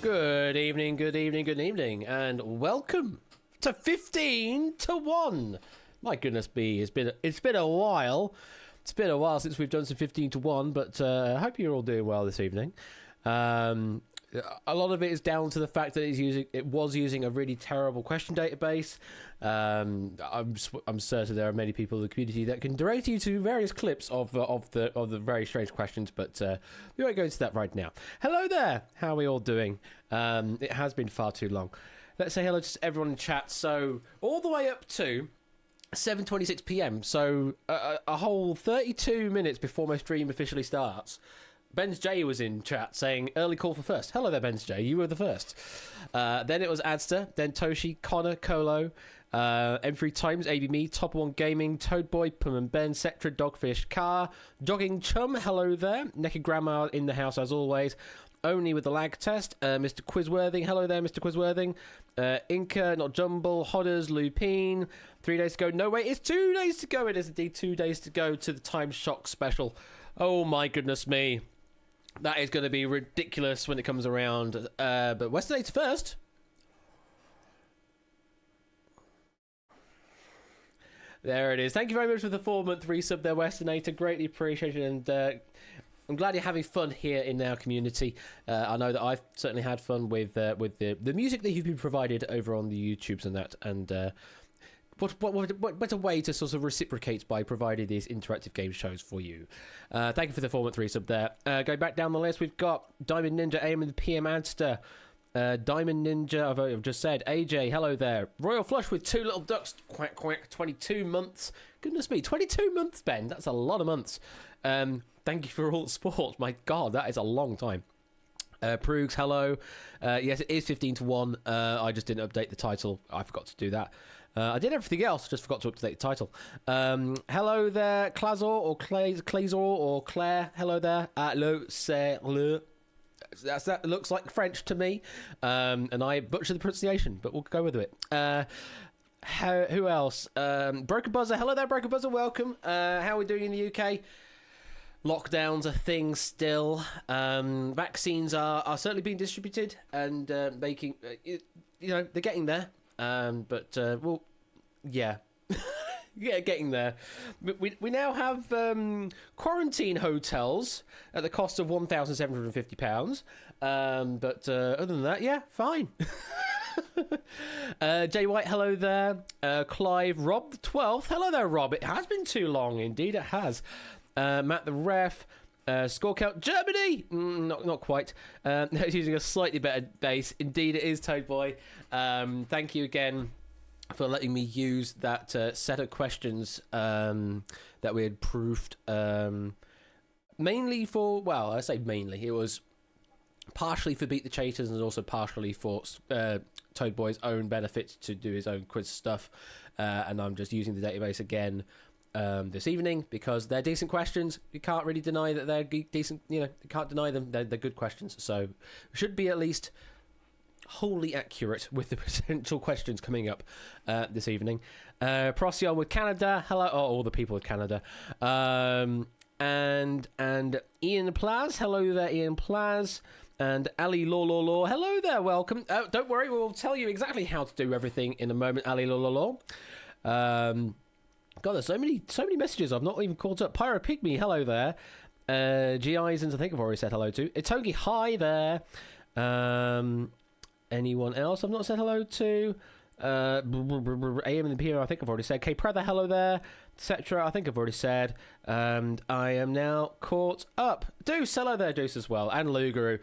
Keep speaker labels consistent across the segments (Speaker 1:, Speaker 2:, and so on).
Speaker 1: Good evening, good evening, good evening, and welcome to 15 to 1. My goodness me, it's been a while. It's been a while since we've done some 15 to 1, but I hope you're all doing well this evening. A lot of it is down to the fact that it was using a really terrible question database. I'm certain there are many people in the community that can direct you to various clips of the very strange questions, but we won't go into that right now. Hello there, how are we all doing? It has been far too long. Let's say hello to everyone in chat. So all the way up to 7:26 p.m. So a whole 32 minutes before my stream officially starts. Ben's J was in chat saying early call for first. Hello there, Ben's J. You were the first. Then it was Adster, then Toshi, Connor, Colo, M3 Times, AB Me, Top One Gaming, Toad Boy, Pum and Ben, Cetra, Dogfish, Car, Jogging Chum. Hello there. Naked Grandma in the house as always. Only with the lag test. Mr. Quizworthing. Hello there, Mr. Quizworthing. Inca, Not Jumble, Hodders, Lupine. 3 days to go. No, wait, it's 2 days to go. It is indeed 2 days to go to the Time Shock special. Oh my goodness me. That is going to be ridiculous when it comes around. But Western 8 first. There it is. Thank you very much for the 4-month resub there, Westernator. Greatly appreciated. And I'm glad you're having fun here in our community. I know that I've certainly had fun with the music that you've been provided over on the YouTubes and that. And what better way to sort of reciprocate by providing these interactive game shows for you. Thank you for the 4-month resub there. Going back down the list, we've got Diamond Ninja, Eamon the PM Adster, Diamond Ninja, I've just said, AJ, hello there. Royal Flush with 2 little ducks, quack quack, 22 months. Goodness me, 22 months, Ben. That's a lot of months. Thank you for all the support. My God, that is a long time. Proogs, hello. Yes, it is 15 to 1. I just didn't update the title. I forgot to do that. I did everything else, just forgot to update the title. Hello there, Clazor or Clazor or Claire. Hello there. That looks like French to me. And I butchered the pronunciation, but we'll go with it. Who else? Broker Buzzer. Hello there, Broker Buzzer. Welcome. How are we doing in the UK? Lockdowns are things still. Vaccines are certainly being distributed and making, they're getting there. Well, yeah. Yeah, getting there. We now have quarantine hotels at the cost of £1,750. But other than that, yeah, fine. Jay White, hello there. Clive, Rob the 12th. Hello there, Rob. It has been too long, indeed, it has. Matt the Ref. Score count Germany, not quite. Using a slightly better base. Indeed, it is Toad Boy. Thank you again for letting me use that set of questions that we had proofed. Mainly for, well, I say mainly, it was partially for Beat the Cheaters and also partially for Toad Boy's own benefit to do his own quiz stuff. And I'm just using the database again this evening because they're decent questions. You can't really deny that they're decent. You can't deny them. They're good questions. So should be at least wholly accurate with the potential questions coming up this evening. Procyon with Canada. Hello, all the people with Canada. And Ian Plaz. Hello there, Ian Plaz. And Ali Law. Hello there, welcome. Don't worry, we'll tell you exactly how to do everything in a moment, Ali Law. God, there's so many messages I've not even caught up. Pyro Pygmy, hello there. G. Isons, I think I've already said hello to. Itogi, hi there. Anyone else I've not said hello to? AM and the PM, I think I've already said. K. Prather, hello there. Etc. I think I've already said. And I am now caught up. Deuce, hello there, Deuce as well. And Luguru.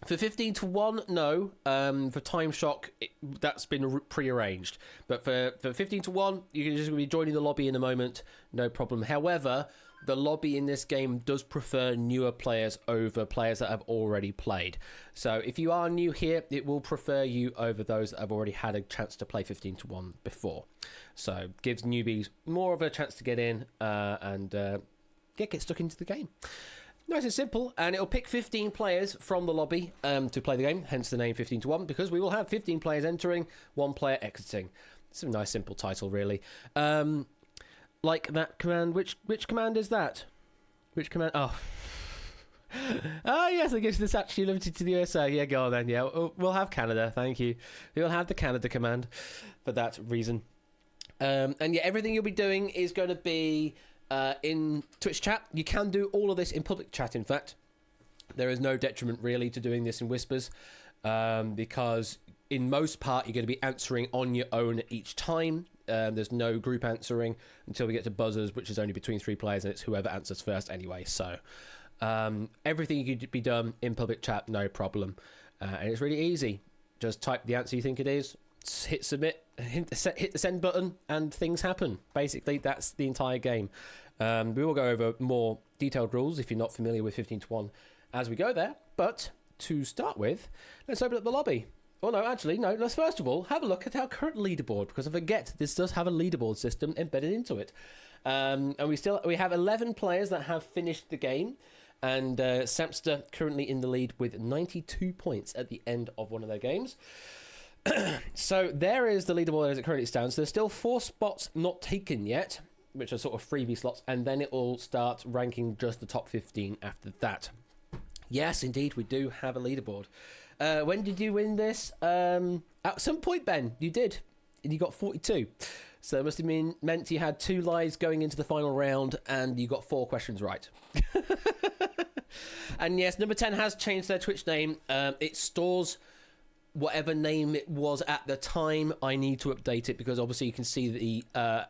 Speaker 1: For 15 to 1, no. For Time Shock, that's been pre-arranged. But for 15 to 1, you can just be joining the lobby in a moment. No problem. However, the lobby in this game does prefer newer players over players that have already played. So if you are new here, it will prefer you over those that have already had a chance to play 15 to 1 before. So gives newbies more of a chance to get in and get stuck into the game. Nice and simple, and it'll pick 15 players from the lobby to play the game, hence the name 15 to 1, because we will have 15 players entering, 1 player exiting. It's a nice simple title, really. Like that command, which command is that? Which command? Oh, Oh, yes, I guess this actually limited to the USA. Yeah, go on then. Yeah, we'll have Canada. Thank you. We'll have the Canada command for that reason. And yeah, everything you'll be doing is going to be in Twitch chat. You can do all of this in public chat, in fact. There is no detriment, really, to doing this in whispers, because in most part, you're going to be answering on your own each time. There's no group answering until we get to buzzers, which is only between 3 players, and it's whoever answers first anyway. So everything you could be done in public chat, no problem. And it's really easy. Just type the answer you think it is, hit submit, hit the send button, and things happen. Basically, that's the entire game. We will go over more detailed rules if you're not familiar with 15 to 1 as we go there. But to start with, let's open up the lobby. Oh, no, actually, no. Let's first of all have a look at our current leaderboard, because I forget this does have a leaderboard system embedded into it. And we have 11 players that have finished the game, and Samster currently in the lead with 92 points at the end of one of their games. So there is the leaderboard as it currently stands. There's still 4 spots not taken yet, which are sort of freebie slots, and then it will start ranking just the top 15 after that. Yes, indeed, we do have a leaderboard. When did you win this? At some point, Ben, you did. And you got 42. So it must have meant you had 2 lives going into the final round, and you got 4 questions right. And yes, number 10 has changed their Twitch name. It stores whatever name it was at the time. I need to update it because obviously you can see the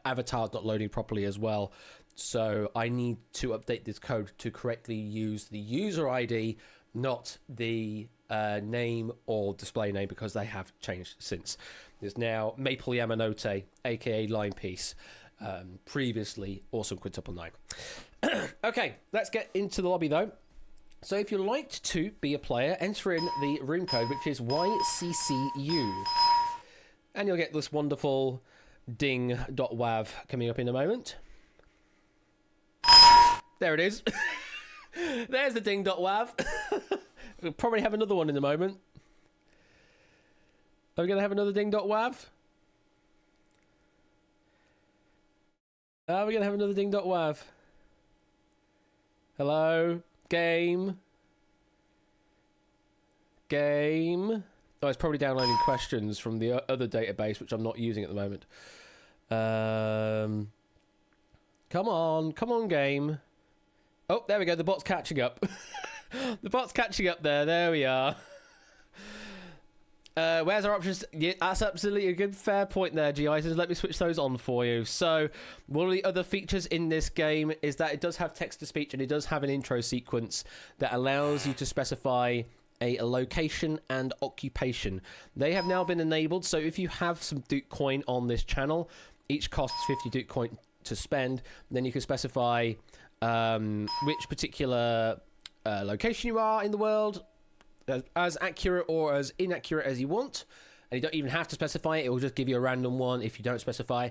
Speaker 1: avatar's not loading properly as well. So I need to update this code to correctly use the user ID, not the name or display name, because they have changed since. There's now Maple Yamanote, aka Line Piece, previously Awesome Quintuple 9. Okay, let's get into the lobby though. So if you'd like to be a player, enter in the room code, which is YCCU. And you'll get this wonderful ding.wav coming up in a moment. There it is. There's the ding.wav. We'll probably have another one in a moment. Are we going to have another ding.wav? Are we going to have another ding.wav? Hello? Game. Oh, it's probably downloading questions from the other database, which I'm not using at the moment. Come on, game. Oh, there we go. The bot's catching up. The bot's catching up there. There we are. Where's our options? Yeah, that's absolutely a good, fair point there, G-Items. Let me switch those on for you. So, one of the other features in this game is that it does have text-to-speech, and it does have an intro sequence that allows you to specify a location and occupation. They have now been enabled, so if you have some Duke coin on this channel, each costs 50 Duke coin to spend, then you can specify which particular location you are in the world, as accurate or as inaccurate as you want, and you don't even have to specify it. It will just give you a random one if you don't specify.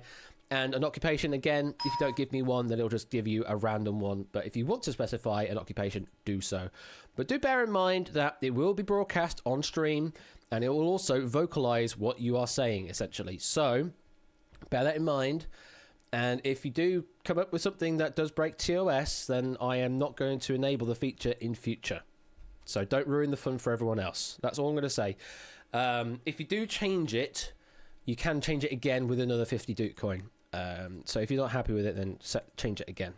Speaker 1: And an occupation, again, if you don't give me one, then it'll just give you a random one. But if you want to specify an occupation, do so. But do bear in mind that it will be broadcast on stream, and it will also vocalize what you are saying, essentially. So bear that in mind. And if you do come up with something that does break TOS, then I am not going to enable the feature in future. So don't ruin the fun for everyone else. That's all I'm going to say. If you do change it, you can change it again with another 50 Duke coin. So if you're not happy with it, then change it again.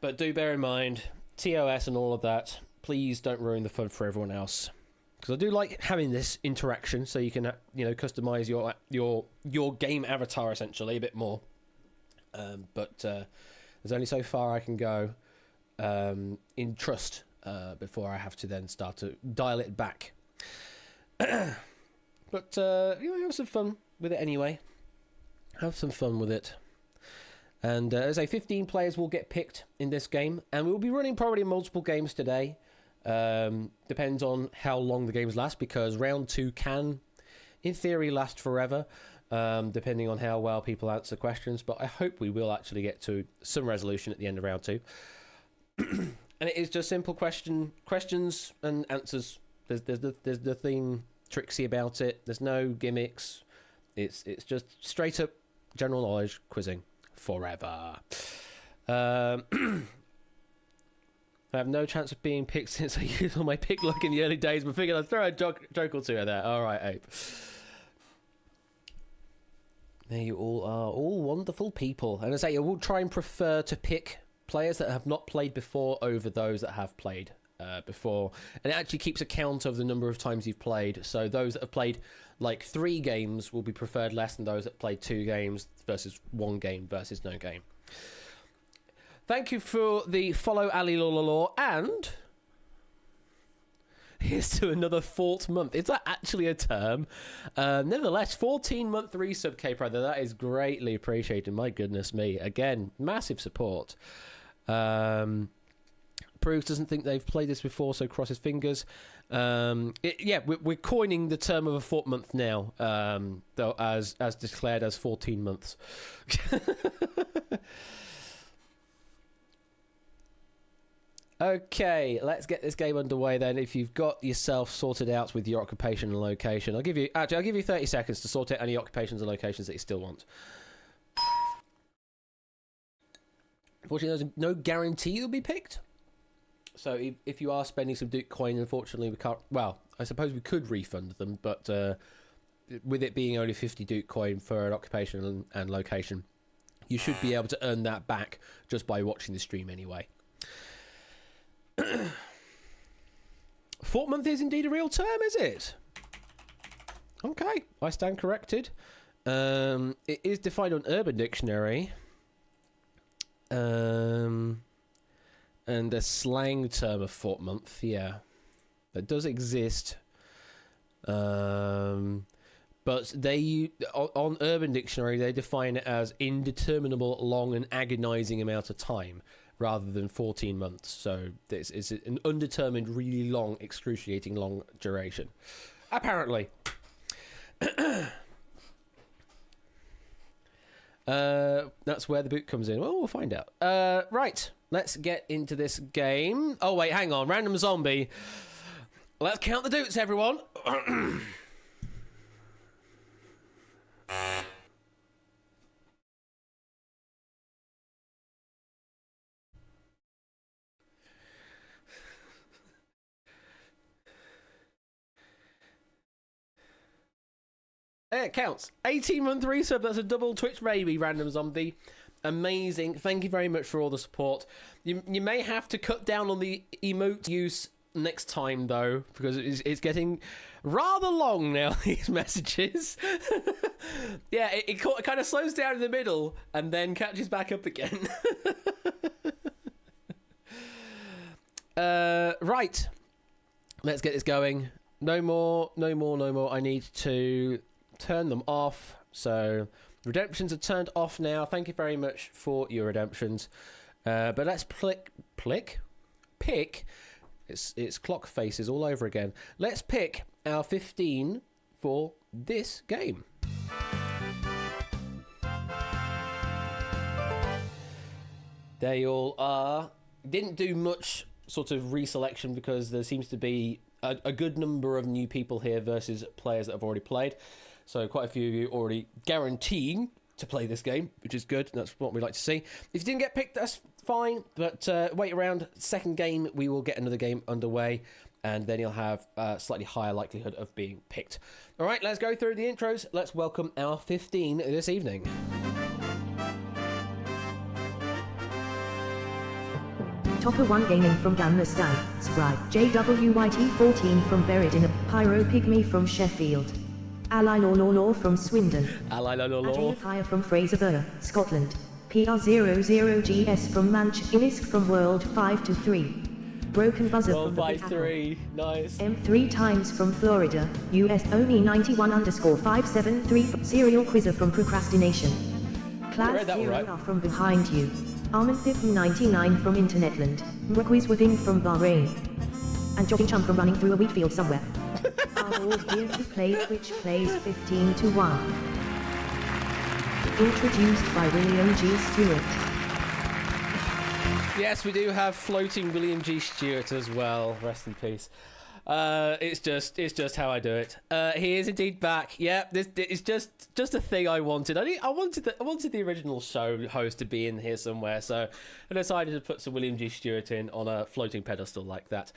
Speaker 1: But do bear in mind, TOS and all of that, please don't ruin the fun for everyone else. Because I do like having this interaction, so you can, customize your game avatar essentially a bit more. But there's only so far I can go in trust before I have to then start to dial it back. But have some fun with it anyway. Have some fun with it. And as I say, 15 players will get picked in this game, and we'll be running probably multiple games today. Depends on how long the games last, because round 2 can, in theory, last forever, depending on how well people answer questions. But I hope we will actually get to some resolution at the end of round 2. And it is just simple questions and answers. There's nothing tricksy about it. There's no gimmicks. It's just straight up general knowledge quizzing forever. I have no chance of being picked since I used all my pick luck in the early days, but figured I'd throw a joke or two at there. All right, Ape. There you all are, all wonderful people. And as I say, I will try and prefer to pick players that have not played before over those that have played before. And it actually keeps account of the number of times you've played. So those that have played like 3 games will be preferred less than those that played 2 games versus 1 game versus no game. Thank you for the follow, Ali Lolalaw, and here's to another 4th month. Is that actually a term? Nevertheless, 14-month resub, K-Brother. That is greatly appreciated. My goodness me. Again, massive support. Bruce doesn't think they've played this before, so cross his fingers. We're coining the term of a 4th month now, though, as declared as 14 months. Okay, let's get this game underway then. If you've got yourself sorted out with your occupation and location, I'll give you 30 seconds to sort out any occupations and locations that you still want. Unfortunately, there's no guarantee you'll be picked. So if you are spending some Duke coin, unfortunately we can't. Well, I suppose we could refund them, but with it being only 50 Duke coin for an occupation and location, you should be able to earn that back just by watching the stream anyway. 4th month is indeed a real term, is it? Okay, I stand corrected. It is defined on Urban Dictionary. And a slang term of 4th month, yeah. That does exist. But they on Urban Dictionary, they define it as indeterminable, long and agonizing amount of time, rather than 14 months. So this is an undetermined, really long, excruciating long duration. Apparently. That's where the boot comes in. Well, we'll find out. Right, let's get into this game. Oh, wait, hang on. Random zombie. Let's count the doots, everyone. It counts. 18-month resub. That's a double Twitch baby, Random Zombie. Amazing. Thank you very much for all the support. You may have to cut down on the emote use next time, though, because it's getting rather long now, these messages. Yeah, it kind of slows down in the middle and then catches back up again. Right. Let's get this going. No more. I need to turn them off. So redemptions are turned off now. Thank you very much for your redemptions. But let's pick. It's clock faces all over again. Let's pick our 15 for this game. There you all are. Didn't do much sort of reselection because there seems to be a good number of new people here versus players that have already played. So quite a few of you already guaranteeing to play this game, which is good. That's what we like to see. If you didn't get picked, that's fine. But wait around. Second game, we will get another game underway. And then you'll have a slightly higher likelihood of being picked. All right, let's go through the intros. Let's welcome our 15 this evening.
Speaker 2: Topper 1 Gaming from Gamlistan, Sprite, JWYT14 from Buried in a Pyro Pygmy from Sheffield. Ally Law from Swindon.
Speaker 1: Ally Law.
Speaker 2: Hire from Fraserburgh, Scotland. PR00GS from Innisk from World 523. Broken Buzzer
Speaker 1: World
Speaker 2: from
Speaker 1: 5-3, nice.
Speaker 2: M3 times from Florida, US only 91_573. Serial Quizzer from Procrastination. Class 0 right. From Behind You. Armin Thifton 99 from Internetland. Mwaquiz Withing from Bahrain. And Jogging Chum from Running Through a Wheat Field Somewhere. Are all here to play Twitch Plays 15 to 1. Introduced by William G. Stewart.
Speaker 1: Yes, we do have floating William G. Stewart as well. Rest in peace. It's just how I do it. He is indeed back. Yeah, this is just a thing I wanted. I wanted the original show host to be in here somewhere, so I decided to put some William G. Stewart in on a floating pedestal like that.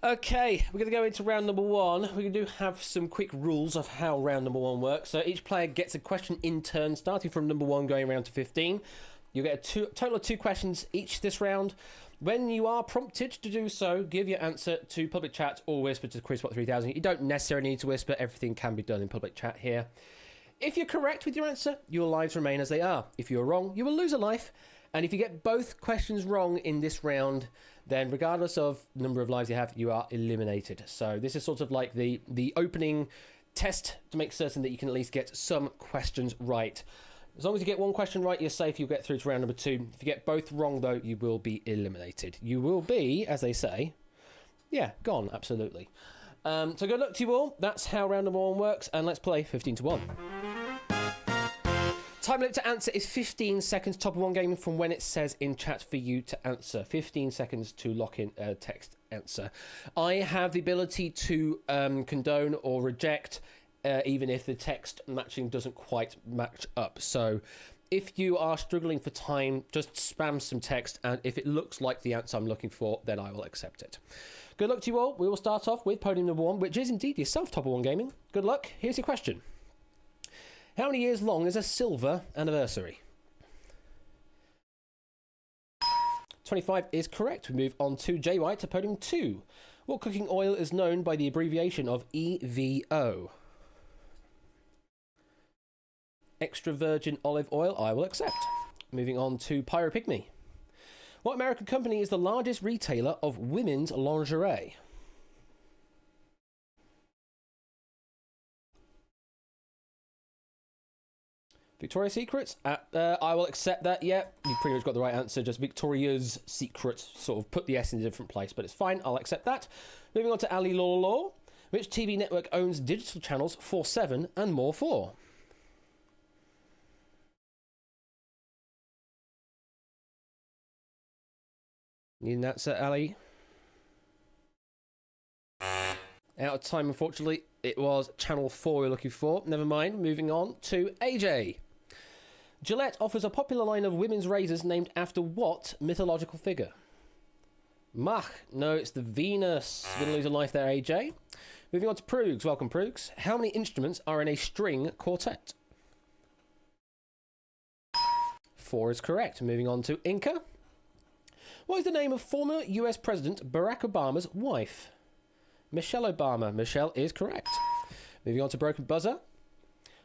Speaker 1: Okay, we're going to go into round number one. We do have some quick rules of how round number one works. So each player gets a question in turn, starting from number one, going around to 15. You get a total of 2 questions each this round. When you are prompted to do so, give your answer to public chat or whisper to QuizBot 3000. You don't necessarily need to whisper. Everything can be done in public chat here. If you're correct with your answer, your lives remain as they are. If you're wrong, you will lose a life. And if you get both questions wrong in this round, then regardless of the number of lives you have, you are eliminated. So this is sort of like the opening test to make certain that you can at least get some questions right. As long as you get one question right, you're safe. You'll get through to round number 2. If you get both wrong, though, you will be eliminated. You will be, as they say, gone, absolutely. So good luck to you all. That's how round number 1 works, and let's play 15 to 1. Time limit to answer is 15 seconds. Top of 1 game from when it says in chat for you to answer. 15 seconds to lock in a text answer. I have the ability to condone or reject even if the text matching doesn't quite match up. So if you are struggling for time, just spam some text, and if it looks like the answer I'm looking for, then I will accept it. Good luck to you all. We will start off with podium number 1, which is indeed yourself, Top of 1 Gaming. Good luck. Here's your question. How many years long is a silver anniversary? 25 is correct. We move on to JY to podium 2. What cooking oil is known by the abbreviation of EVO? Extra virgin olive oil, I will accept. Moving on to Pyropygmy. What American company is the largest retailer of women's lingerie? Victoria's Secret? I will accept that, yeah. You pretty much got the right answer, just Victoria's Secret. Sort of put the S in a different place, but it's fine, I'll accept that. Moving on to Ali Law. Which TV network owns digital channels 4/7 and More 4? Need an answer, Ali? Out of time, unfortunately. It was Channel 4 you're looking for. Never mind. Moving on to AJ. Gillette offers a popular line of women's razors named after what mythological figure? Mach. No, it's the Venus. You're going to lose a life there, AJ. Moving on to Proogs. Welcome, Proogs. How many instruments are in a string quartet? 4 is correct. Moving on to Inca. What is the name of former US President Barack Obama's wife? Michelle Obama. Michelle is correct. Moving on to Broken Buzzer.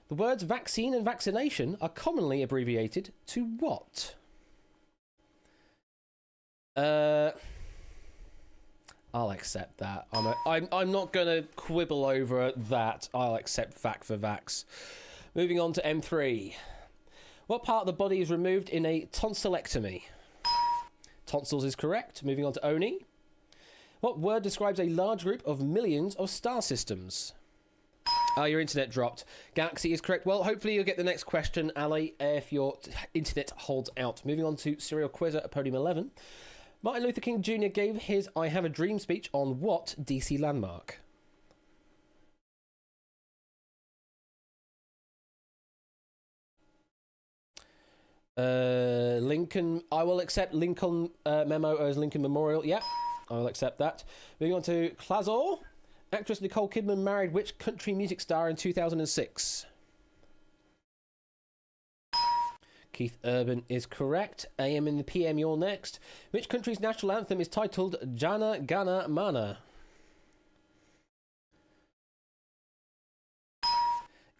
Speaker 1: The words vaccine and vaccination are commonly abbreviated to what? I'll accept that. I'm not going to quibble over that. I'll accept VAC for Vax. Moving on to M3. What part of the body is removed in a tonsillectomy? Tonsils is correct. Moving on to Oni. What word describes a large group of millions of star systems? Your internet dropped. Galaxy is correct. Well, hopefully you'll get the next question, Ali, if your internet holds out. Moving on to Serial Quizzer at podium 11. Martin Luther King Jr. gave his I Have a Dream speech on what DC landmark? Lincoln. I will accept Lincoln memo as Lincoln Memorial. Yeah, I will accept that. Moving on to Klazor. Actress Nicole Kidman married which country music star in 2006? Keith Urban is correct. AM in the PM, you're next. Which country's national anthem is titled Jana Gana Mana?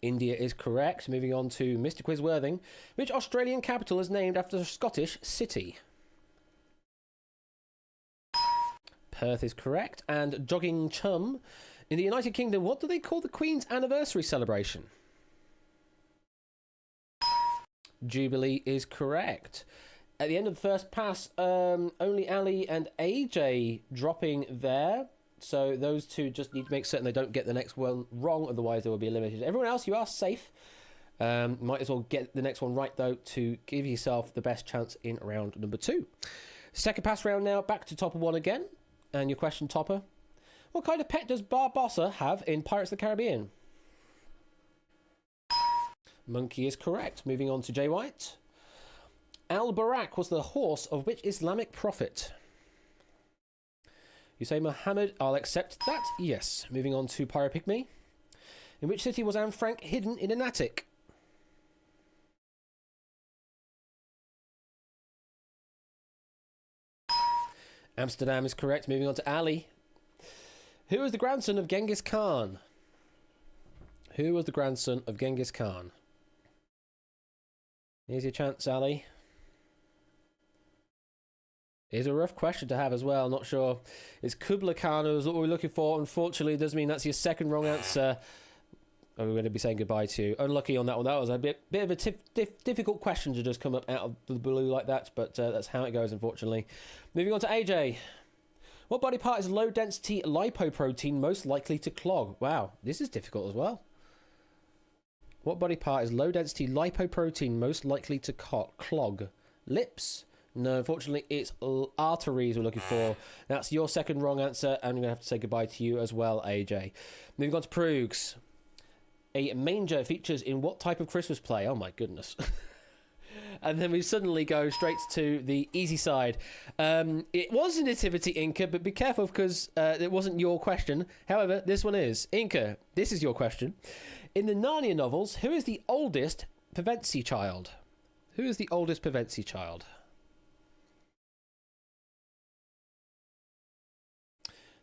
Speaker 1: India is correct. Moving on to Mr. Quizworthing. Which Australian capital is named after a Scottish city? Perth is correct. And Jogging Chum. In the United Kingdom, what do they call the Queen's anniversary celebration? Jubilee is correct. At the end of the first pass, only Ali and AJ dropping there. So those two just need to make certain they don't get the next one wrong, otherwise they will be eliminated. Everyone else, you are safe. Might as well get the next one right, though, to give yourself the best chance in round number 2. Second pass round now, back to Topper 1 again. And your question, Topper. What kind of pet does Barbossa have in Pirates of the Caribbean? Monkey is correct. Moving on to Jay White. Al-Barak was the horse of which Islamic prophet? You say Muhammad. I'll accept that. Yes. Moving on to Pyropygmy. In which city was Anne Frank hidden in an attic? Amsterdam is correct. Moving on to Ali. Who was the grandson of Genghis Khan? Who was the grandson of Genghis Khan? Here's your chance, Ali. It's a rough question to have as well. Not sure. It's Kublai Khan is what we're looking for. Unfortunately, it does mean that's your second wrong answer. We're going to be saying goodbye to you. Unlucky on that one. That was a bit of a difficult question to just come up out of the blue like that, but that's how it goes, unfortunately. Moving on to AJ. What body part is low-density lipoprotein most likely to clog? Wow, this is difficult as well. What body part is low-density lipoprotein most likely to clog? Lips? No, unfortunately, it's arteries we're looking for. That's your second wrong answer, and I'm going to have to say goodbye to you as well, AJ. Moving on to Proogs. A manger features in what type of Christmas play? Oh, my goodness. And then we suddenly go straight to the easy side. It was a nativity, Inca, but be careful because it wasn't your question. However, this one is. Inca, this is your question. In the Narnia novels, who is the oldest Pevensie child? Who is the oldest Pevensie child?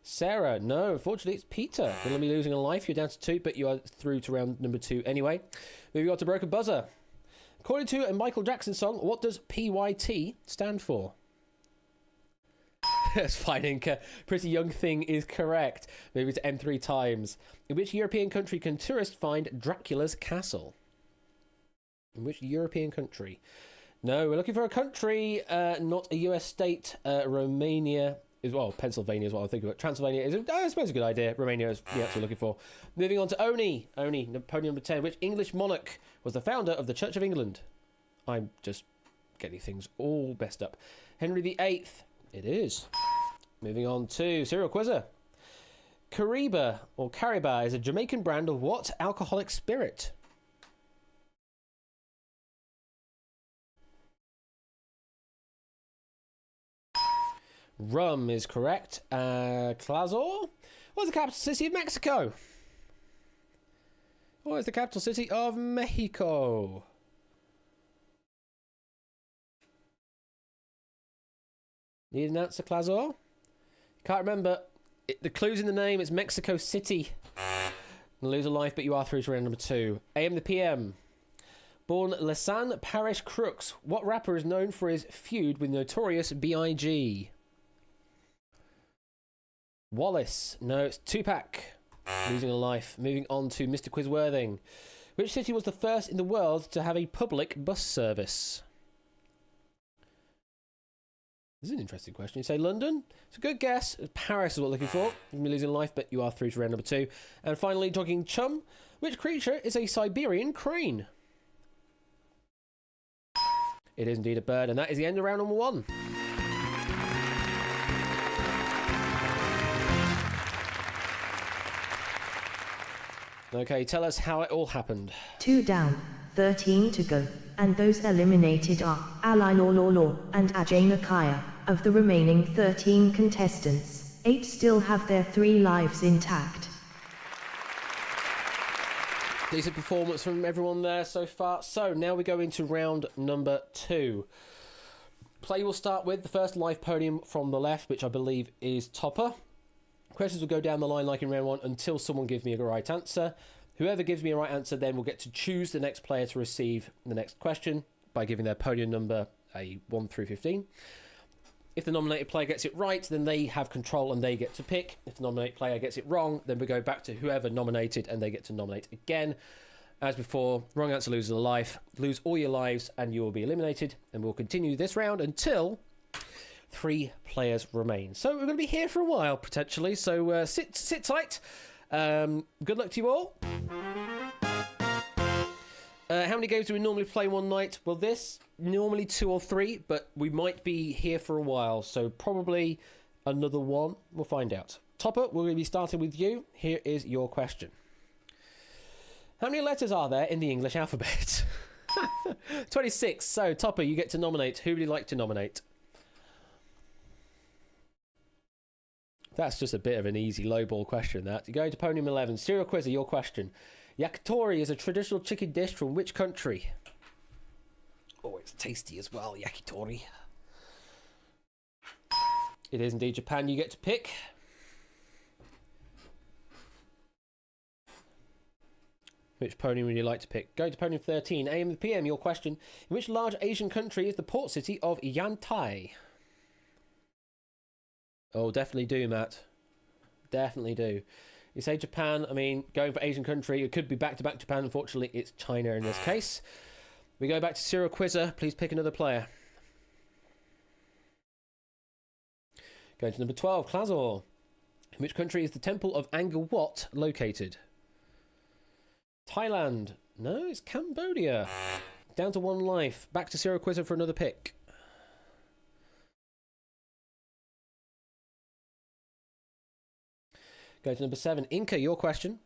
Speaker 1: Sarah, no, unfortunately it's Peter. You're going to be losing a life. You're down to 2, but you are through to round number 2 anyway. Moving on to Broken Buzzer. According to a Michael Jackson song, what does PYT stand for? That's fine, Inca. Pretty Young Thing is correct. Moving to M3 times. In which European country can tourists find Dracula's castle? In which European country? No, we're looking for a country, not a US state. Romania is, well, Pennsylvania is what I'm thinking about. Transylvania is, I suppose, a good idea. Romania is the answer we're looking for. Moving on to Oni. Oni, Napoleon number 10. Which English monarch was the founder of the Church of England? I'm just getting things all messed up. Henry VIII. It is. Moving on to Serial Quizzer. Kariba, or Kariba, is a Jamaican brand of what alcoholic spirit? Rum is correct. Clazor? What's the capital city of Mexico? What is the capital city of Mexico? Need an answer, Clazor? Can't remember. The clue's in the name. It's Mexico City. Lose a life, but you are through to round number 2. AM the PM. Born Lasan Parish Crooks. What rapper is known for his feud with Notorious B.I.G.? Wallace. No, it's Tupac. Losing a life. Moving on to Mr. Quizworthing. Which city was the first in the world to have a public bus service? This is an interesting question. You say London? It's a good guess. Paris is what we're looking for. You're going to be losing a life, but you are through to round number 2. And finally, talking chum. Which creature is a Siberian crane? It is indeed a bird, and that is the end of round number 1. Okay, tell us how it all happened.
Speaker 2: 2 down, 13 to go, and those eliminated are Ali Law and Ajay Nakaya. Of the remaining 13 contestants, 8 still have their 3 lives intact.
Speaker 1: Decent performance from everyone there so far. So now we go into round number 2. Play will start with the first live podium from the left, which I believe is Topper. Questions will go down the line like in round 1 until someone gives me a right answer. Whoever gives me a right answer then will get to choose the next player to receive the next question by giving their podium number a 1 through 15. If the nominated player gets it right, then they have control and they get to pick. If the nominated player gets it wrong, then we go back to whoever nominated and they get to nominate again. As before, wrong answer loses a life. Lose all your lives and you will be eliminated. And we'll continue this round until 3 players remain. So we're going to be here for a while, potentially. So sit tight. Good luck to you all. How many games do we normally play one night? Well, this, normally 2 or 3, but we might be here for a while. So probably another 1. We'll find out. Topper, we're going to be starting with you. Here is your question. How many letters are there in the English alphabet? 26. So, Topper, you get to nominate. Who would you like to nominate? That's just a bit of an easy lowball question, that. You're going to podium 11. Serial Quizzer, your question. Yakitori is a traditional chicken dish from which country? Oh, it's tasty as well, yakitori. It is indeed Japan. You get to pick. Which podium would you like to pick? Going to podium 13. AM and PM, your question. In which large Asian country is the port city of Yantai? Oh, definitely do, Matt. Definitely do. You say Japan, I mean, going for Asian country, it could be back-to-back Japan. Unfortunately, it's China in this case. We go back to Serial Quizzer. Please pick another player. Going to number 12, Klazor. In which country is the Temple of Angkor Wat located? Thailand. No, it's Cambodia. Down to one life. Back to Serial Quizzer for another pick. Go to number 7. Inca, your question.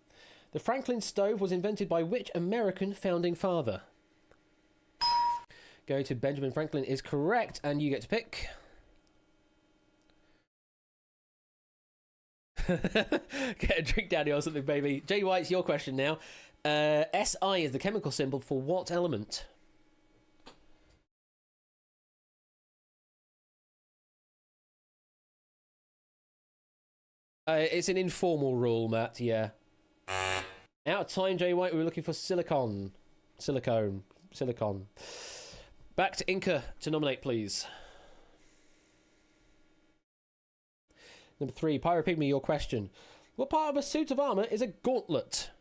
Speaker 1: The Franklin stove was invented by which American founding father? Go to Benjamin Franklin is correct, and you get to pick. Get a drink, Daddy, or something, baby. J. White's your question now. SI is the chemical symbol for what element? It's an informal rule, Matt, yeah. Out of time, J. White, we were looking for silicon. Silicone. Back to Inca to nominate, please. Number 3, Pyropygmy, your question. What part of a suit of armour is a gauntlet?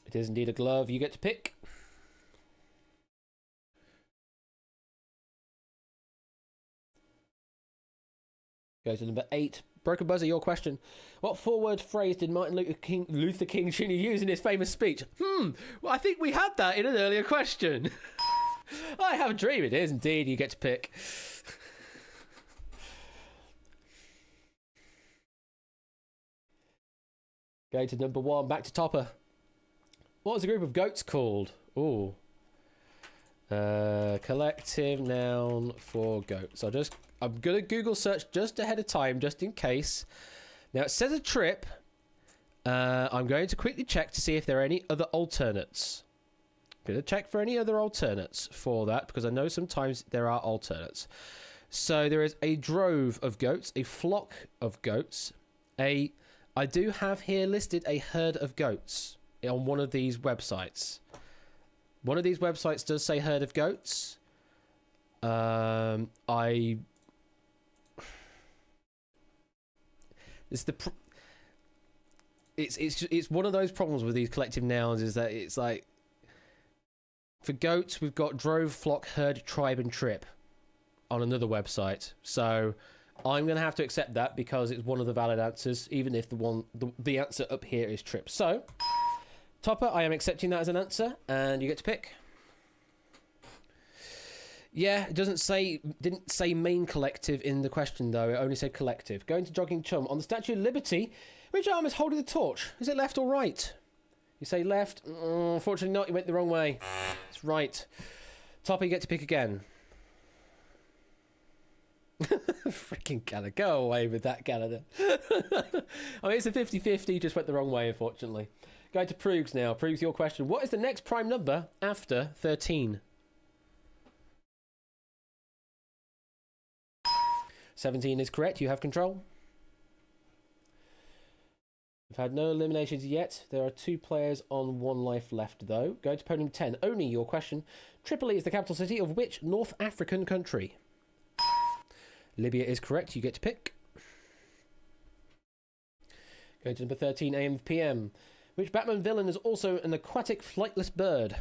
Speaker 1: It is indeed a glove. You get to pick. Go to number 8. Broken Buzzer, your question. What four-word phrase did Martin Luther King Jr. use in his famous speech? Well, I think we had that in an earlier question. I have a dream. It is indeed. You get to pick. Go to number 1. Back to Topper. What was a group of goats called? Ooh. Collective noun for goats. I'm going to Google search just ahead of time, just in case. Now, it says a trip. I'm going to quickly check to see if there are any other alternates. I'm going to check for any other alternates for that, because I know sometimes there are alternates. So, there is a drove of goats, a flock of goats, I do have here listed a herd of goats on one of these websites. One of these websites does say herd of goats. It's one of those problems with these collective nouns, is that it's like, for goats we've got drove, flock, herd, tribe, and trip on another website. So I'm going to have to accept that because it's one of the valid answers, even if the answer up here is trip. So, Topper, I am accepting that as an answer, and you get to pick. Yeah, it didn't say main collective in the question, though. It only said collective. Going to Jogging Chum. On the Statue of Liberty, which arm is holding the torch? Is it left or right? You say left. Unfortunately not. You went the wrong way. It's right. Topper, you get to pick again. Freaking Canada. Go away with that, Canada. I mean, it's a 50-50. Just went the wrong way, unfortunately. Going to Proogs now. Proogs, your question. What is the next prime number after 13? 17 is correct. You have control. We've had no eliminations yet. There are 2 players on 1 life left, though. Going to podium 10. Oni, your question. Tripoli is the capital city of which North African country? Libya is correct. You get to pick. Going to number 13, AM PM. Which Batman villain is also an aquatic flightless bird?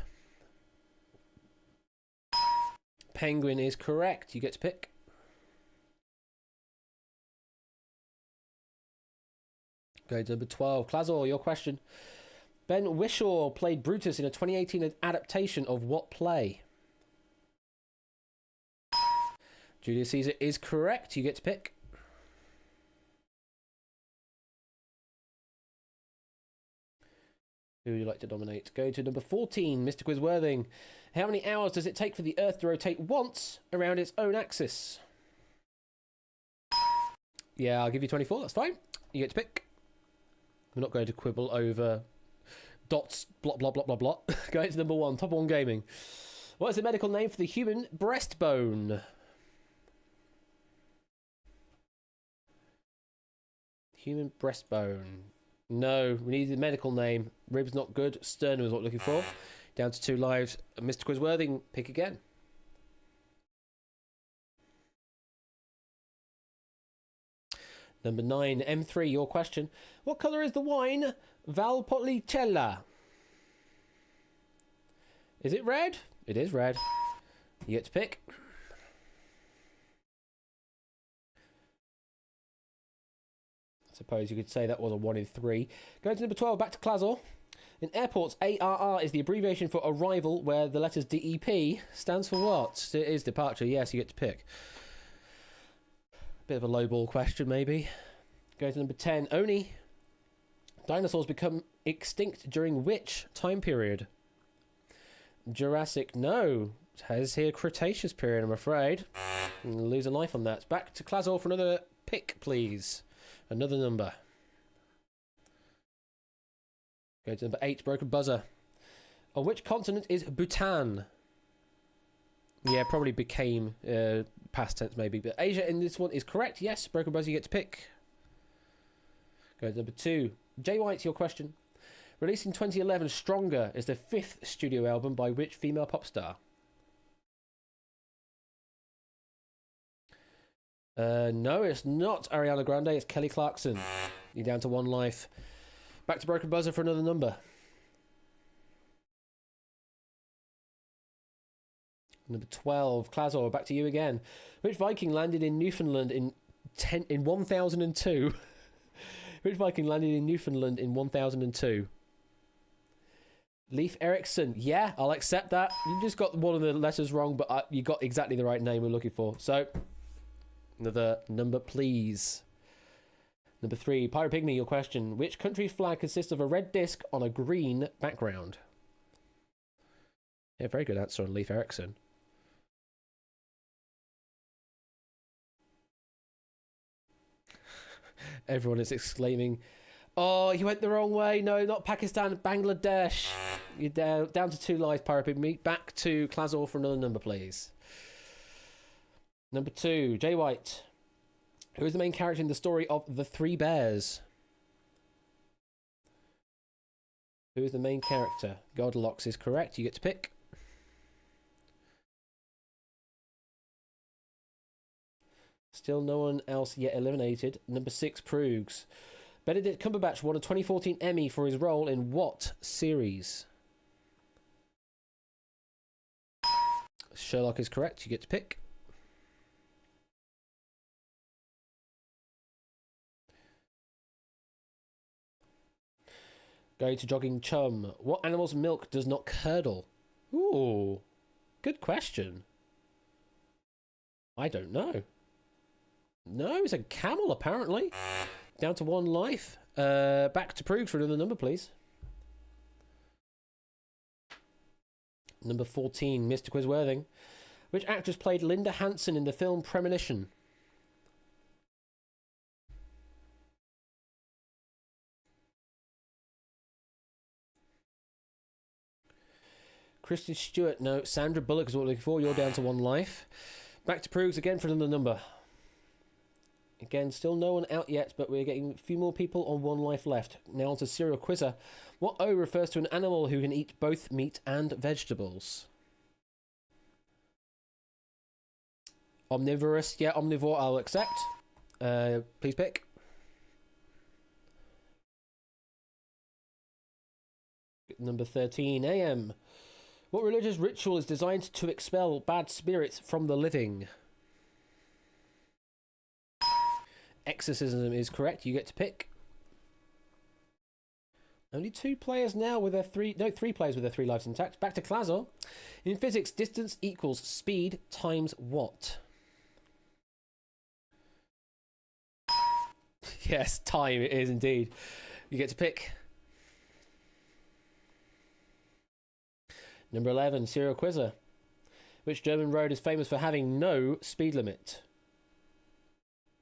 Speaker 1: Penguin is correct. You get to pick. Going to number 12. Klazor, your question. Ben Whishaw played Brutus in a 2018 adaptation of what play? Julius Caesar is correct. You get to pick. Who would you like to nominate? Go to number 14, Mr. Quizworthing. How many hours does it take for the Earth to rotate once around its own axis? Yeah, I'll give you 24. That's fine. You get to pick. We're not going to quibble over dots, blah, blah, blah, blah, blah. Going to number 1, Top 1 Gaming. What is the medical name for the human breastbone? Human breastbone. No, we need the medical name. Ribs not good. Sternum is what we're looking for. Down to 2 lives. Mr. Quizworthing, pick again. Number 9, M3, your question. What colour is the wine Valpolicella? Is it red? It is red. You get to pick. I suppose you could say that was a 1 in 3. Going to number 12, back to Clazor. In airports, ARR is the abbreviation for arrival, where the letters DEP stands for what? It is departure. Yes, you get to pick. Bit of a low ball question, maybe. Go to number 10, Oni. Dinosaurs become extinct during which time period? Jurassic, no. It has here Cretaceous period, I'm afraid. I'm going to lose a life on that. Back to Clazor for another pick, please. Another number. Go to number 8, Broken Buzzer. On which continent is Bhutan? Yeah, probably became past tense maybe. But Asia in this one is correct. Yes, Broken Buzzer, you get to pick. Go to number 2. Jay White, your question. Released in 2011, Stronger is the 5th studio album by which female pop star? No, it's not Ariana Grande, it's Kelly Clarkson. You're down to 1 life. Back to Broken Buzzer for another number. Number 12, Clazor, back to you again. Which Viking landed in Newfoundland in 1002? Which Viking landed in Newfoundland in 1002? Leif Erikson. Yeah, I'll accept that. You just got one of the letters wrong, but you got exactly the right name we're looking for. So, another number, please. Number 3, Pyro Pygmy, your question. Which country's flag consists of a red disc on a green background? Yeah, very good answer on Leif Erikson. Everyone is exclaiming, oh, you went the wrong way. No, not Pakistan, Bangladesh. You're down to 2 lives, Pyro Pygmy. Back to Clazor for another number, please. Number 2, Jay White. Who is the main character in the story of The 3 Bears? Who is the main character? Godlocks is correct. You get to pick. Still no one else yet eliminated. Number 6, Proogs. Benedict Cumberbatch won a 2014 Emmy for his role in what series? Sherlock is correct. You get to pick. Going to Jogging Chum. What animal's milk does not curdle? Ooh, good question. I don't know. No, it's a camel, apparently. Down to 1 life. Back to Proogs for another number, please. Number 14, Mr. Quizworthing. Which actress played Linda Hanson in the film Premonition? Kristen Stewart, no. Sandra Bullock is what we're looking for. You're down to 1 life. Back to Proogs again for another number. Again, still no one out yet, but we're getting a few more people on 1 life left. Now on to Serial Quizzer. What O refers to an animal who can eat both meat and vegetables? Omnivorous. Yeah, omnivore I'll accept. Please pick. Number 13, AM. What religious ritual is designed to expel bad spirits from the living? Exorcism is correct. You get to pick. Only 2 players now with their 3 players with their 3 lives intact. Back to Clazor. In physics, distance equals speed times what? Yes, time it is indeed. You get to pick. Number 11, Serial Quizzer. Which German road is famous for having no speed limit?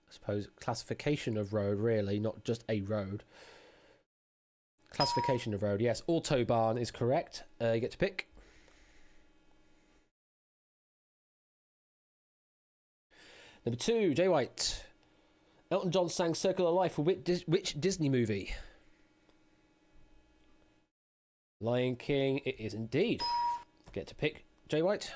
Speaker 1: I suppose classification of road, really, not just a road. Classification of road, yes. Autobahn is correct. You get to pick. Number 2, Jay White. Elton John sang Circle of Life for which Disney movie? Lion King, it is indeed. Get to pick, Jay White.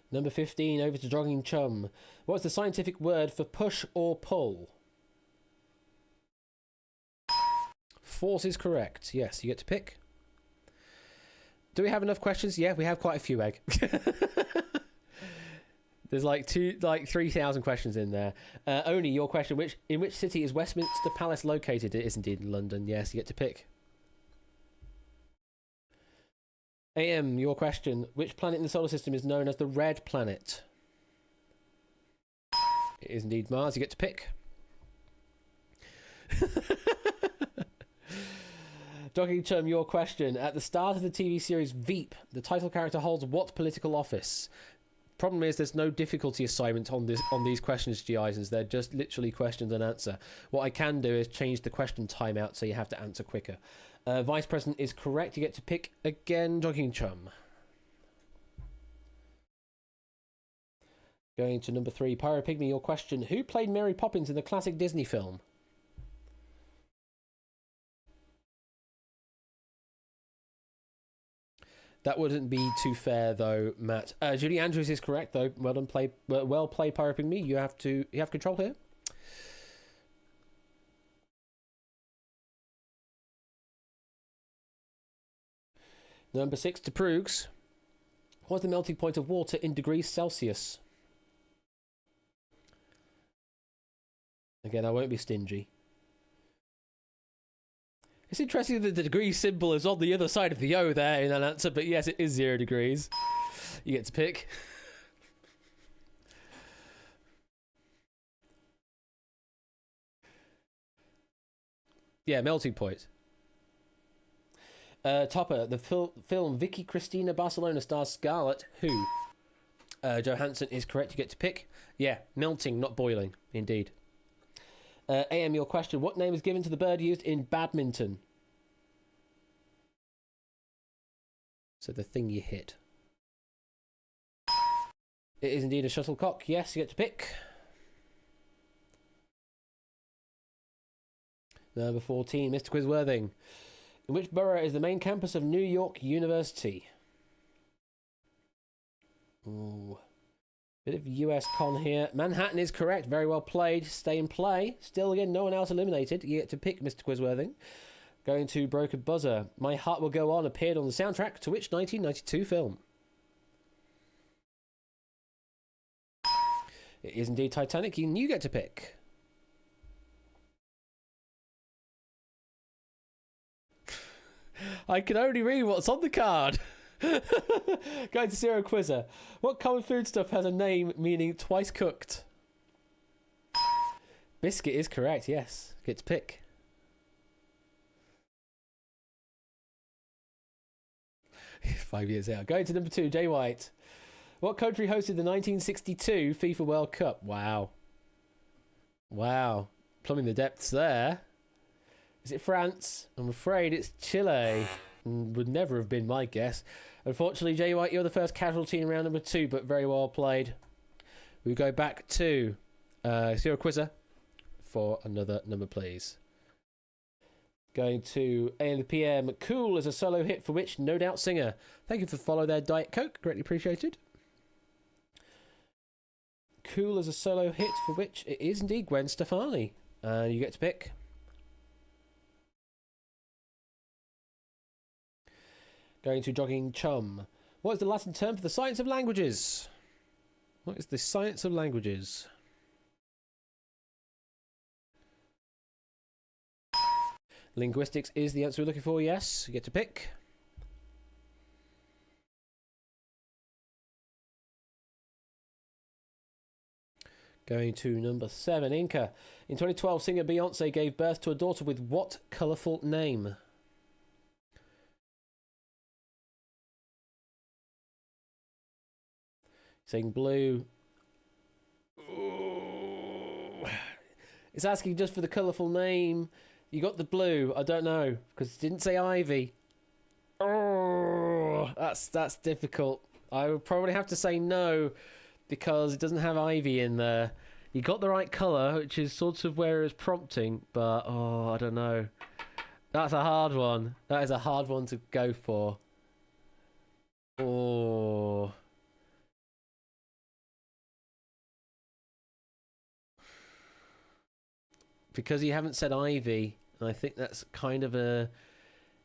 Speaker 1: Number 15, over to Jogging Chum. What's the scientific word for push or pull? Force is correct. Yes, you get to pick. Do we have enough questions? Yeah, we have quite a few, Egg. There's like 3,000 questions in there. Only your question, in which city is Westminster Palace located? It is indeed in London. Yes, you get to pick. AM, your question. Which planet in the solar system is known as the red planet? It is indeed Mars. You get to pick. Jogging Chum, your question. At the start of the TV series Veep, the title character holds what political office? Problem is, there's no difficulty assignment on these questions, G. Eisens. They're just literally questions and answer. What I can do is change the question timeout so you have to answer quicker. Vice President is correct. You get to pick again, Jogging Chum. Going to number 3, Pyro Pygmy, your question. Who played Mary Poppins in the classic Disney film? That wouldn't be too fair, though, Matt. Julie Andrews is correct, though. Well done, well played, Pyro Pygmy. You have control here. Number 6, to Proogs. What's the melting point of water in degrees Celsius? Again, I won't be stingy. It's interesting that the degree symbol is on the other side of the O there in that answer, but yes, it is 0 degrees. You get to pick. Yeah, melting point. Topper, the film Vicky Cristina Barcelona stars Scarlett, who? Johansson is correct. You get to pick. Yeah, melting, not boiling. Indeed. AM, your question. What name is given to the bird used in badminton? So the thing you hit. It is indeed a shuttlecock. Yes, you get to pick. Number 14, Mr. Quizworthing. In which borough is the main campus of New York University? Ooh. Bit of US con here. Manhattan is correct. Very well played. Stay in play. Still, again, no one else eliminated. You get to pick, Mr. Quizworthing. Going to Broken Buzzer. My Heart Will Go On appeared on the soundtrack to which 1992 film? It is indeed Titanic. You get to pick. I can only read what's on the card. Going to Zero Quizzer. What common foodstuff has a name meaning twice cooked? Biscuit is correct, yes. Get to pick. Five years out. Going to number 2, Jay White. What country hosted the 1962 FIFA World Cup? Wow. Wow. Plumbing the depths there. Is it France? I'm afraid it's Chile. Would never have been my guess. Unfortunately, Jay White, you're the first casualty in round number 2, but very well played. We go back to Zero Quizzer for another number, please. Going to AM the PM. Cool is a solo hit for which No Doubt singer? Thank you for the follow there, Diet Coke. Greatly appreciated. Cool is a solo hit for which it is indeed Gwen Stefani. And you get to pick. Going to Jogging Chum. What is the Latin term for the science of languages? What is the science of languages? Linguistics is the answer we're looking for, yes. You get to pick. Going to number 7, Inca. In 2012, singer Beyonce gave birth to a daughter with what colourful name? Saying blue. Ooh. It's asking just for the colourful name. You got the blue. I don't know, because it didn't say Ivy. Oh, that's difficult. I would probably have to say no, because it doesn't have Ivy in there. You got the right colour, which is sort of where it's prompting, but oh, I don't know. That's a hard one. That is a hard one to go for. Oh. Because you haven't said Ivy, and I think that's kind of a...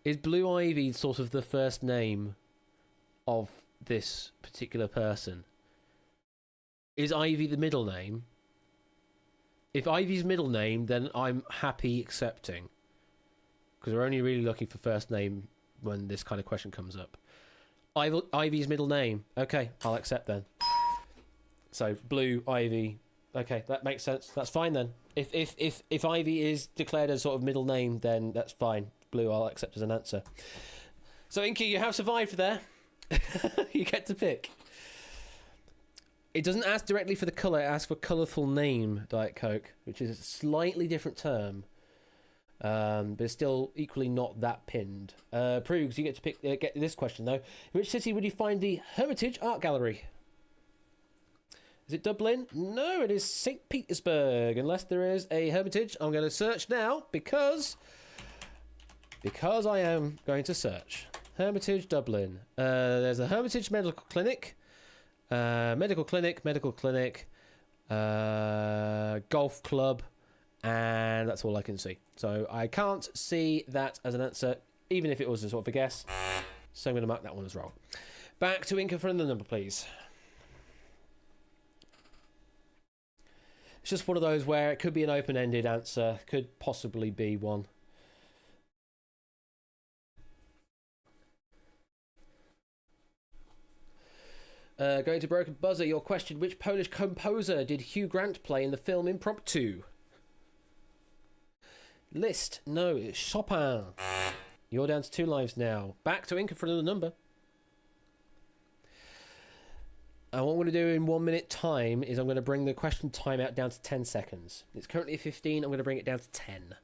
Speaker 1: Is Blue Ivy sort of the first name of this particular person? Is Ivy the middle name? If Ivy's middle name, then I'm happy accepting. Because we're only really looking for first name when this kind of question comes up. Ivy's middle name. Okay, I'll accept then. So, Blue, Ivy. Okay, that makes sense. That's fine then. If Ivy is declared as sort of middle name, then that's fine. Blue, I'll accept as an answer. So, Inky, you have survived there. You get to pick. It doesn't ask directly for the colour, it asks for colourful name, Diet Coke, which is a slightly different term. But it's still equally not that pinned. Proogs, you get to pick. Get this question, though. In which city would you find the Hermitage Art Gallery? Is it Dublin? No, it is St. Petersburg. Unless there is a Hermitage, I'm going to search now because I am going to search. Hermitage, Dublin. There's a Hermitage Medical Clinic. Medical clinic, golf club, and that's all I can see. So I can't see that as an answer, even if it was a sort of a guess. So I'm going to mark that one as wrong. Back to Inca for another number, please. It's just one of those where it could be an open-ended answer, could possibly be one. Going to Broken Buzzer, your question. Which Polish composer did Hugh Grant play in the film Impromptu? Liszt. No, it's Chopin. You're down to 2 lives now. Back to Inca for another number. And what I'm going to do in 1 minute time is I'm going to bring the question timeout down to 10 seconds. It's currently 15. I'm going to bring it down to 10.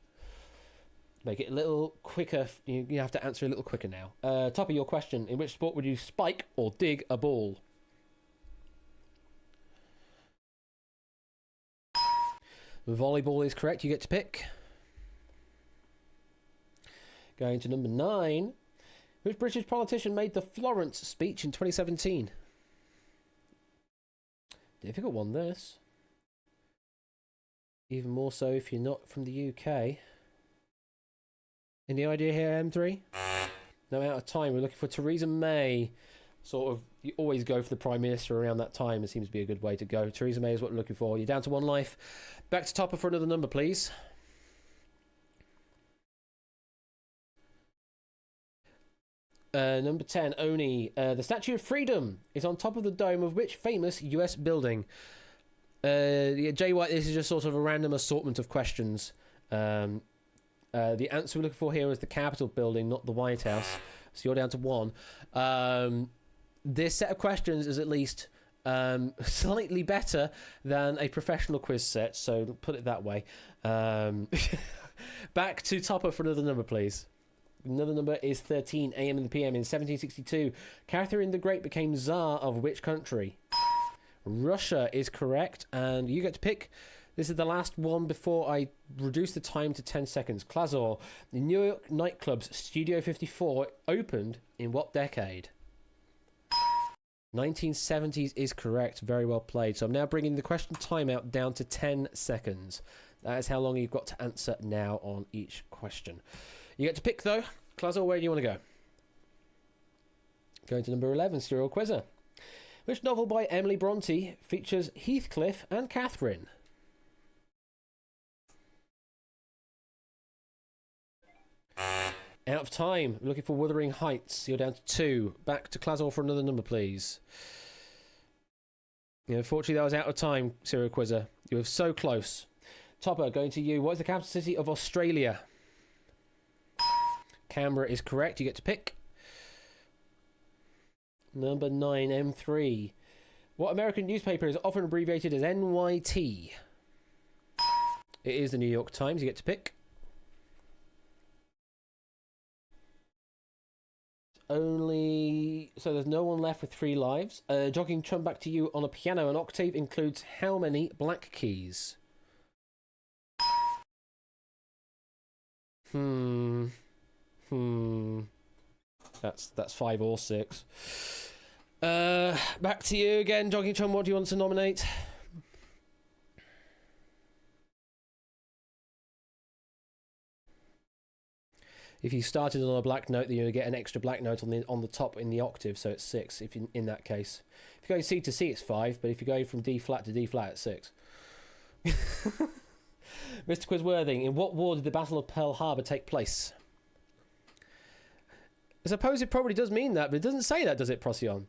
Speaker 1: Make it a little quicker. You have to answer a little quicker now. Top of your question. In which sport would you spike or dig a ball? Volleyball is correct. You get to pick. Going to number 9. Which British politician made the Florence speech in 2017? Difficult one, this. Even more so if you're not from the UK. Any idea here, M3? No, out of time. We're looking for Theresa May. Sort of, you always go for the Prime Minister around that time. It seems to be a good way to go. Theresa May is what we're looking for. You're down to 1 life. Back to Topper for another number, please. Number 10, Oni. The Statue of Freedom is on top of the dome of which famous US building? Jay White, this is just sort of a random assortment of questions. The answer we're looking for here is the Capitol building, not the White House. So you're down to 1. This set of questions is at least slightly better than a professional quiz set, so put it that way. Back to Topper for another number, please. Another number is 13, AM and the PM. In 1762, Catherine the Great became Tsar of which country? Russia is correct, and you get to pick. This is the last one before I reduce the time to 10 seconds. Klazor, the New York nightclub's Studio 54 opened in what decade? 1970s is correct. Very well played. So I'm now bringing the question timeout down to 10 seconds. That is how long you've got to answer now on each question. You get to pick, though. Klazor, where do you want to go? Going to number 11, Serial Quizzer. Which novel by Emily Bronte features Heathcliff and Catherine? Out of time. Looking for Wuthering Heights. You're down to 2. Back to Klazor for another number, please. Yeah, unfortunately, that was out of time, Serial Quizzer. You were so close. Topper, going to you. What is the capital city of Australia? Canberra is correct. You get to pick. Number 9, M3. What American newspaper is often abbreviated as NYT? It is the New York Times. You get to pick. Only... So there's no one left with 3 lives. Jogging Chum, back to you on a piano. An octave includes how many black keys? That's 5 or 6. Back to you again, Jogging Chum. What do you want to nominate? If you started on a black note, then you get an extra black note on the top in the octave, so it's 6. If in that case, if you go C to C, it's 5. But if you go from D flat to D flat, it's 6. Mr. Quizworthing, in what war did the Battle of Pearl Harbor take place? I suppose it probably does mean that, but it doesn't say that, does it, Procyon?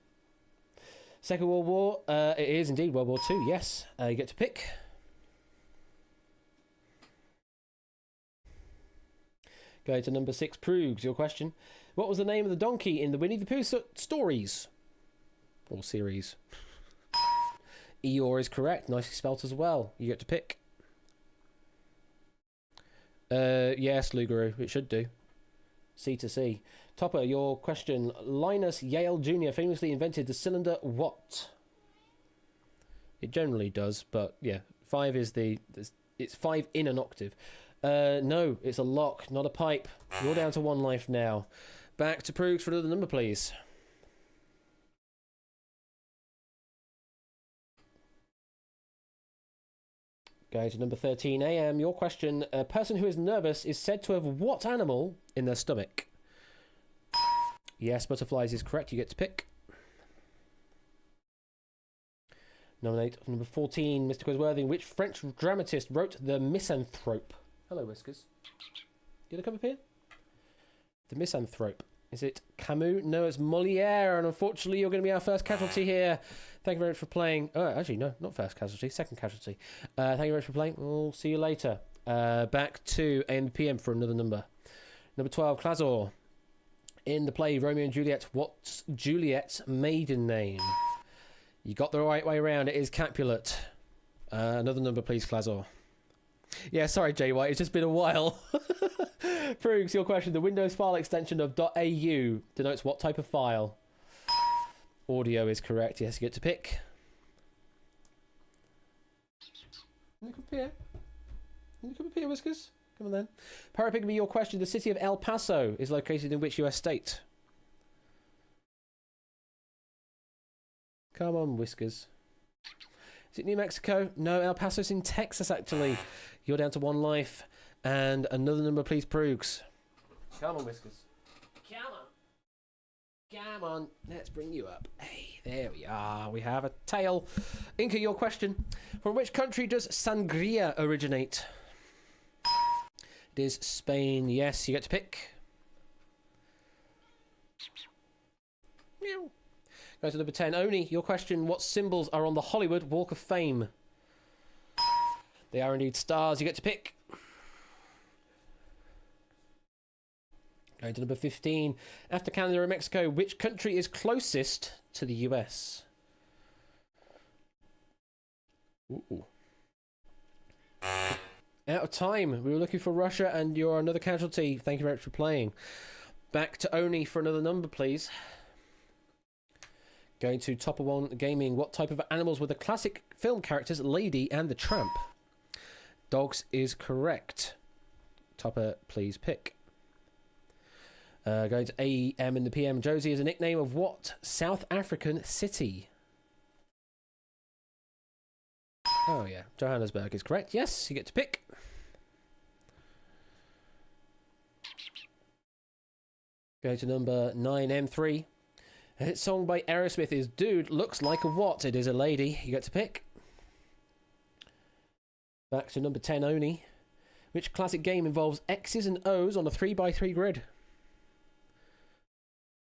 Speaker 1: Second World War, it is indeed World War II, yes. You get to pick. Go to number 6, Proogs, your question. What was the name of the donkey in the Winnie the Pooh stories? Or series? Eeyore is correct, nicely spelt as well. You get to pick. Yes, Lugaroo, it should do. C to C. Topper, your question. Linus Yale Jr. famously invented the cylinder what? It generally does, but yeah, 5 is it's 5 in an octave. No, it's a lock, not a pipe. You're down to 1 life now. Back to Proogs for another number, please. Go to number 13 AM. Your question. A person who is nervous is said to have what animal in their stomach? Yes, butterflies is correct. You get to pick. Nominate number 14, Mr. Quizworthing. Which French dramatist wrote The Misanthrope? Hello, Whiskers. Get a cup of here? The Misanthrope. Is it Camus? No, it's Molière. And unfortunately, you're going to be our first casualty here. Thank you very much for playing. Oh, actually, no, not first casualty, second casualty. Thank you very much for playing. We'll see you later. Back to AM PM for another number. Number 12, Clazor. In the play Romeo and Juliet, what's Juliet's maiden name? You got the right way around. It is Capulet. Another number, please, Clazor. Yeah, sorry, Jay White. It's just been a while. Proogs, your question. The Windows file extension of .au denotes what type of file? Audio is correct. Yes, you get to pick. Can you come here? Can you come up here, Whiskers? Come on then. Parapigmy, your question. The city of El Paso is located in which US state? Come on, Whiskers. Is it New Mexico? No, El Paso's in Texas, actually. You're down to 1 life. And another number, please, Proogs. Come on, Whiskers. Come on. Come on. Let's bring you up. Hey, there we are. We have a tail. Inca, your question. From which country does sangria originate? It is Spain. Yes, you get to pick. Meow. Go to number 10. Oni, your question. What symbols are on the Hollywood Walk of Fame? They are indeed stars. You get to pick. Going to number 15. After Canada and Mexico, which country is closest to the US? Ooh. Out of time. We were looking for Russia, and you're another casualty. Thank you very much for playing. Back to Oni for another number, please. Going to Topper One Gaming. What type of animals were the classic film characters Lady and the Tramp? Dogs is correct. Topper, please pick. Going to AM in the PM. Josie is a nickname of what South African city? Oh, yeah. Johannesburg is correct. Yes, you get to pick. Go to number 9, M3. A hit song by Aerosmith is Dude Looks Like a What? It is a lady. You get to pick. Back to number 10, Oni. Which classic game involves X's and O's on a 3x3 grid?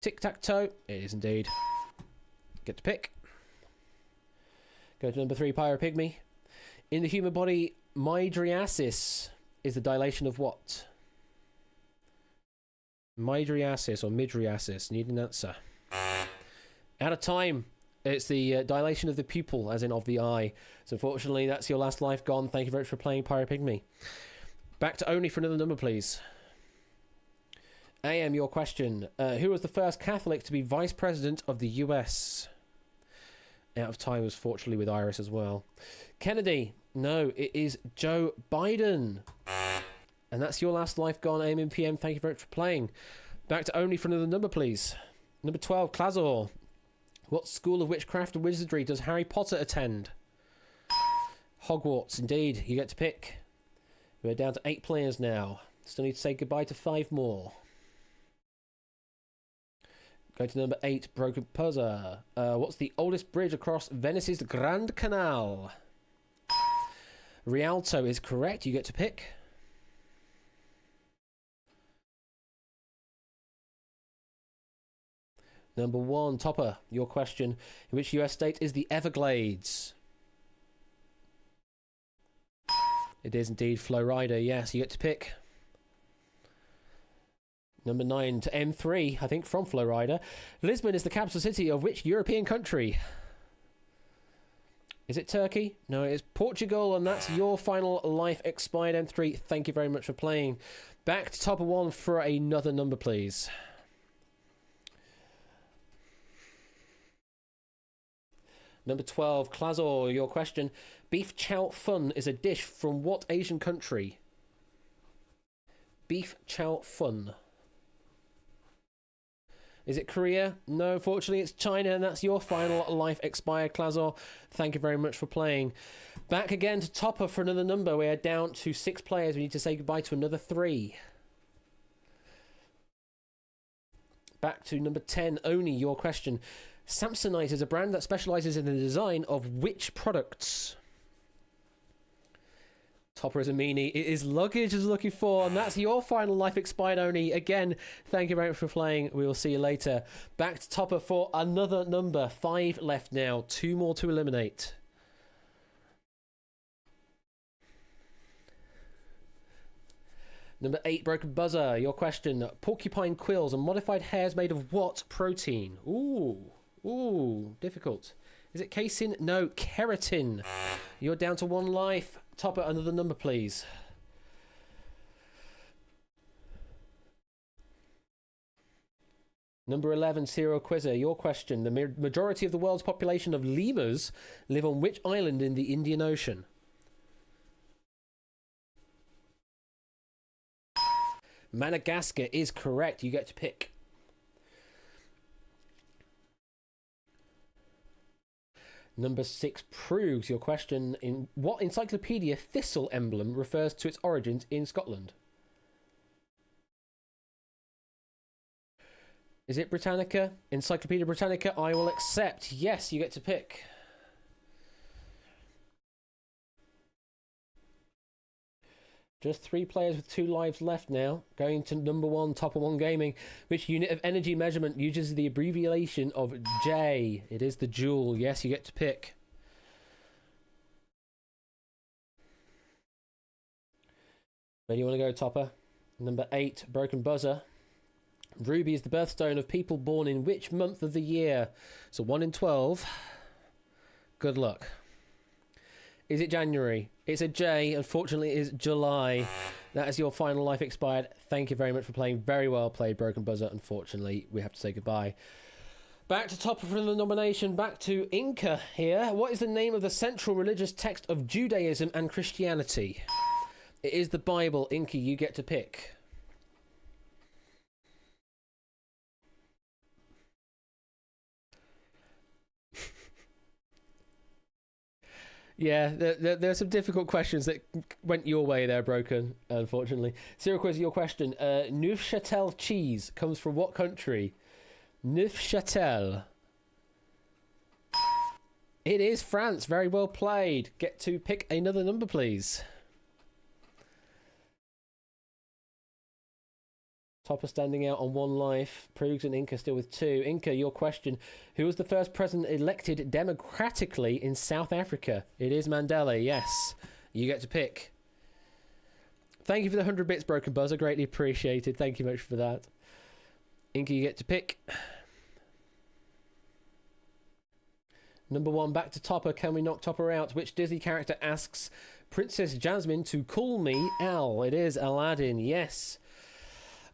Speaker 1: Tic-tac-toe. It is indeed. Get to pick. Go to number 3, Pyropygmy. In the human body, mydriasis is the dilation of what? Mydriasis or midriasis. Need an answer. Out of time. It's the dilation of the pupil, as in of the eye. So unfortunately, that's your last life gone. Thank you very much for playing Pyropygmy. Back to Oni for another number, please. AM, your question. Who was the first Catholic to be Vice President of the US? Out of time was fortunately with Iris as well. Kennedy. No, it is Joe Biden. And that's your last life gone, AM and PM. Thank you very much for playing. Back to Oni for another number, please. Number 12, Klazor. What school of witchcraft and wizardry does Harry Potter attend? Hogwarts, indeed. You get to pick. We're down to 8 players now. Still need to say goodbye to 5 more. Go to number 8, Broken Puzzle. What's the oldest bridge across Venice's Grand Canal? Rialto is correct. You get to pick. Number 1, Topper, your question. In which US state is the Everglades? It is indeed Florida. Yes, you get to pick. Number 9 to M3, I think from Florida. Lisbon is the capital city of which European country? Is it Turkey? No, it is Portugal, and that's your final life expired, M3. Thank you very much for playing. Back to Topper 1 for another number, please. Number 12, Klazor, your question. Beef chow fun is a dish from what Asian country? Beef chow fun. Is it Korea? No, fortunately it's China, and that's your final life expired, Klazor. Thank you very much for playing. Back again to Topper for another number. We are down to 6 players. We need to say goodbye to another 3. Back to number 10, Oni, your question. Samsonite is a brand that specialises in the design of which products? Topper is a meanie. It is luggage is looking for, and that's your final life expired, Oni. Again, thank you very much for playing. We will see you later. Back to Topper for another number. 5 left now. 2 more to eliminate. Number 8, Broken Buzzer. Your question. Porcupine quills are modified hairs made of what protein? Ooh, difficult. Is it casein? No, keratin. You're down to 1 life. Topper, another number, please. Number 11, Serial Quizzer. Your question. The majority of the world's population of lemurs live on which island in the Indian Ocean? Madagascar is correct. You get to pick. Number 6 proves your question. In what encyclopedia thistle emblem refers to its origins in Scotland? Is it Britannica? Encyclopedia Britannica, I will accept. Yes, you get to pick. Just 3 players with 2 lives left now. Going to number 1, Topper 1 Gaming. Which unit of energy measurement uses the abbreviation of J? It is the joule. Yes, you get to pick. Where do you want to go, Topper? Number 8, Broken Buzzer. Ruby is the birthstone of people born in which month of the year? So 1 in 12. Good luck. Is it January? It's a J. Unfortunately, it is July. That is your final life expired. Thank you very much for playing. Very well played, Broken Buzzer. Unfortunately, we have to say goodbye. Back to Topper for the nomination. Back to Inca here. What is the name of the central religious text of Judaism and Christianity? It is the Bible. Inca, you get to pick. Yeah, there are some difficult questions that went your way there, Broken, unfortunately. Serial Quiz, your question. Neufchâtel cheese comes from what country? Neufchâtel. It is France. Very well played. Get to pick another number, please. Topper standing out on 1 life. Proogs and Inca still with 2. Inca, your question. Who was the first president elected democratically in South Africa? It is Mandela, yes. You get to pick. Thank you for the 100 bits, Broken Buzzer. Greatly appreciated. Thank you much for that. Inca, you get to pick. Number 1, back to Topper. Can we knock Topper out? Which Disney character asks Princess Jasmine to call me Al? It is Aladdin, yes.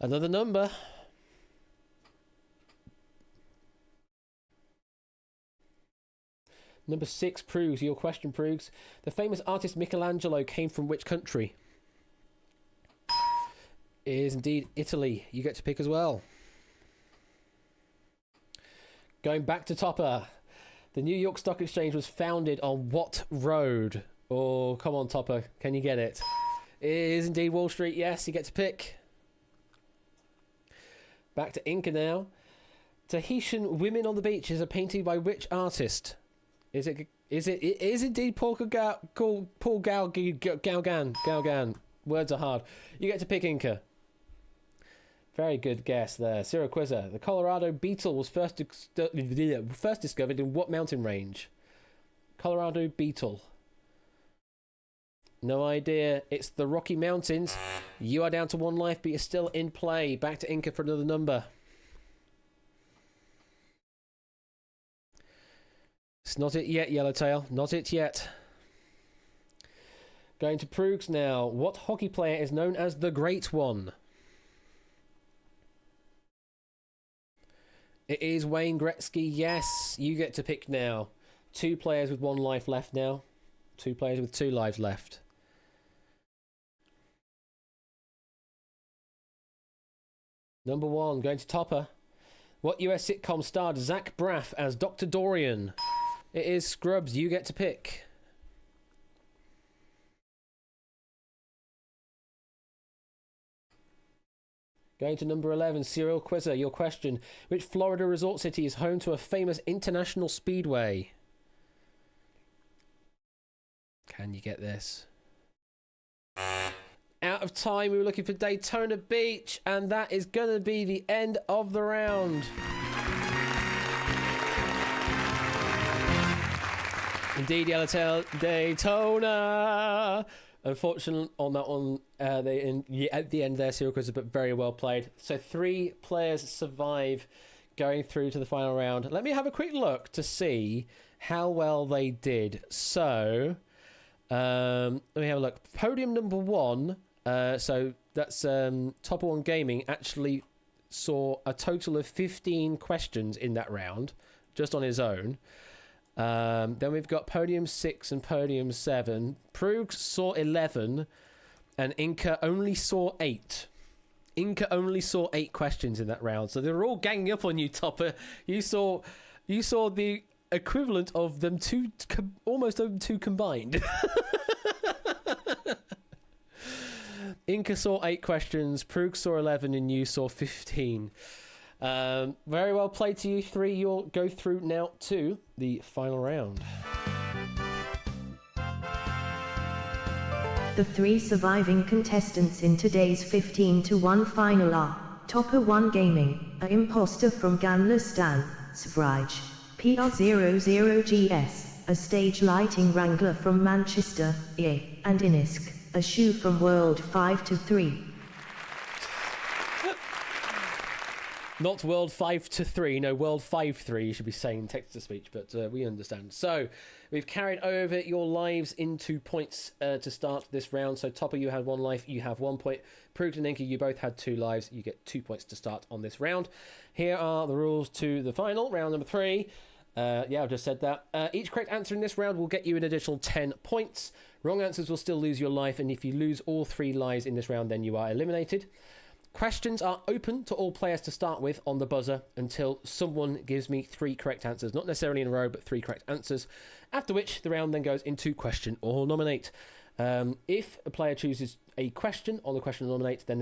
Speaker 1: Another number. Number 6, Proogs. Your question, Proogs. The famous artist Michelangelo came from which country? It is indeed Italy. You get to pick as well. Going back to Topper. The New York Stock Exchange was founded on what road? Oh, come on, Topper. Can you get it? It is indeed Wall Street. Yes, you get to pick. Back to Inca now. Tahitian Women on the Beach is a painting by which artist? It is indeed Paul Gauguin. Words are hard. You get to pick, Inca. Very good guess there. Cyril Quizzer. The Colorado beetle was first discovered in what mountain range? Colorado beetle. No idea. It's the Rocky Mountains. You are down to 1 life, but you're still in play. Back to Inca for another number. It's not it yet, Yellowtail. Not it yet. Going to Proogs now. What hockey player is known as the Great One? It is Wayne Gretzky. Yes, you get to pick now. 2 players with 1 life left now. 2 players with 2 lives left. Number 1, going to Topper. What US sitcom starred Zach Braff as Dr. Dorian? It is Scrubs. You get to pick. Going to number 11, Cyril Quizzer, your question. Which Florida resort city is home to a famous international speedway? Can you get this? Out of time. We were looking for Daytona Beach, and that is going to be the end of the round. Indeed, Yellowtail, Daytona. Unfortunately, on that one, at the end there, Cyril Quizzer, but very well played. So 3 players survive going through to the final round. Let me have a quick look to see how well they did. So, let me have a look. Podium number 1, so that's Topper One Gaming, actually saw a total of 15 questions in that round, just on his own. Then we've got Podium 6 and Podium 7. Proogs saw 11, and Inca only saw 8. Inca only saw 8 questions in that round, so they were all ganging up on you, Topper. You saw the equivalent of them almost them 2 combined. Inca saw 8 questions, Proogs saw 11, and you saw 15. Very well played to you 3. You'll go through now to the final round.
Speaker 2: The 3 surviving contestants in today's 15-1 final are Topper One Gaming, a imposter from Gamlistan, Svraj, PR00GS, a stage lighting wrangler from Manchester, and Inisk, a shoe from World 5-3.
Speaker 1: Not World 5-3, no, World 5-3, you should be saying text-to-speech, but we understand. So, we've carried over your lives into points to start this round. So, Topper, you had 1 life, you have 1 point. Proogs and Inca, you both had 2 lives, you get 2 points to start on this round. Here are the rules to the final, round number 3. Yeah, I've just said that. Each correct answer in this round will get you an additional 10 points. Wrong answers will still lose your life, and if you lose all 3 lives in this round, then you are eliminated. Questions are open to all players to start with on the buzzer until someone gives me 3 correct answers. Not necessarily in a row, but 3 correct answers. After which, the round then goes into question or nominate. If a player chooses a question on the question or nominate, then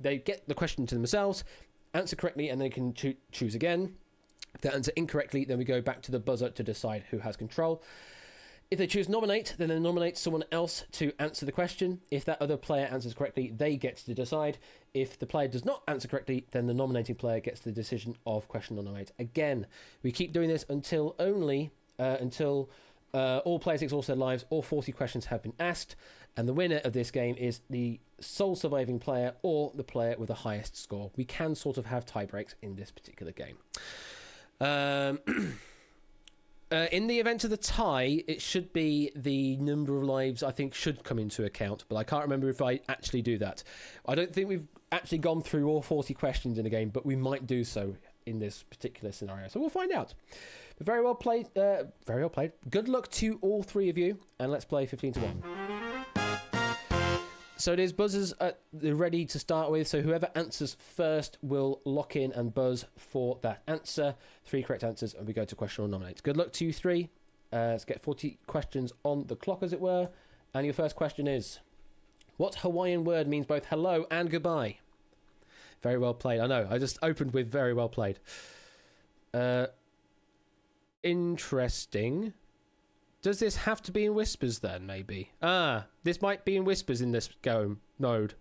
Speaker 1: they get the question to themselves, answer correctly, and they can choose again. If they answer incorrectly, then we go back to the buzzer to decide who has control. If they choose nominate, then they nominate someone else to answer the question. If that other player answers correctly, they get to decide. If the player does not answer correctly, then the nominating player gets the decision of question or nominate. Again, we keep doing this until all players exhaust their lives, all 40 questions have been asked, and the winner of this game is the sole surviving player or the player with the highest score. We can sort of have tie breaks in this particular game. In the event of the tie, it should be the number of lives, I think, should come into account, but I can't remember if I actually do that. I don't think we've actually gone through all 40 questions in a game, but we might do so in this particular scenario, so we'll find out. But very well played. Very well played. Good luck to all three of you, and let's play 15 to 1. So it is buzzers at the ready to start with, so whoever answers first will lock in and buzz for that answer. 3 correct answers, and we go to question or nominate. Good luck to you three. Let's get 40 questions on the clock, as it were. And your first question is, what Hawaiian word means both hello and goodbye? Very well played. I know, I just opened with very well played. Interesting. Does this have to be in whispers then, maybe? This might be in whispers in this go mode.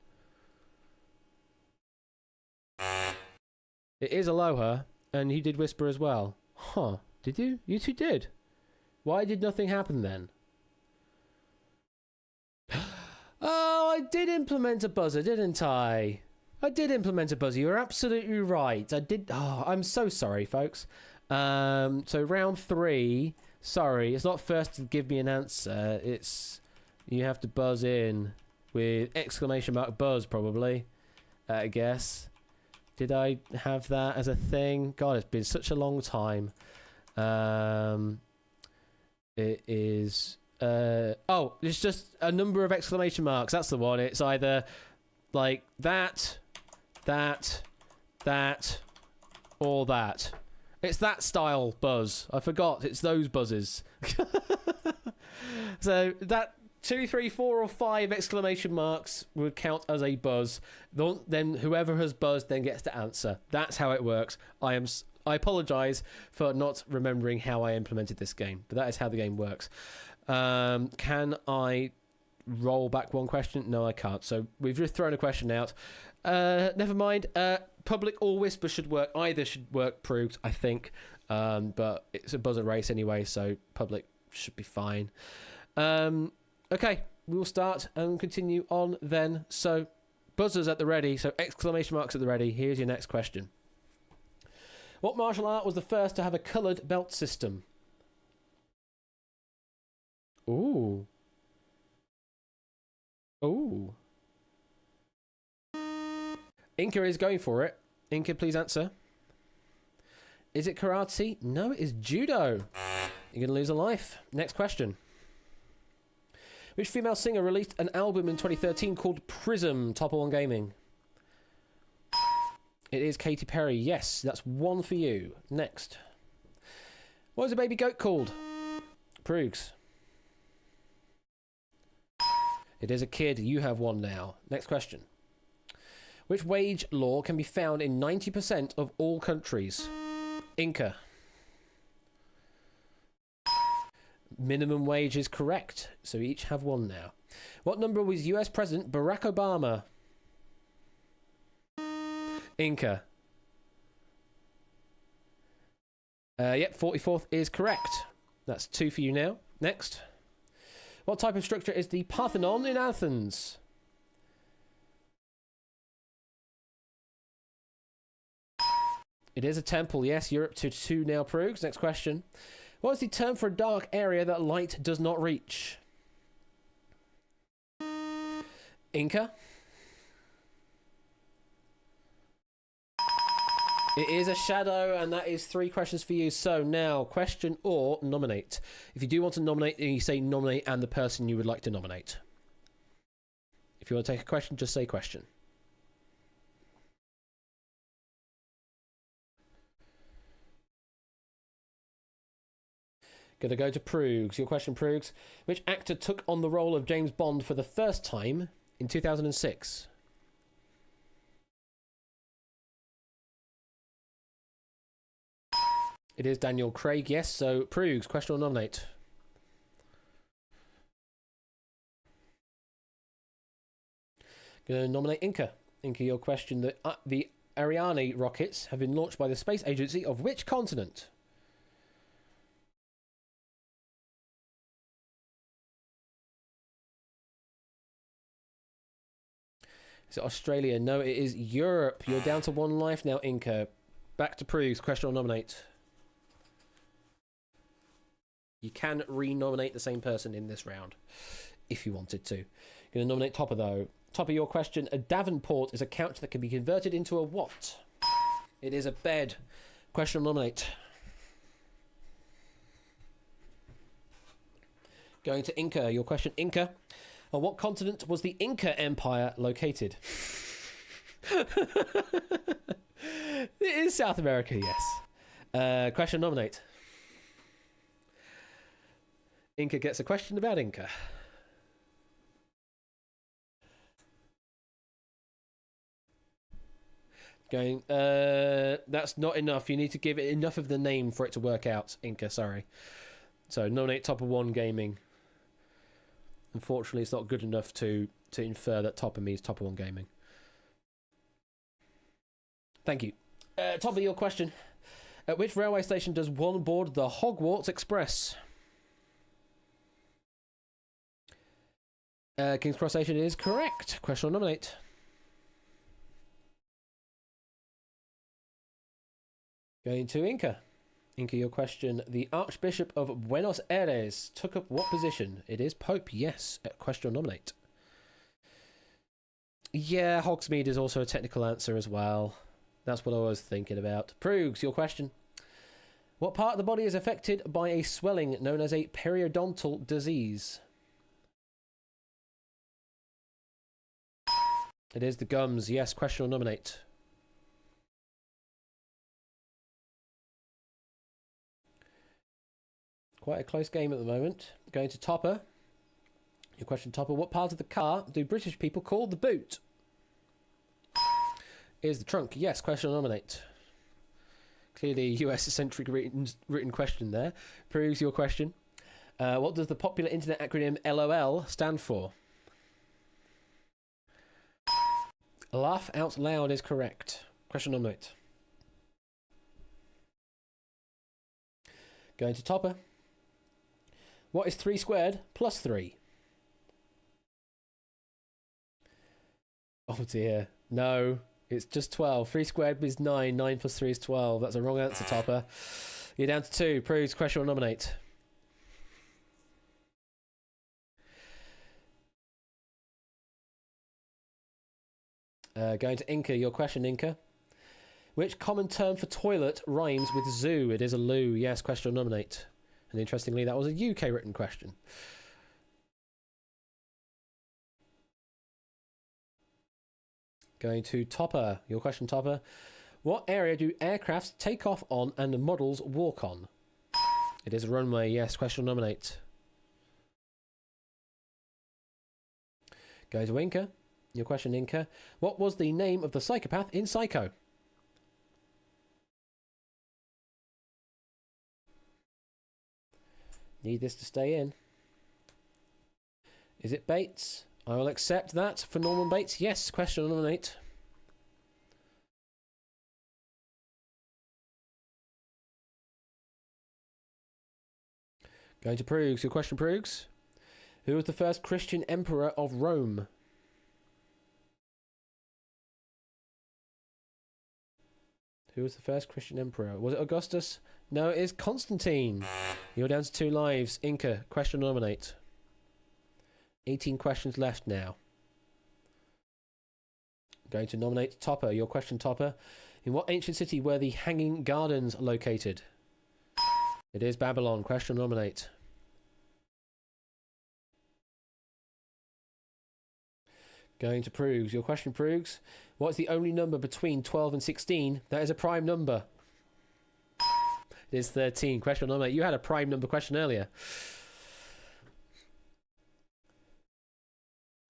Speaker 1: It is aloha, and you did whisper as well. Huh, did you? You two did. Why did nothing happen then? Oh, I did implement a buzzer, didn't I? I did implement a buzzer. You're absolutely right. I did. Oh, I'm so sorry, folks. So round 3... Sorry, it's not first to give me an answer. It's you have to buzz in with exclamation mark buzz, probably. I guess. Did I have that as a thing? God, it's been such a long time. It is. Oh, it's just a number of exclamation marks. That's the one. It's either like that, or that. It's that style buzz. I forgot. It's those buzzes. So that 2, 3, 4, or 5 exclamation marks would count as a buzz. Then whoever has buzzed then gets to answer. That's how it works. I apologise for not remembering how I implemented this game, but that is how the game works. Can I roll back one question? No, I can't. So we've just thrown a question out. Never mind. Public or whisper should work. Either should work, proved, I think. But it's a buzzer race anyway, so public should be fine. Okay, we'll start and continue on then. So, buzzers at the ready, so exclamation marks at the ready. Here's your next question. What martial art was the first to have a coloured belt system? Ooh. Ooh. Inca is going for it. Inca, please answer. Is it karate? No, it is judo. You're going to lose a life. Next question. Which female singer released an album in 2013 called Prism, Top 1 Gaming? It is Katy Perry. Yes, that's 1 for you. Next. What is a baby goat called? Proogs. It is a kid. You have 1 now. Next question. Which wage law can be found in 90% of all countries? Inca. Minimum wage is correct, so we each have 1 now. What number was US President Barack Obama? Inca. Yep, 44th is correct. That's 2 for you now. Next. What type of structure is the Parthenon in Athens? It is a temple, yes. You're up to 2 now, Proogs. Next question. What is the term for a dark area that light does not reach? Inca. It is a shadow, and that is 3 questions for you. So now, question or nominate. If you do want to nominate, you say nominate and the person you would like to nominate. If you want to take a question, just say question. Gonna go to Proogs. Your question, Proogs. Which actor took on the role of James Bond for the first time in 2006? It is Daniel Craig, yes. So, Proogs, question or nominate? Going to nominate Inca. Inca, your question. The Ariane rockets have been launched by the space agency of which continent? Is it Australia? No, it is Europe. You're down to 1 life now, Inca. Back to Proves. Question or nominate. You can re-nominate the same person in this round if you wanted to. Going to nominate Topper, though. Topper, your question. A Davenport is a couch that can be converted into a what? It is a bed. Question or nominate. Going to Inca. Your question, Inca. On what continent was the Inca Empire located? It is South America, yes. Question or nominate. Inca gets a question about Inca. Going, that's not enough. You need to give it enough of the name for it to work out, Inca, sorry. So, nominate Topper 1 Gaming. Unfortunately, it's not good enough to infer that Topper means Topper 1 Gaming. Thank you. Topper, your question. At which railway station does one board the Hogwarts Express? King's Cross Station is correct. Question or nominate. Going to Inca. Inca, your question. The Archbishop of Buenos Aires took up what position? It is Pope, yes. Question or nominate. Yeah, Hogsmeade is also a technical answer as well. That's what I was thinking about. Progs, your question. What part of the body is affected by a swelling known as a periodontal disease? It is the gums, yes. Question or nominate. Quite a close game at the moment. Going to Topper. Your question, Topper. What part of the car do British people call the boot? Is the trunk. Yes. Question or nominate. Clearly US-centric written question there. Proves your question. What does the popular internet acronym LOL stand for? Laugh out loud is correct. Question or nominate. Going to Topper. What is 3 squared plus 3? Oh dear. No, it's just 12. 3 squared is 9. 9 plus 3 is 12. That's a wrong answer, Topper. You're down to 2. Proves, question or nominate. Going to Inca. Your question, Inca. Which common term for toilet rhymes with zoo? It is a loo. Yes, question or nominate. And interestingly, that was a UK written question. Going to Topper. Your question, Topper. What area do aircrafts take off on and models walk on? It is a runway. Yes, question or nominate. Going to Inca. Your question, Inca. What was the name of the psychopath in Psycho? Need this to stay in. Is it Bates? I will accept that for Norman Bates. Yes, question or nominate. Going to Proogs. Your question, Proogs. Who was the first Christian emperor of Rome? Who was the first Christian emperor? Was it Augustus? No, it is Constantine. You're down to 2 lives. Inca, question or nominate. 18 questions left now. Going to nominate Topper. Your question, Topper. In what ancient city were the Hanging Gardens located? It is Babylon. Question or nominate. Going to Proogs. Your question, Proogs. What is the only number between 12 and 16 that is a prime number? It is 13. Question or nominate. You had a prime number question earlier.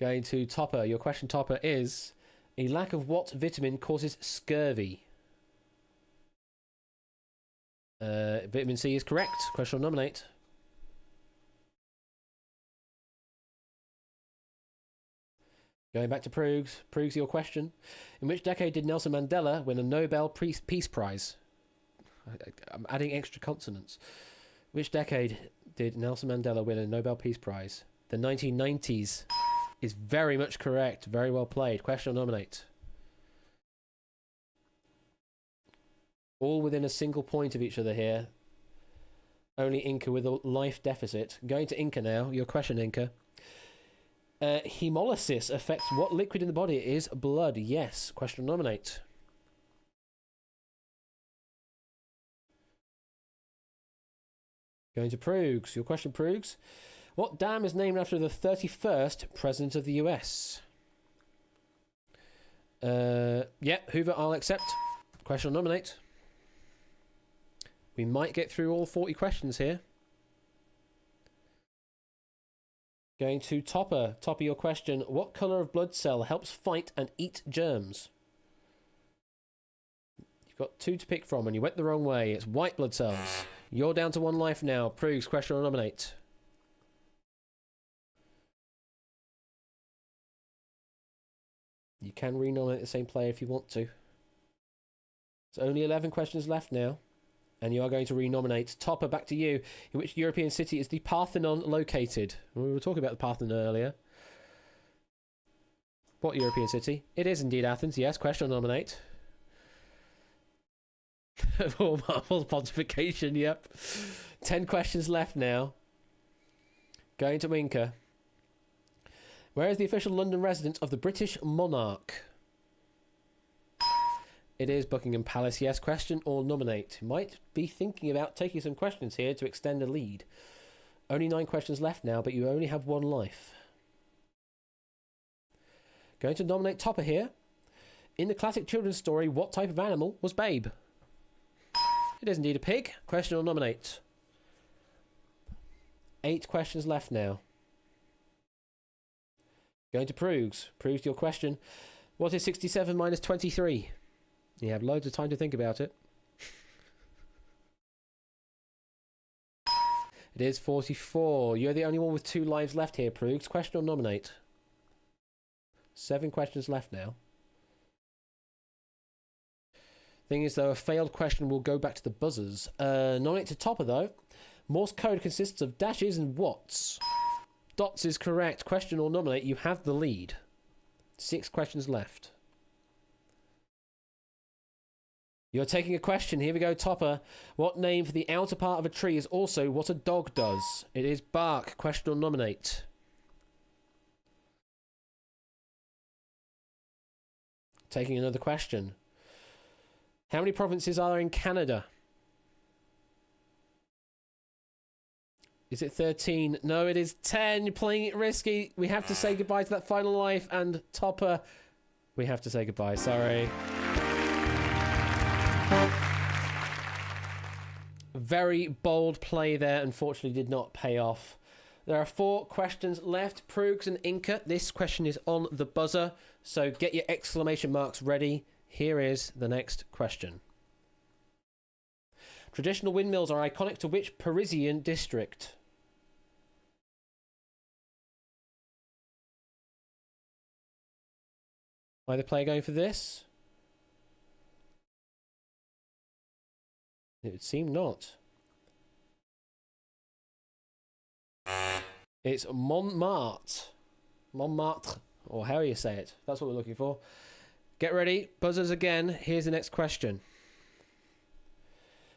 Speaker 1: Going to Topper. Your question, Topper, is a lack of what vitamin causes scurvy? Vitamin C is correct. Question or nominate. Going back to Proogs. Proogs, your question. In which decade did Nelson Mandela win a Nobel Peace Prize? I'm adding extra consonants. Which decade did Nelson Mandela win a Nobel Peace Prize? The 1990s is very much correct. Very well played. Question or nominate? All within a single point of each other here. Only Inca with a life deficit. Going to Inca now. Your question, Inca. Hemolysis affects what liquid in the body? It is blood. Yes. Question or nominate? Going to Proogs. Your question, Proogs. What dam is named after the 31st President of the US? Hoover, I'll accept. Question or nominate? We might get through all 40 questions here. Going to Topper. Topper, your question. What colour of blood cell helps fight and eat germs? You've got 2 to pick from and you went the wrong way. It's white blood cells. You're down to 1 life now. Proogs, question or nominate? You can renominate the same player if you want to. There's only 11 questions left now. And you are going to renominate. Topper, back to you. In which European city is the Parthenon located? We were talking about the Parthenon earlier. What European city? It is indeed Athens. Yes, question or nominate? More marble pontification, yep. 10 questions left now. Going to Inca. Where is the official London residence of the British monarch? It is Buckingham Palace. Yes, question or nominate? Might be thinking about taking some questions here to extend a lead. Only 9 questions left now, but you only have 1 life. Going to nominate Topper here. In the classic children's story, what type of animal was Babe? It is indeed a pig. Question or nominate? 8 questions left now. Going to Proogs. Proogs, your question. What is 67 minus 23? You have loads of time to think about it. It is 44. You're the only one with 2 lives left here, Proogs. Question or nominate? 7 questions left now. Thing is, though, a failed question will go back to the buzzers. Nominate to Topper, though. Morse code consists of dashes and watts. Dots is correct. Question or nominate? You have the lead. 6 questions left. You're taking a question. Here we go, Topper. What name for the outer part of a tree is also what a dog does? It is bark. Question or nominate? Taking another question. How many provinces are there in Canada? Is it 13? No, it is 10. You're playing it risky. We have to say goodbye to that final life. And Topper, we have to say goodbye. Sorry. Very bold play there. Unfortunately, did not pay off. There are 4 questions left. Proogs and Inca. This question is on the buzzer. So get your exclamation marks ready. Here is the next question. Traditional windmills are iconic to which Parisian district? Either player going for this? It would seem not. It's Montmartre. Montmartre, or how you say it. That's what we're looking for. Get ready. Buzzers again. Here's the next question.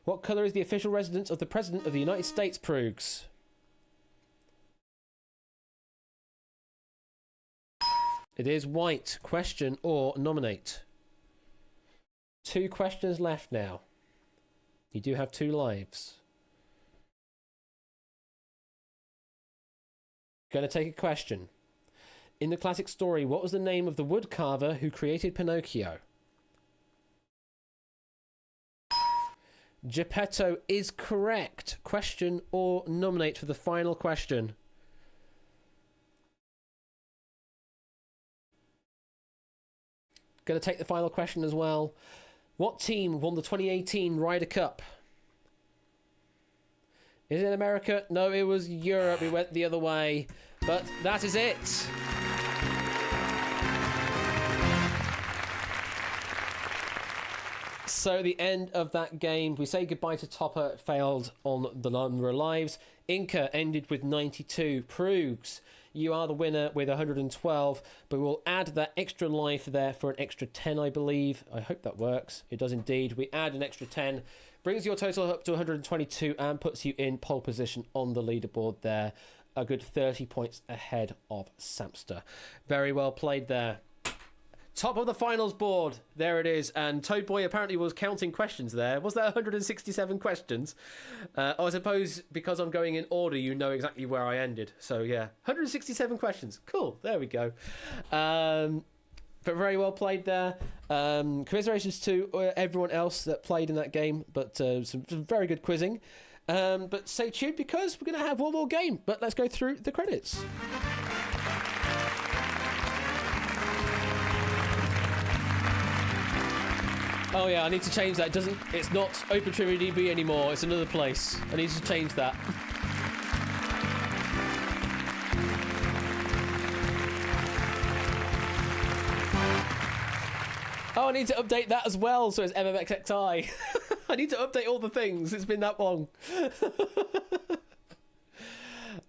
Speaker 1: What colour is the official residence of the President of the United States, Proogs? It is white. Question or nominate? 2 questions left now. You do have 2 lives. Going to take a question. In the classic story, what was the name of the woodcarver who created Pinocchio? Geppetto is correct. Question or nominate for the final question? Going to take the final question as well. What team won the 2018 Ryder Cup? Is it America? No, it was Europe. We went the other way. But that is it. So the end of that game, we say goodbye to Topper, failed on the number of lives. Inca ended with 92. Proogs, you are the winner with 112, but we'll add that extra life there for an extra 10, I believe. I hope that works. It does indeed. We add an extra 10, brings your total up to 122 and puts you in pole position on the leaderboard there. A good 30 points ahead of Samster. Very well played there. Top of the finals board, there it is. And Toad Boy apparently was counting questions there. Was that 167 questions? I suppose because I'm going in order, you know exactly where I ended. So yeah, 167 questions. Cool, there we go. But very well played there. Commiserations to everyone else that played in that game, but some very good quizzing. But stay tuned because we're going to have one more game. But let's go through the credits. Oh yeah, I need to change that. It's not OpenTriviaDB anymore. It's another place. I need to change that. Oh, I need to update that as well, so it's MMXXI. I need to update all the things. It's been that long.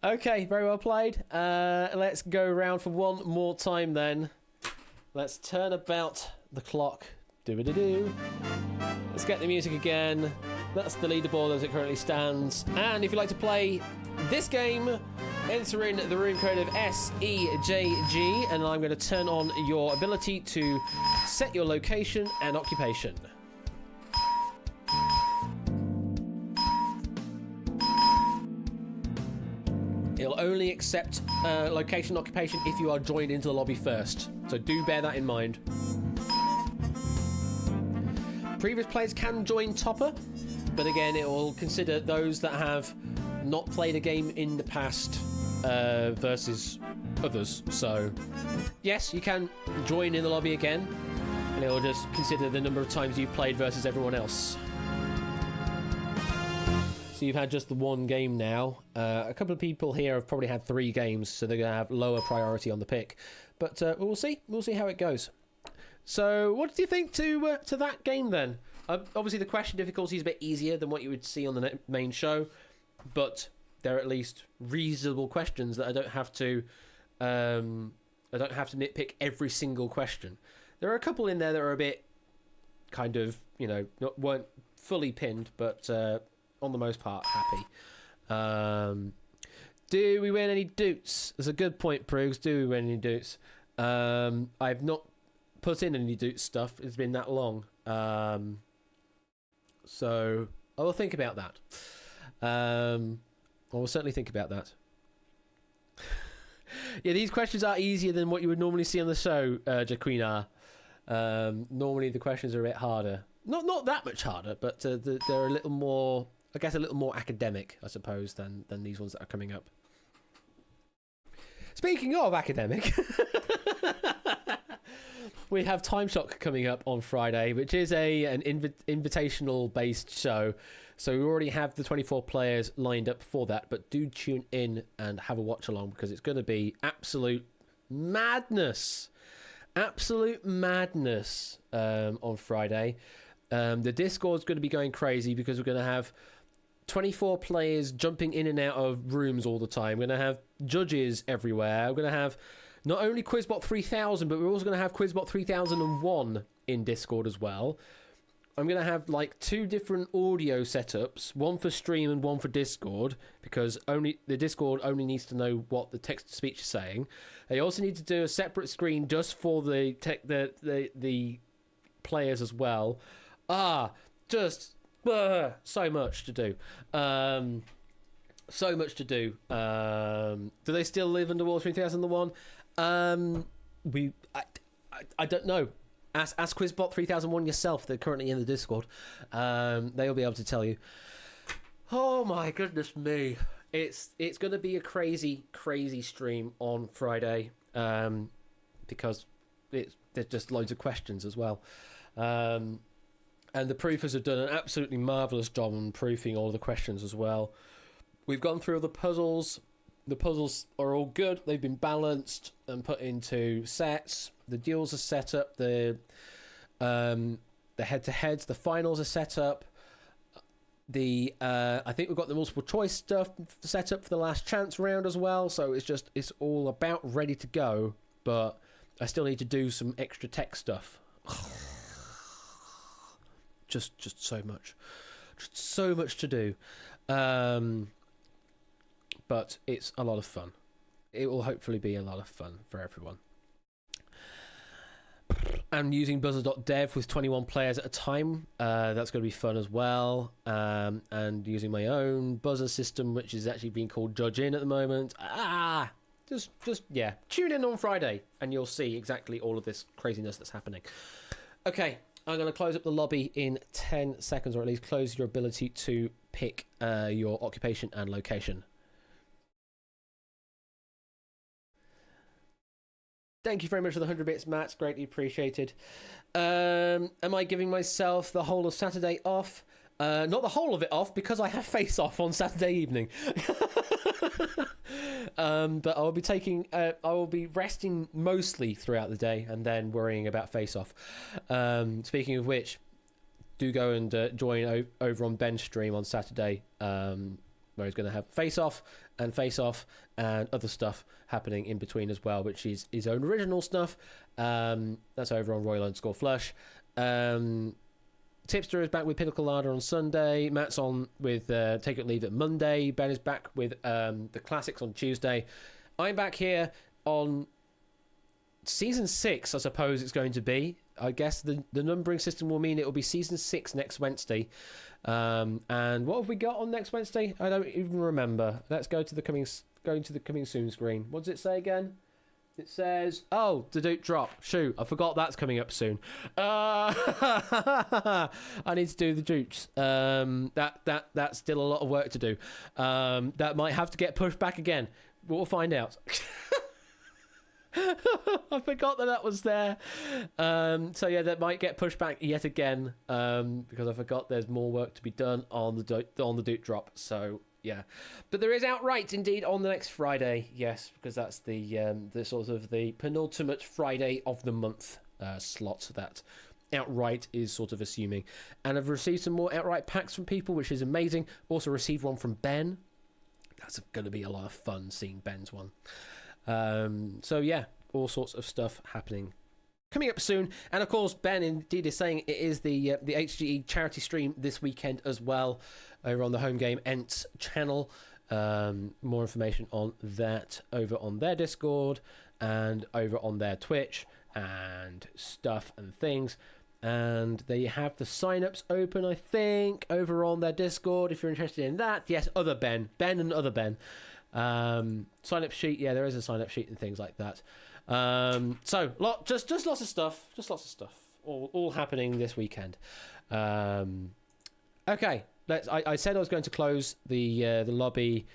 Speaker 1: Okay, very well played. Let's go around for one more time then. Let's turn about the clock. Do-a-do-do. Let's get the music again. That's the leaderboard as it currently stands. And if you'd like to play this game, enter in the room code of SEJG, and I'm going to turn on your ability to set your location and occupation. It'll only accept location and occupation if you are joined into the lobby first. So do bear that in mind. Previous players can join Topper, but again, it will consider those that have not played a game in the past versus others. So, yes, you can join in the lobby again, and it will just consider the number of times you've played versus everyone else. So you've had just the one game now. A couple of people here have probably had 3 games, so they're going to have lower priority on the pick. But we'll see. We'll see how it goes. So, what do you think to that game then? Obviously, the question difficulty is a bit easier than what you would see on the main show, but they're at least reasonable questions that I don't have to nitpick every single question. There are a couple in there that are a bit kind of, weren't fully pinned, but on the most part, happy. Do we win any doots? That's a good point, Proogs. Do we win any doots? I've not put in any doot stuff. It's been that long. So I will think about that. I will certainly think about that. Yeah, these questions are easier than what you would normally see on the show, Jaquina. Normally the questions are a bit harder. Not that much harder, but they're a little more, I guess, a little more academic, I suppose, than these ones that are coming up. Speaking of academic, we have Time Shock coming up on Friday, which is an invitational-based show. So we already have the 24 players lined up for that, but do tune in and have a watch-along because it's going to be absolute madness. Absolute madness on Friday. The Discord's going to be going crazy because we're going to have 24 players jumping in and out of rooms all the time. We're going to have judges everywhere. We're going to have not only Quizbot 3000, but we're also going to have Quizbot 3001 in Discord as well. I'm going to have like 2 different audio setups, one for stream and one for Discord, because only the Discord only needs to know what the text-to-speech is saying. They also need to do a separate screen just for the players as well. So much to do. So much to do. Do they still live underwater 3001? I don't know. Ask Quizbot 3001 yourself. They're currently in the Discord. They'll be able to tell you. Oh my goodness me! It's going to be a crazy stream on Friday because there's just loads of questions as well. And the proofers have done an absolutely marvellous job on proofing all the questions as well. We've gone through the puzzles. The puzzles are all good. They've been balanced and put into sets. The deals are set up. The the head-to-heads, the finals are set up. I think we've got the multiple choice stuff set up for the last chance round as well. So it's all about ready to go. But I still need to do some extra tech stuff. just so much, to do. But it's a lot of fun. It will hopefully be a lot of fun for everyone. I'm using buzzer.dev with 21 players at a time. That's going to be fun as well. And using my own buzzer system, which is actually being called Judge In at the moment. Just yeah. Tune in on Friday and you'll see exactly all of this craziness that's happening. Okay, I'm going to close up the lobby in 10 seconds, or at least close your ability to pick your occupation and location. Thank you very much for the 100 bits, Matt. Greatly appreciated. Am I giving myself the whole of Saturday off? Not the whole of it off, because I have Face Off on Saturday evening. But I will be resting mostly throughout the day and then worrying about Face Off. Speaking of which, do go and join over on Ben's stream on Saturday, where he's going to have Face Off and other stuff happening in between as well, which is his own original stuff. That's over on Royal_Flush. Tipster is back with Pinnacle Larder on Sunday. Matt's on with Take It Leave It Monday. Ben is back with the classics on Tuesday. I'm back here on season 6, I suppose it's going to be. I guess the numbering system will mean it will be season 6 next Wednesday. And what have we got on next Wednesday? I don't even remember. Let's go to the coming soon screen. What does it say again? It says, the Duke drop. Shoot, I forgot that's coming up soon. I need to do the Dukes. That's still a lot of work to do. That might have to get pushed back again. We'll find out. I forgot that was there. So yeah, that might get pushed back yet again, because I forgot there's more work to be done on the Duke drop. So yeah, but there is Outright indeed on the next Friday. Yes, because that's the sort of the penultimate Friday of the month slot that Outright is sort of assuming. And I've received some more Outright packs from people, which is amazing. Also received one from Ben. That's going to be a lot of fun seeing Ben's one. So yeah, all sorts of stuff happening coming up soon. And of course, Ben indeed is saying it is the HGE charity stream this weekend as well, over on the Home Game Ents channel. More information on that over on their Discord and over on their Twitch and stuff and things. And they have the sign-ups open, I think, over on their Discord if you're interested in that. Yes, other Ben and other Ben. Sign-up sheet, yeah, there is a sign-up sheet and things like that. So just lots of stuff, all happening this weekend. Okay, I said I was going to close the lobby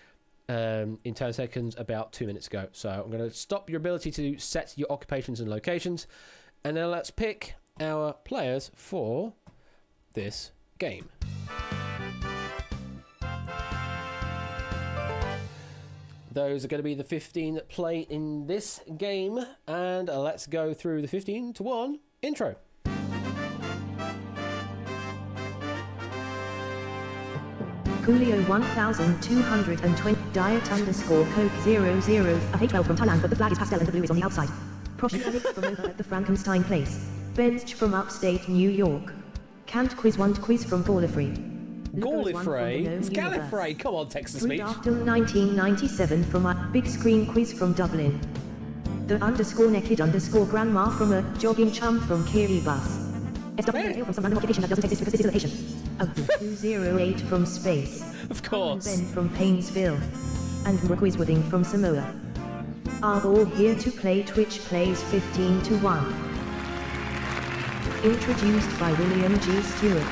Speaker 1: in 10 seconds about 2 minutes ago. So I'm going to stop your ability to set your occupations and locations, and then let's pick our players for this game. Those are going to be the 15 that play in this game, and let's go through the 15 to 1 intro.
Speaker 2: Coolio 1220, diet _ Coke 00, a H12 from Thailand, but the flag is pastel and the blue is on the outside. Proshi Alex from over at the Frankenstein place. Bench from upstate New York. Cant quiz 1 quiz from Gallifrey.
Speaker 1: Gallifrey? It's Gallifrey. Come on, Texas Meat.
Speaker 2: After 1997 from a big screen quiz from Dublin. The _ grandma from a jogging chum from Kiribati. SW from some random occupation that doesn't exist because it is a location. A 208 from space.
Speaker 1: Of course.
Speaker 2: Ben from Painesville. And Mraquizwooding from Samoa. Are all here to play Twitch Plays 15 to 1. Introduced by William G. Stewart.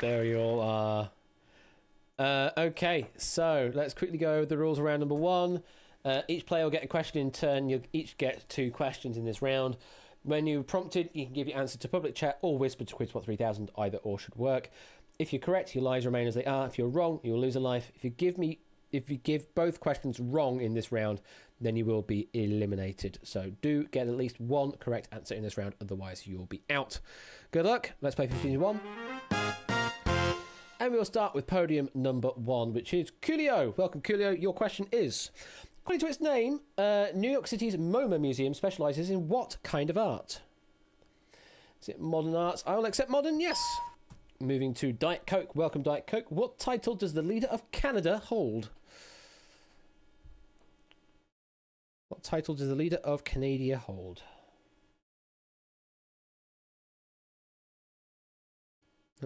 Speaker 1: There you all are. Okay, so let's quickly go over the rules around number 1. Each player will get a question in turn. You'll each get 2 questions in this round. When you're prompted, you can give your answer to public chat or whisper to QuizBot 3000. Either or should work. If you're correct, your lives remain as they are. If you're wrong, you'll lose a life. If if you give both questions wrong in this round, then you will be eliminated. So do get at least one correct answer in this round, otherwise you'll be out. Good luck. Let's play 15 to 1. And we'll start with podium number 1, which is Coolio. Welcome, Coolio. Your question is, according to its name, New York City's MoMA Museum specialises in what kind of art? Is it modern arts? I will accept modern, yes. Moving to Diet Coke. Welcome, Diet Coke. What title does the leader of Canada hold? What title does the leader of Canada hold?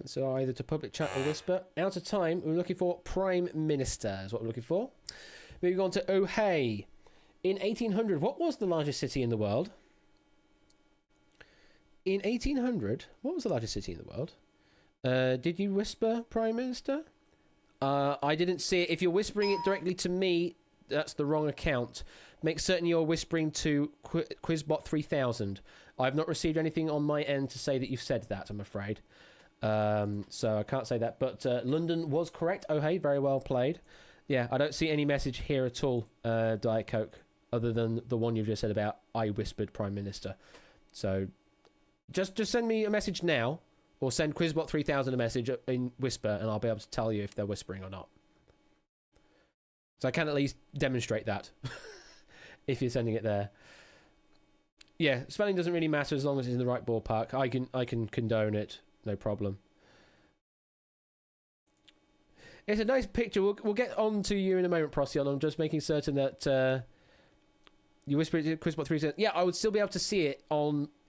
Speaker 1: So either to public chat or whisper. Out of time. We're looking for Prime Minister is what we're looking for. Moving on to Oh Hey. In 1800, what was the largest city in the world? In 1800, what was the largest city in the world? Did you whisper Prime Minister? I didn't see it. If you're whispering it directly to me, that's the wrong account. Make certain you're whispering to Quizbot 3000. I've not received anything on my end to say that you've said that, I'm afraid. So I can't say that. But London was correct. Oh, hey, very well played. Yeah, I don't see any message here at all, Diet Coke, other than the one you've just said about I whispered Prime Minister. So just send me a message now. Or send Quizbot 3000 a message in whisper, and I'll be able to tell you if they're whispering or not. So I can at least demonstrate that, if you're sending it there. Yeah, spelling doesn't really matter as long as it's in the right ballpark. I can condone it, no problem. It's a nice picture. We'll get on to you in a moment, Procyon. I'm just making certain that you whispered it to Quizbot 3000. Yeah, I would still be able to see it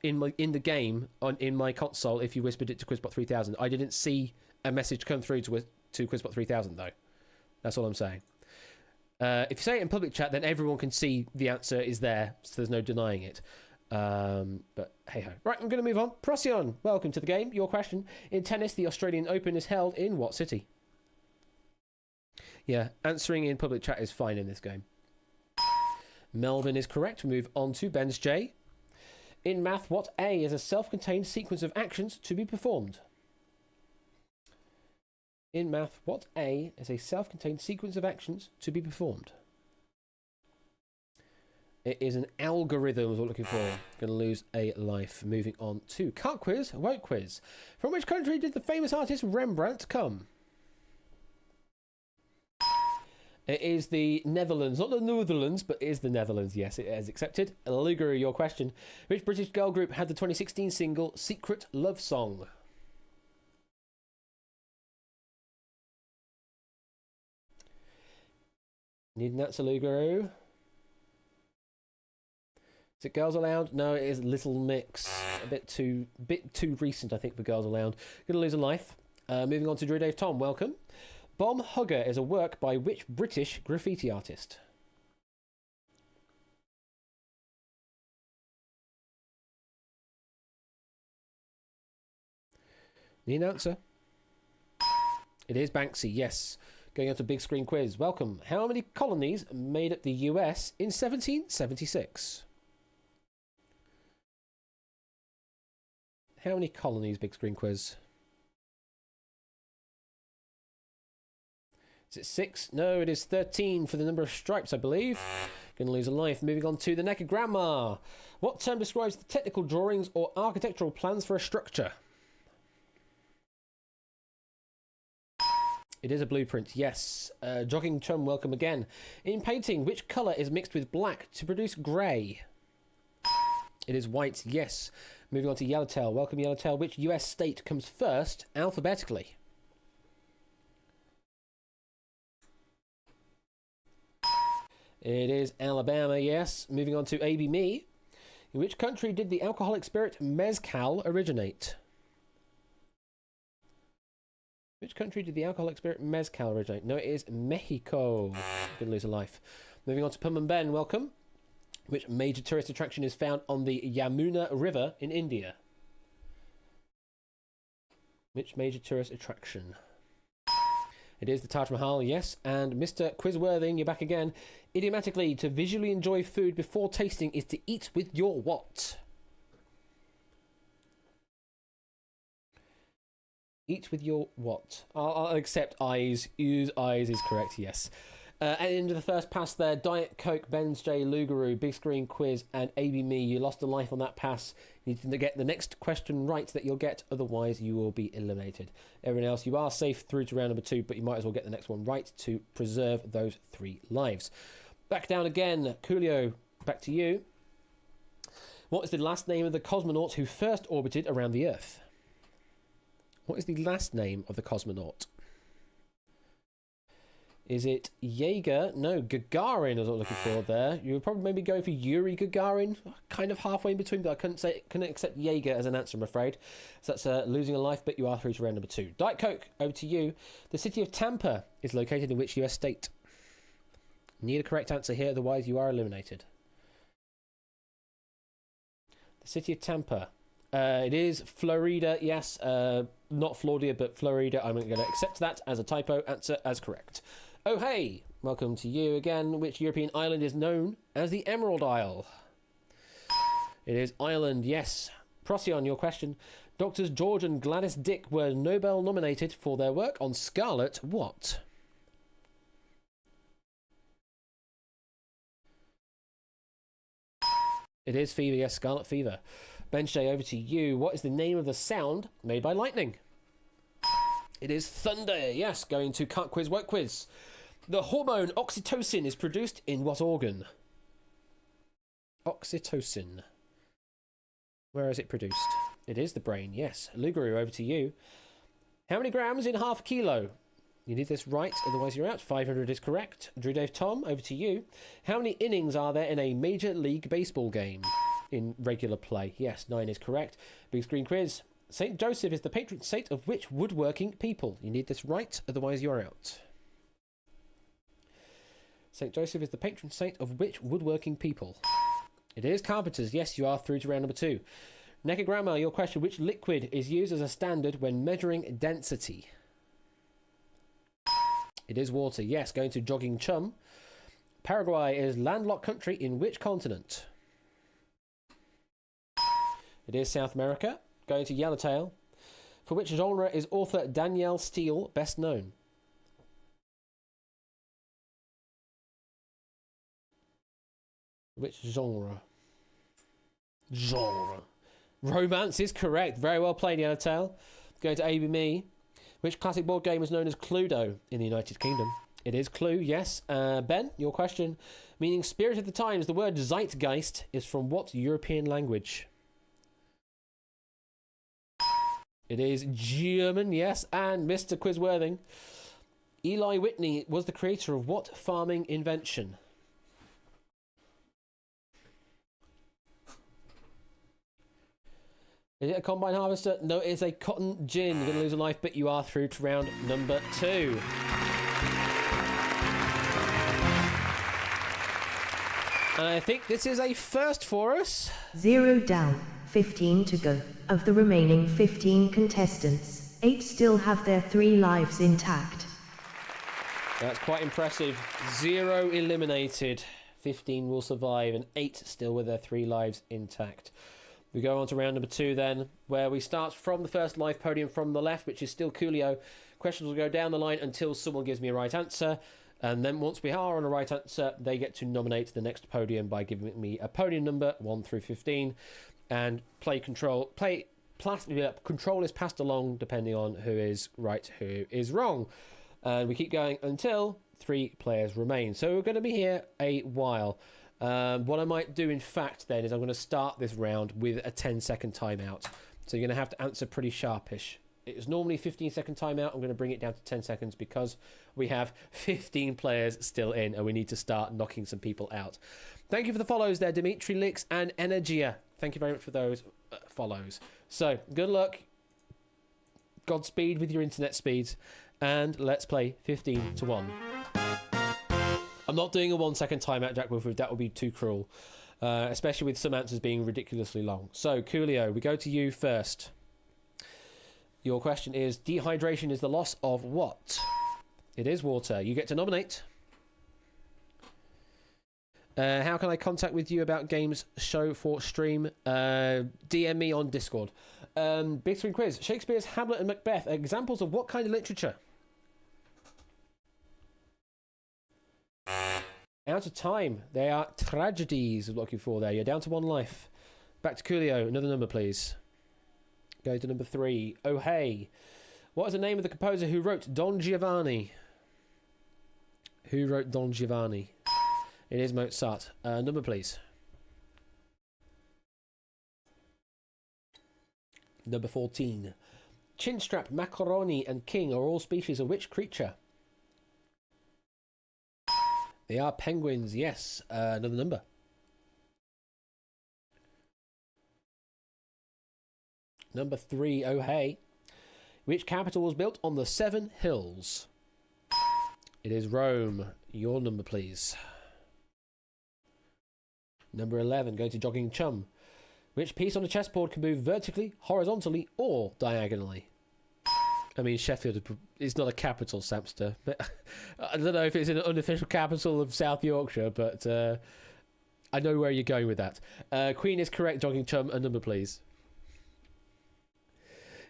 Speaker 1: in the game in my console if you whispered it to Quizbot 3000. I didn't see a message come through to Quizbot 3000 though. That's all I'm saying. If you say it in public chat, then everyone can see the answer is there, so there's no denying it. But hey ho. Right, I'm going to move on. Procyon, welcome to the game. Your question: in tennis, the Australian Open is held in what city? Yeah, answering in public chat is fine in this game. Melvin is correct. We move on to Ben's J. In math, what A is a self-contained sequence of actions to be performed? In math, what A is a self-contained sequence of actions to be performed? It is an algorithm is what we're looking for. Going to lose a life. Moving on to Cut Quiz, Woke Quiz. From which country did the famous artist Rembrandt come? It is the Netherlands, not the Netherlands, but it is the Netherlands. Yes, it is accepted. Luger, your question. Which British girl group had the 2016 single Secret Love Song? Need an answer, Luger? Is it Girls Aloud? No, it is Little Mix. A bit too recent, I think, for Girls Aloud. Gonna lose a life. Moving on to Drew Dave Tom, welcome. Bomb Hugger is a work by which British graffiti artist? Need an answer? It is Banksy, yes. Going on to Big Screen Quiz. Welcome. How many colonies made up the US in 1776? How many colonies, Big Screen Quiz? Is it 6? No, it is 13 for the number of stripes, I believe. Gonna lose a life. Moving on to the Naked Grandma. What term describes the technical drawings or architectural plans for a structure? It is a blueprint, yes. Jogging Chum, welcome again. In painting, which colour is mixed with black to produce grey? It is white, yes. Moving on to Yellowtail. Welcome, Yellowtail. Which US state comes first alphabetically? It is Alabama, yes. Moving on to AB Me. In which country did the alcoholic spirit mezcal originate? Which country did the alcoholic spirit mezcal originate? No, it is Mexico. Gonna lose a life. Moving on to Pum and Ben, welcome. Which major tourist attraction is found on the Yamuna River in India? Which major tourist attraction? It is the Taj Mahal, yes. And Mr. Quizworthing, you're back again. Idiomatically, to visually enjoy food before tasting is to eat with your what? Eat with your what? I'll accept eyes. Use eyes is correct, yes. At the end of the first pass there, Diet Coke, Ben's J, Lugaroo, Big Screen Quiz, and AB Me. You lost a life on that pass. You need to get the next question right that you'll get, otherwise you will be eliminated. Everyone else, you are safe through to round number 2, but you might as well get the next one right to preserve those 3 lives. Back down again, Coolio, back to you. What is the last name of the cosmonaut who first orbited around the Earth? What is the last name of the cosmonaut? Is it Jaeger? No, Gagarin is what I'm looking for there. You would probably maybe go for Yuri Gagarin, kind of halfway in between, but I couldn't accept Jaeger as an answer, I'm afraid. So that's losing a life, but you are through to round number 2. Diet Coke, over to you. The city of Tampa is located in which US state? Need a correct answer here, otherwise you are eliminated. The city of Tampa. It is Florida, yes. Not Florida, but Florida. I'm going to accept that as a typo. Answer as correct. Oh, hey. Welcome to you again. Which European island is known as the Emerald Isle? It is Ireland, yes. Procyon, your question. Doctors George and Gladys Dick were Nobel nominated for their work on Scarlet what? It is fever, yes, Scarlet Fever. Bench Day, over to you. What is the name of the sound made by lightning? It is thunder, yes. Going to Can't Quiz, Work Quiz. The hormone oxytocin is produced in what organ? Oxytocin. Where is it produced? It is the brain, yes. Lugaroo, over to you. How many grams in half a kilo? You need this right, otherwise you're out. 500 is correct. Drew Dave Tom, over to you. How many innings are there in a Major League Baseball game? In regular play. Yes, 9 is correct. Big Screen Quiz. St. Joseph is the patron saint of which woodworking people? You need this right, otherwise you're out. St. Joseph is the patron saint of which woodworking people? It is carpenters. Yes, you are through to round number 2. Nekagramma, your question. Which liquid is used as a standard when measuring density? It is water. Yes, going to Jogging Chum. Paraguay is landlocked country in which continent? It is South America. Going to Yellowtail. For which genre is author Danielle Steele best known? Which genre? Romance is correct. Very well played, Yellowtail. Going to AB Me. Which classic board game is known as Cluedo in the United Kingdom? It is Clue, yes. Ben, your question. Meaning spirit of the times, the word Zeitgeist is from what European language? It is German, yes. And Mr. Quizworthing. Eli Whitney was the creator of what farming invention? Is it a combine harvester? No, it's a cotton gin. You're going to lose a life, but you are through to round number 2. And I think this is a first for us.
Speaker 2: 0 down, 15 to go. Of the remaining 15 contestants, 8 still have their 3 lives intact.
Speaker 1: That's quite impressive. 0 eliminated. 15 will survive, and 8 still with their 3 lives intact. We go on to round number 2 then, where we start from the first live podium from the left, which is still Coolio. Questions will go down the line until someone gives me a right answer. And then once we are on a right answer, they get to nominate the next podium by giving me a podium number 1 through 15. And control is passed along depending on who is right, who is wrong. And we keep going until 3 players remain. So we're going to be here a while. What I might do, in fact, then, is I'm going to start this round with a 10-second timeout. So you're going to have to answer pretty sharpish. It is normally a 15-second timeout. I'm going to bring it down to 10 seconds because we have 15 players still in and we need to start knocking some people out. Thank you for the follows there, Dimitri Lix and Energia. Thank you very much for those follows. So, good luck. Godspeed with your internet speeds. And let's play 15 to 1. I'm not doing a 1-second timeout, Jack Wilford. That would be too cruel. Especially with some answers being ridiculously long. So, Coolio, we go to you first. Your question is, dehydration is the loss of what? It is water. You get to nominate. How can I contact with you about games, show, for stream? DM me on Discord. Big Screen Quiz. Shakespeare's Hamlet and Macbeth are examples of what kind of literature? Out of time. They are tragedies we're looking for there. You're down to 1 life. Back to Coolio. Another number, please. Go to number 3. Oh, hey. What is the name of the composer who wrote Don Giovanni? Who wrote Don Giovanni? It is Mozart. Number, please. Number 14. Chinstrap, macaroni, and king are all species of which creature? They are penguins, yes. Another number. Number 3, oh hey. Which capital was built on the 7 hills? It is Rome. Your number, please. Number 11, go to Jogging Chum. Which piece on the chessboard can move vertically, horizontally, or diagonally? I mean, Sheffield is not a capital, Samster. But I don't know if it's an unofficial capital of South Yorkshire, but I know where you're going with that. Queen is correct, Jogging Chum. A number, please.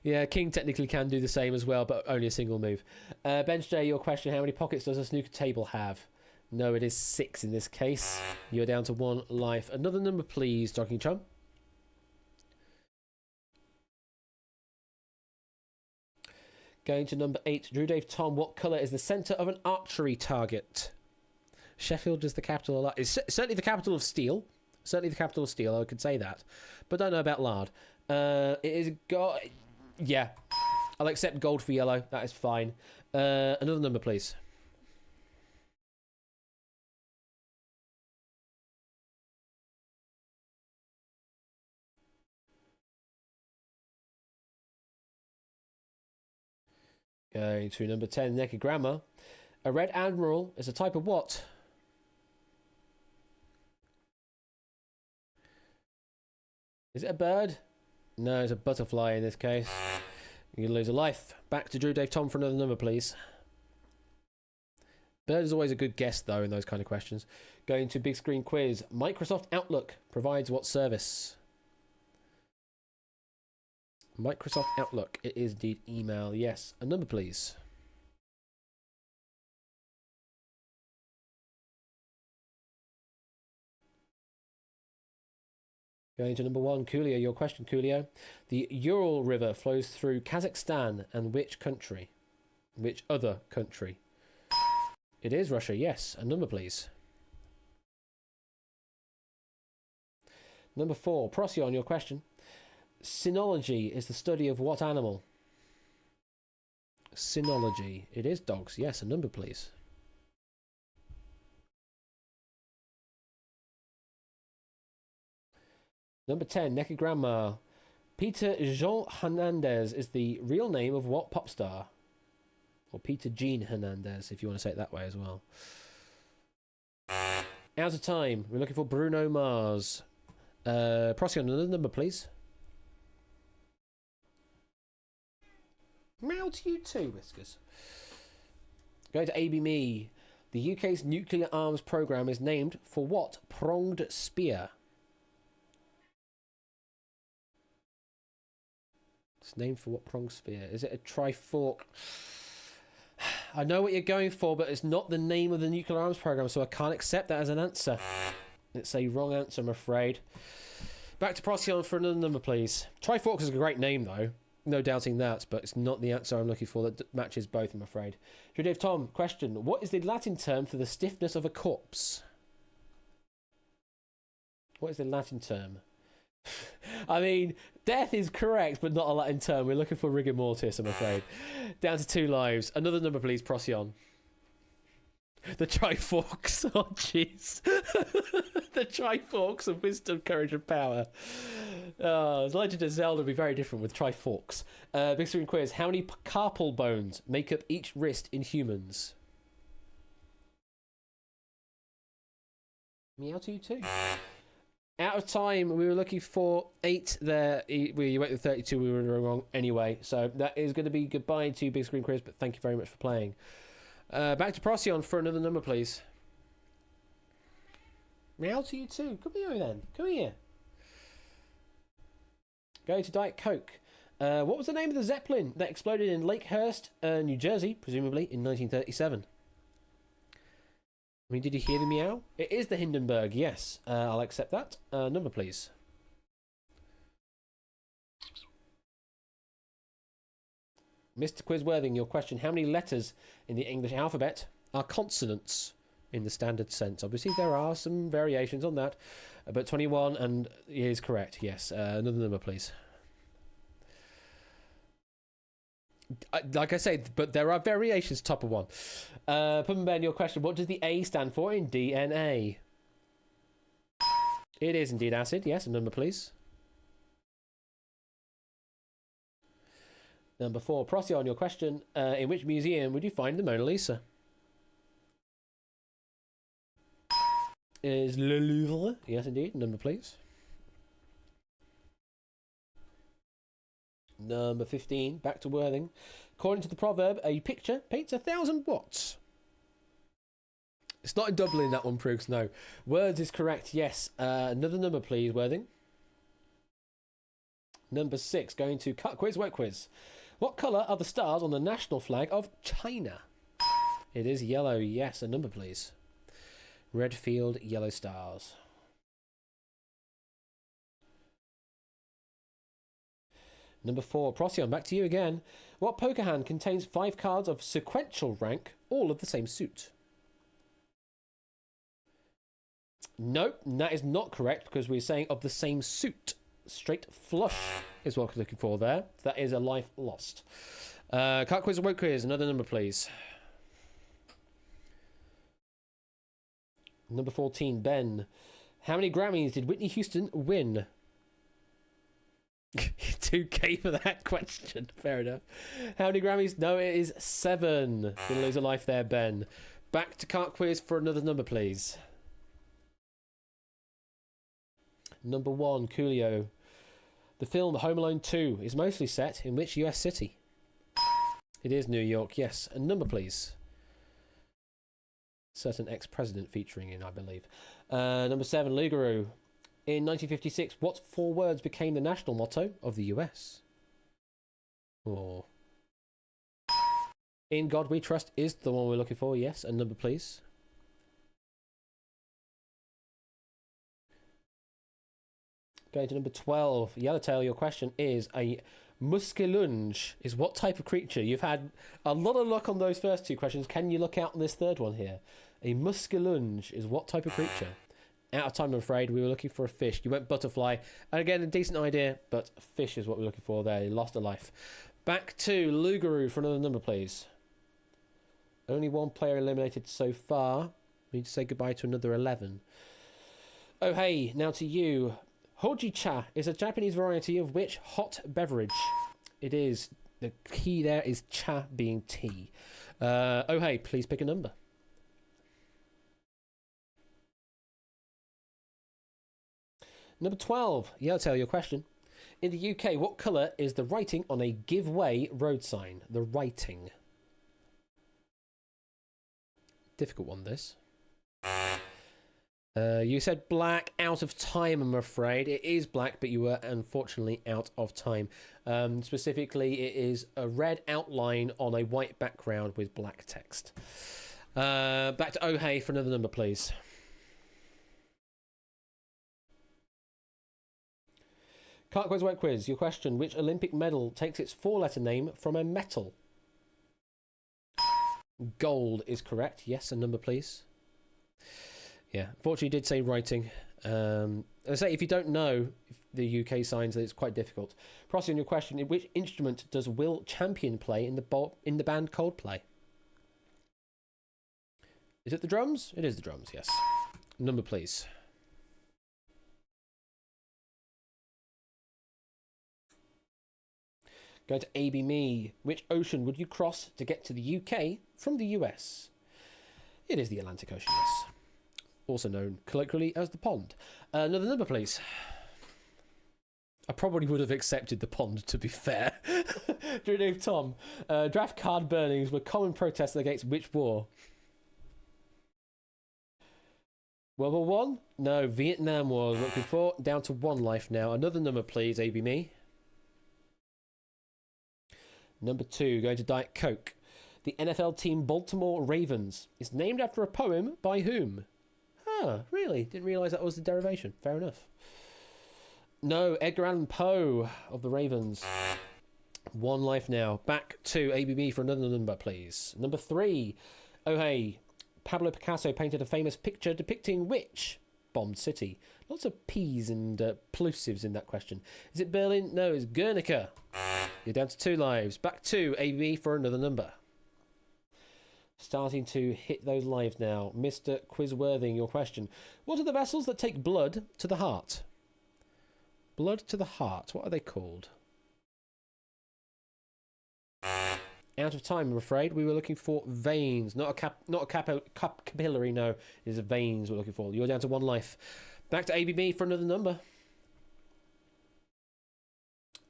Speaker 1: Yeah, King technically can do the same as well, but only a single move. Bench J, your question, how many pockets does a snooker table have? No, it is 6 in this case. You're down to 1 life. Another number, please, Jogging Chum. Going to number 8, Drew Dave Tom, what colour is the centre of an archery target? Sheffield is the capital of... It's certainly the capital of steel. Certainly the capital of steel, I could say that. But don't know about lard. It is... Yeah. I'll accept gold for yellow. That is fine. Another number, please. Going to number 10, Naked Grammar. A red admiral is a type of what? Is it a bird? No, it's a butterfly in this case. You lose a life. Back to Drew Dave Tom for another number, please. Bird is always a good guess, though, in those kind of questions. Going to big screen quiz. Microsoft Outlook provides what service? Microsoft Outlook. It is indeed email. Yes. A number, please. Going to number 1, Coolio. Your question, Coolio. The Ural River flows through Kazakhstan and which country? Which other country? It is Russia. Yes. A number, please. Number 4, Procyon. Your question. Cynology is the study of what animal? Cynology. It is dogs. Yes, a number, please. Number 10, Naked Grandma. Peter Jean Hernandez is the real name of what pop star? Or Peter Jean Hernandez, if you want to say it that way as well. Out of time. We're looking for Bruno Mars. Procyon, another number, please. Meow to you too, Whiskers. Going to AB Me. The UK's nuclear arms programme is named for what pronged spear? It's named for what pronged spear? Is it a trifork? I know what you're going for, but it's not the name of the nuclear arms programme, so I can't accept that as an answer. It's a wrong answer, I'm afraid. Back to Procyon for another number, please. Trifork is a great name, though. No doubting that, but it's not the answer I'm looking for that matches both, I'm afraid. Dave Tom, question. What is the Latin term for the stiffness of a corpse? What is the Latin term? I mean, death is correct, but not a Latin term. We're looking for rigor mortis, I'm afraid. Down to 2 lives. Another number, please, Procyon. The Triforks. Oh, jeez. The Triforks of wisdom, courage, and power. The Legend of Zelda would be very different with Triforks. Big screen quiz. How many carpal bones make up each wrist in humans? Meow to you too. Out of time. We were looking for 8 there. We went with 32. We were wrong anyway. So that is going to be goodbye to Big Screen Quiz, but thank you very much for playing. Back to Procyon for another number, please. Meow to you too. Come here then. Come here. Going to Diet Coke. What was the name of the Zeppelin that exploded in Lakehurst, New Jersey, presumably in 1937? I mean, did you hear the meow? It is the Hindenburg, yes. I'll accept that. Number, please. Mr. Quizworthing, your question. How many letters in the English alphabet are consonants in the standard sense? Obviously, there are some variations on that. But 21 and is correct, yes. Another number, please. Like I said, but there are variations, top of one. Pum Ben, your question. What does the A stand for in DNA? It is indeed acid, yes. A number, please. Number 4. Procyon, your question. In which museum would you find the Mona Lisa? Is Le Louvre. Yes, indeed. Number, please. Number 15. Back to Worthing. According to the proverb, a picture paints 1,000 watts. It's not in Dublin, that one, Prooks. No. Words is correct, yes. Another number, please, Worthing. Number 6. Going to cut quiz, wet quiz. What colour are the stars on the national flag of China? It is yellow, yes. A number, please. Red field, yellow stars. Number 4. Procyon, back to you again. What poker hand contains 5 cards of sequential rank, all of the same suit? Nope, that is not correct because we're saying of the same suit. Straight flush is what we're looking for there. That is a life lost. Cut quiz or woke quiz. Another number, please. Number 14, Ben. How many Grammys did Whitney Houston win? 2K for that question. Fair enough. How many Grammys? No, it is 7. Gonna lose a life there, Ben. Back to cart quiz for another number, please. Number 1, Coolio. The film Home Alone 2 is mostly set in which US city? It is New York, yes. A number, please. Certain ex-president featuring in, I believe. Number 7, Lugaroo. In 1956, what 4 words became the national motto of the US? Oh. In God We Trust is the one we're looking for, yes. A number, please. Going to number 12. Yellowtail, your question is a muskellunge is what type of creature? You've had a lot of luck on those first 2 questions. Can you look out on this third one here? A muskellunge is what type of creature? Out of time, I'm afraid. We were looking for a fish. You went butterfly. And again, a decent idea, but fish is what we're looking for there. You lost a life. Back to Lugaroo for another number, please. Only 1 player eliminated so far. We need to say goodbye to another 11. Oh, hey, now to you. Hojicha is a Japanese variety of which hot beverage? It is. The key there is cha being tea. Oh, hey, please pick a number. Number 12. Yellowtail, your question. In the UK, what colour is the writing on a give way road sign? The writing. Difficult one, this. You said black, out of time, I'm afraid. It is black, but you were unfortunately out of time. Specifically, it is a red outline on a white background with black text. Back to Oh Hey for another number, please. Cart quiz, wet quiz. Your question: which Olympic medal takes its 4-letter name from a metal? Gold is correct. Yes, a number, please. Yeah, unfortunately, you did say writing. I say if you don't know the UK signs, it's quite difficult. Procyon, your question: in which instrument does Will Champion play in the band Coldplay? Is it the drums? It is the drums. Yes. Number, please. Go to AB Me. Which ocean would you cross to get to the UK from the US? It is the Atlantic Ocean, yes. Also known colloquially as the pond. Another number, please. I probably would have accepted the pond, to be fair. Drew Tom. Draft card burnings were common protests against which war? World War One? No, Vietnam War. Looking for down to 1 life now. Another number, please, AB Me. Number 2, going to Diet Coke. The NFL team Baltimore Ravens is named after a poem by whom? Ah, really? Didn't realise that was the derivation. Fair enough. No, Edgar Allan Poe of the Ravens. 1 life now. Back to ABB for another number, please. Number 3. Oh, hey. Pablo Picasso painted a famous picture depicting which bombed city? Lots of P's and plosives in that question. Is it Berlin? No, it's Guernica. You're down to 2 lives. Back to ABB for another number. Starting to hit those lives now. Mr. Quizworthing, your question. What are the vessels that take blood to the heart? Blood to the heart. What are they called? Out of time, I'm afraid. We were looking for veins, not a capillary. No, it is veins we're looking for. You're down to 1 life. Back to ABB for another number.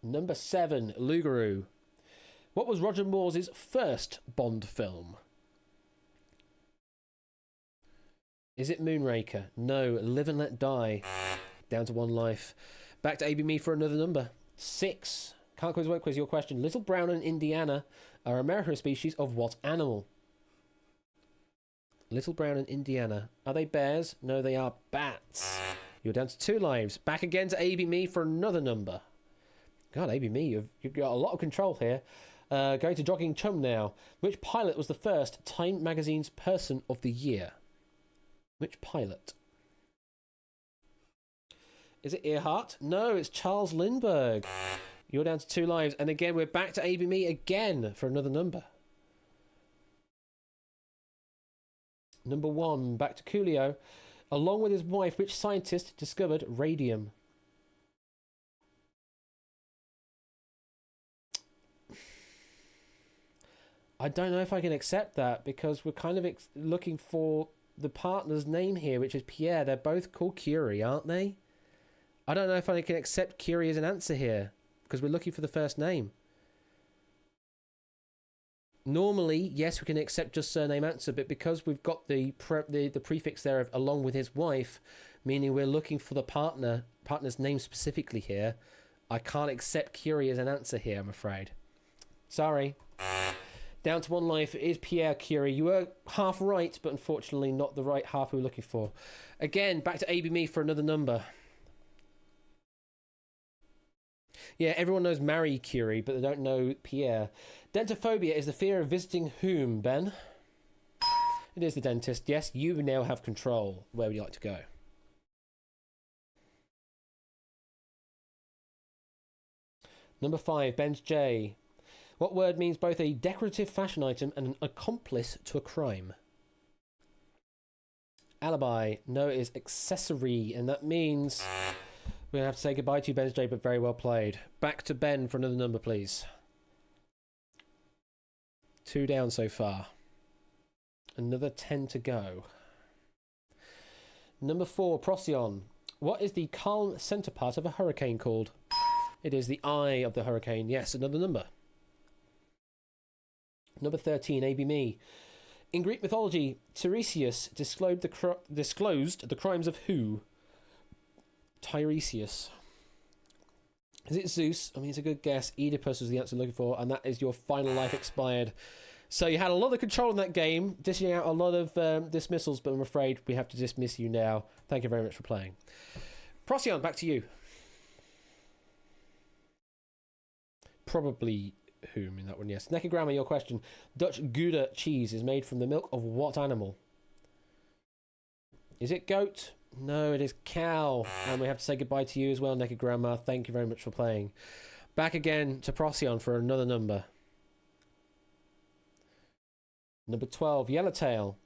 Speaker 1: Number 7, Lugaroo. What was Roger Moore's first Bond film? Is it Moonraker? No, Live and Let Die. Down to 1 life. Back to ABB for another number. 6. Can't quiz, won't quiz your question. Little Brown and Indiana are American species of what animal? Little Brown and Indiana. Are they bears? No, they are bats. You're down to 2 lives. Back again to ABB for another number. God, ABB, you've got a lot of control here. Going to Jogging Chum now. Which pilot was the first Time Magazine's Person of the Year? Which pilot? Is it Earhart? No, it's Charles Lindbergh. You're down to 2 lives. And again, we're back to ABB again for another number. Number 1, back to Coolio. Along with his wife, which scientist discovered radium? I don't know if I can accept that because we're kind of looking for the partner's name here, which is Pierre. They're both called Curie, aren't they? I don't know if I can accept Curie as an answer here because we're looking for the first name. Normally, yes, we can accept just surname answer, but because we've got the prefix there of along with his wife, meaning we're looking for the partner's name specifically here, I can't accept Curie as an answer here, I'm afraid. Sorry. Down to 1 life is Pierre Curie. You were half right, but unfortunately not the right half we were looking for. Again, back to ABB for another number. Yeah, everyone knows Marie Curie, but they don't know Pierre. Dentophobia is the fear of visiting whom, Ben? It is the dentist. Yes, you now have control. Where would you like to go? Number 5, Ben's J. What word means both a decorative fashion item and an accomplice to a crime? Alibi. No, it is accessory, and that means we're going to have to say goodbye to you, Ben's J, but very well played. Back to Ben for another number, please. 2 down so far. Another 10 to go. Number 4, Procyon. What is the calm centre part of a hurricane called? It is the eye of the hurricane. Yes, another number. Number 13, ABB. In Greek mythology, Tiresias disclosed the crimes of who? Tiresias. Is it Zeus? I mean, it's a good guess. Oedipus was the answer looking for, and that is your final life expired. So you had a lot of control in that game, dishing out a lot of dismissals, but I'm afraid we have to dismiss you now. Thank you very much for playing. Procyon, back to you. Probably whom in that one, yes. Nekogramma, your question. Dutch Gouda cheese is made from the milk of what animal? Is it goat? No, it is cow. And we have to say goodbye to you as well, Nekogramma. Thank you very much for playing. Back again to Procyon for another number. Number 12, Yellowtail.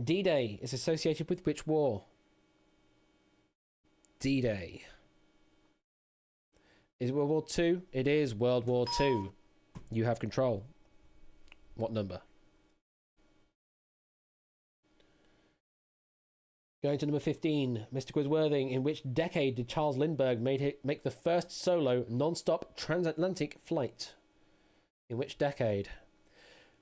Speaker 1: D-Day is associated with which war? D-Day. Is it World War II? It is World War II. You have control. What number? Going to number 15, Mr. Quizworthing. In which decade did Charles Lindbergh make the first solo non-stop transatlantic flight? In which decade?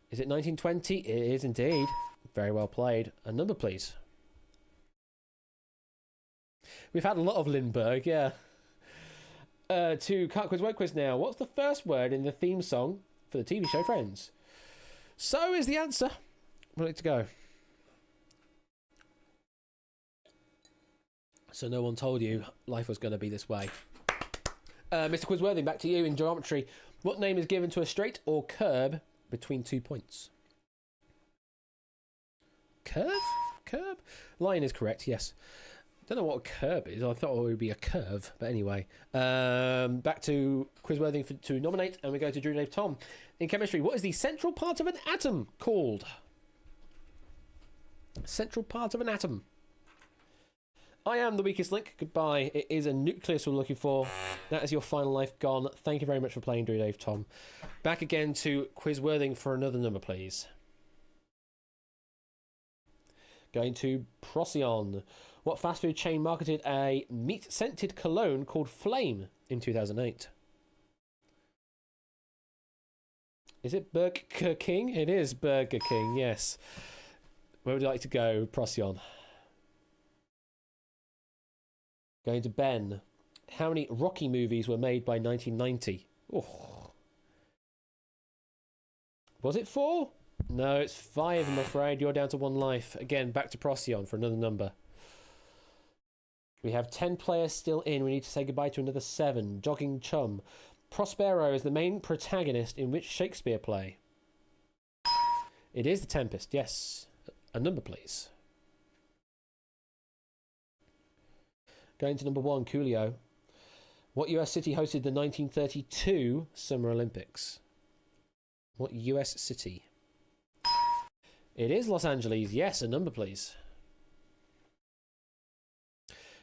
Speaker 1: Is it 1920? It is indeed. Very well played. A number, please. We've had a lot of Lindbergh, yeah. To Can't Quiz, Won't Quiz now. What's the first word in the theme song for the TV show Friends? So is the answer. Ready to go. So no one told you life was going to be this way. Mr. Quizworthy, back to you in geometry. What name is given to a straight or curb between 2 points? Curve? Curb? Line is correct, yes. Don't know what a curb is. I thought it would be a curve. But anyway. Back to Quizworthy to nominate. And we go to Drew Dave Tom. In chemistry, what is the central part of an atom called? Central part of an atom. I am the weakest link. Goodbye. It is a nucleus we're looking for. That is your final life gone. Thank you very much for playing, Drew Dave Tom. Back again to Quizworthing for another number, please. Going to Procyon. What fast food chain marketed a meat-scented cologne called Flame in 2008? Is it Burger King? It is Burger King, yes. Where would you like to go, Procyon? Going to Ben. How many Rocky movies were made by 1990? Oh. Was it 4? No, it's 5, I'm afraid. You're down to 1 life. Again, back to Procyon for another number. We have 10 players still in. We need to say goodbye to another 7. Jogging Chum. Prospero is the main protagonist in which Shakespeare play? It is The Tempest, yes. A number, please. Going to number 1, Coolio. What US city hosted the 1932 Summer Olympics? What US city? It is Los Angeles. Yes, a number, please.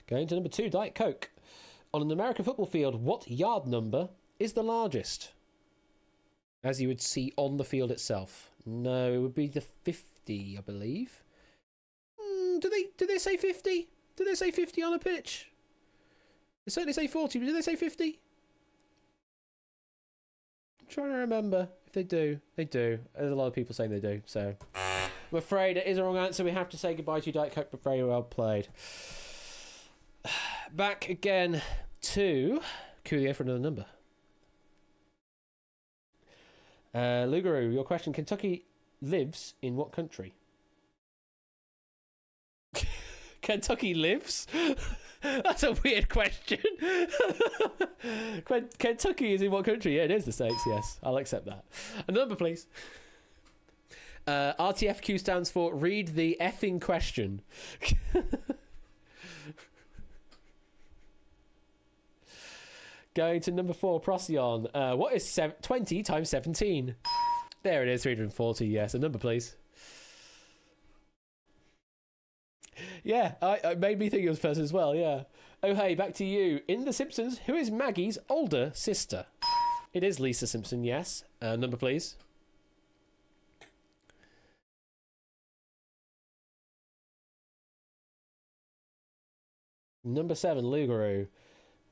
Speaker 1: Going to number 2, Diet Coke. On an American football field, what yard number is the largest? As you would see on the field itself. No, it would be the 50, I believe. Do they say 50? Did they say 50 on a pitch? They certainly say 40, but did they say 50? I'm trying to remember if they do. They do. There's a lot of people saying they do, so... I'm afraid it is a wrong answer. We have to say goodbye to Diet Coke, but very well played. Back again to Coolio for another number. Lugaroo, your question. Kentucky lives in what country? Kentucky lives? That's a weird question. Kentucky is in what country? Yeah, it is the States, yes. I'll accept that. A number, please. RTFQ stands for read the effing question. Going to number 4, Procyon. What is 20 times 17? There it is, 340, yes. A number, please. Yeah, it made me think it was person as well, yeah. Oh, hey, back to you. In The Simpsons, who is Maggie's older sister? It is Lisa Simpson, yes. Number, please. Number 7, Lugaroo.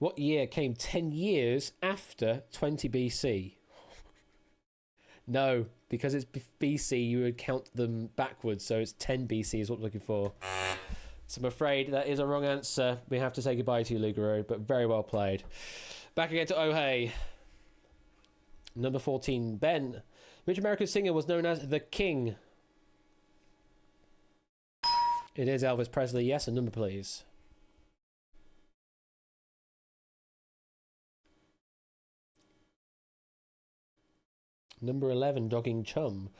Speaker 1: What year came 10 years after 20 BC? No, because it's BC, you would count them backwards, so it's 10 BC is what we're looking for. So I'm afraid that is a wrong answer. We have to say goodbye to you, Lugaroo, but very well played. Back again to Oh Hey. Number 14, Ben. Which American singer was known as The King? It is Elvis Presley. Yes, a number, please. Number 11, Dogging Chum.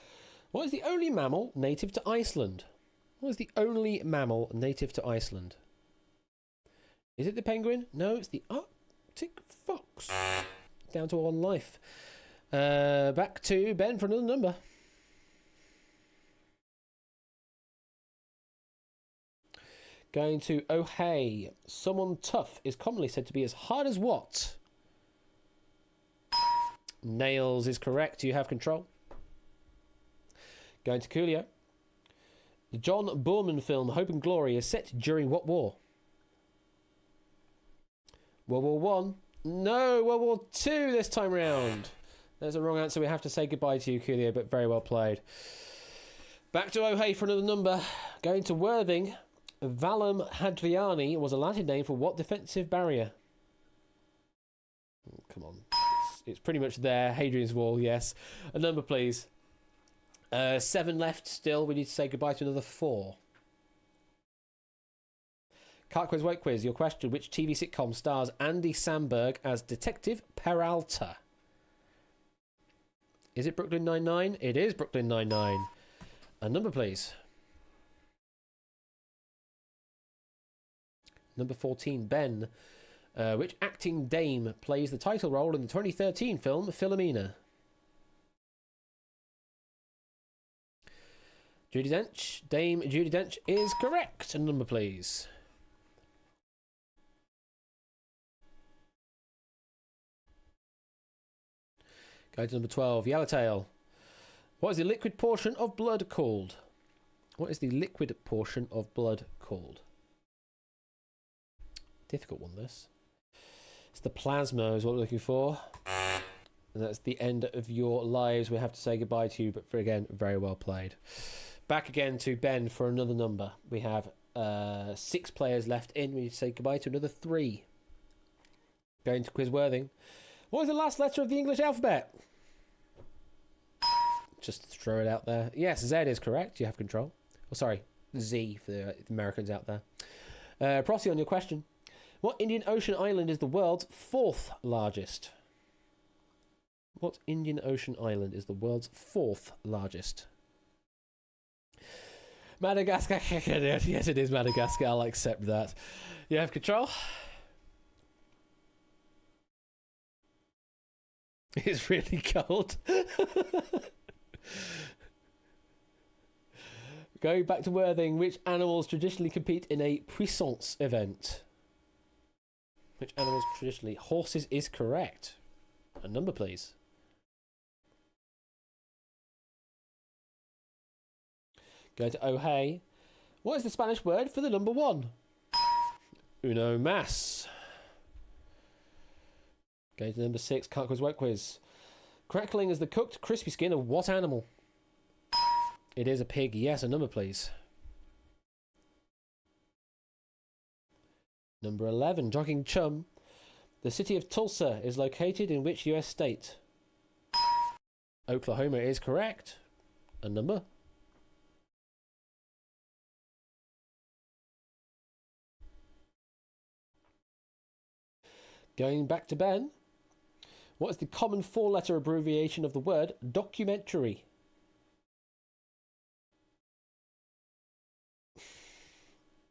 Speaker 1: What is the only mammal native to Iceland? What is the only mammal native to Iceland? Is it the penguin? No, it's the Arctic fox. Down to 1 life. Back to Ben for another number. Going to Oh Hey. Someone tough is commonly said to be as hard as what? Nails is correct. You have control. Going to Coolio. The John Boorman film Hope and Glory is set during what war? World War One? No, World War Two this time round. There's a wrong answer. We have to say goodbye to you, Coolio, but very well played. Back to Oh Hey for another number. Going to Worthing. Valum Hadriani was a Latin name for what defensive barrier? Oh, come on. It's pretty much there. Hadrian's Wall, yes. A number, please. 7 left still. We need to say goodbye to another 4. Car quiz, wait quiz. Your question: which TV sitcom stars Andy Samberg as Detective Peralta? Is it Brooklyn Nine-Nine? It is Brooklyn Nine-Nine. A number, please. Number 14, Ben. Which acting dame plays the title role in the 2013 film Philomena? Judi Dench. Dame Judi Dench is correct. A number, please. Go to number 12, Yellowtail. What is the liquid portion of blood called? What is the liquid portion of blood called? Difficult one, this. It's the plasma is what we're looking for. And that's the end of your lives. We have to say goodbye to you, but again, very well played. Back again to Ben for another number. We have 6 players left in. We need to say goodbye to another 3. Going to Quizworthing. What is the last letter of the English alphabet? Just throw it out there. Yes, Z is correct. You have control. Oh, sorry, Z for the Americans out there. Prosy, on your question. What Indian Ocean island is the world's 4th largest? What Indian Ocean island is the world's 4th largest? Madagascar. Yes, it is Madagascar. I'll accept that. You have control. It's really cold. Going back to Worthing, which animals traditionally compete in a puissance event? Which animals traditionally? Horses is correct. A number, please. Go to Oh Hey. What is the Spanish word for the number 1? Uno más. Go to number 6, Can't Quiz, Won't Quiz. Crackling is the cooked, crispy skin of what animal? It is a pig. Yes, a number, please. Number 11, Jogging Chum. The city of Tulsa is located in which US state? Oklahoma is correct. A number. Going back to Ben. What is the common 4-letter abbreviation of the word documentary?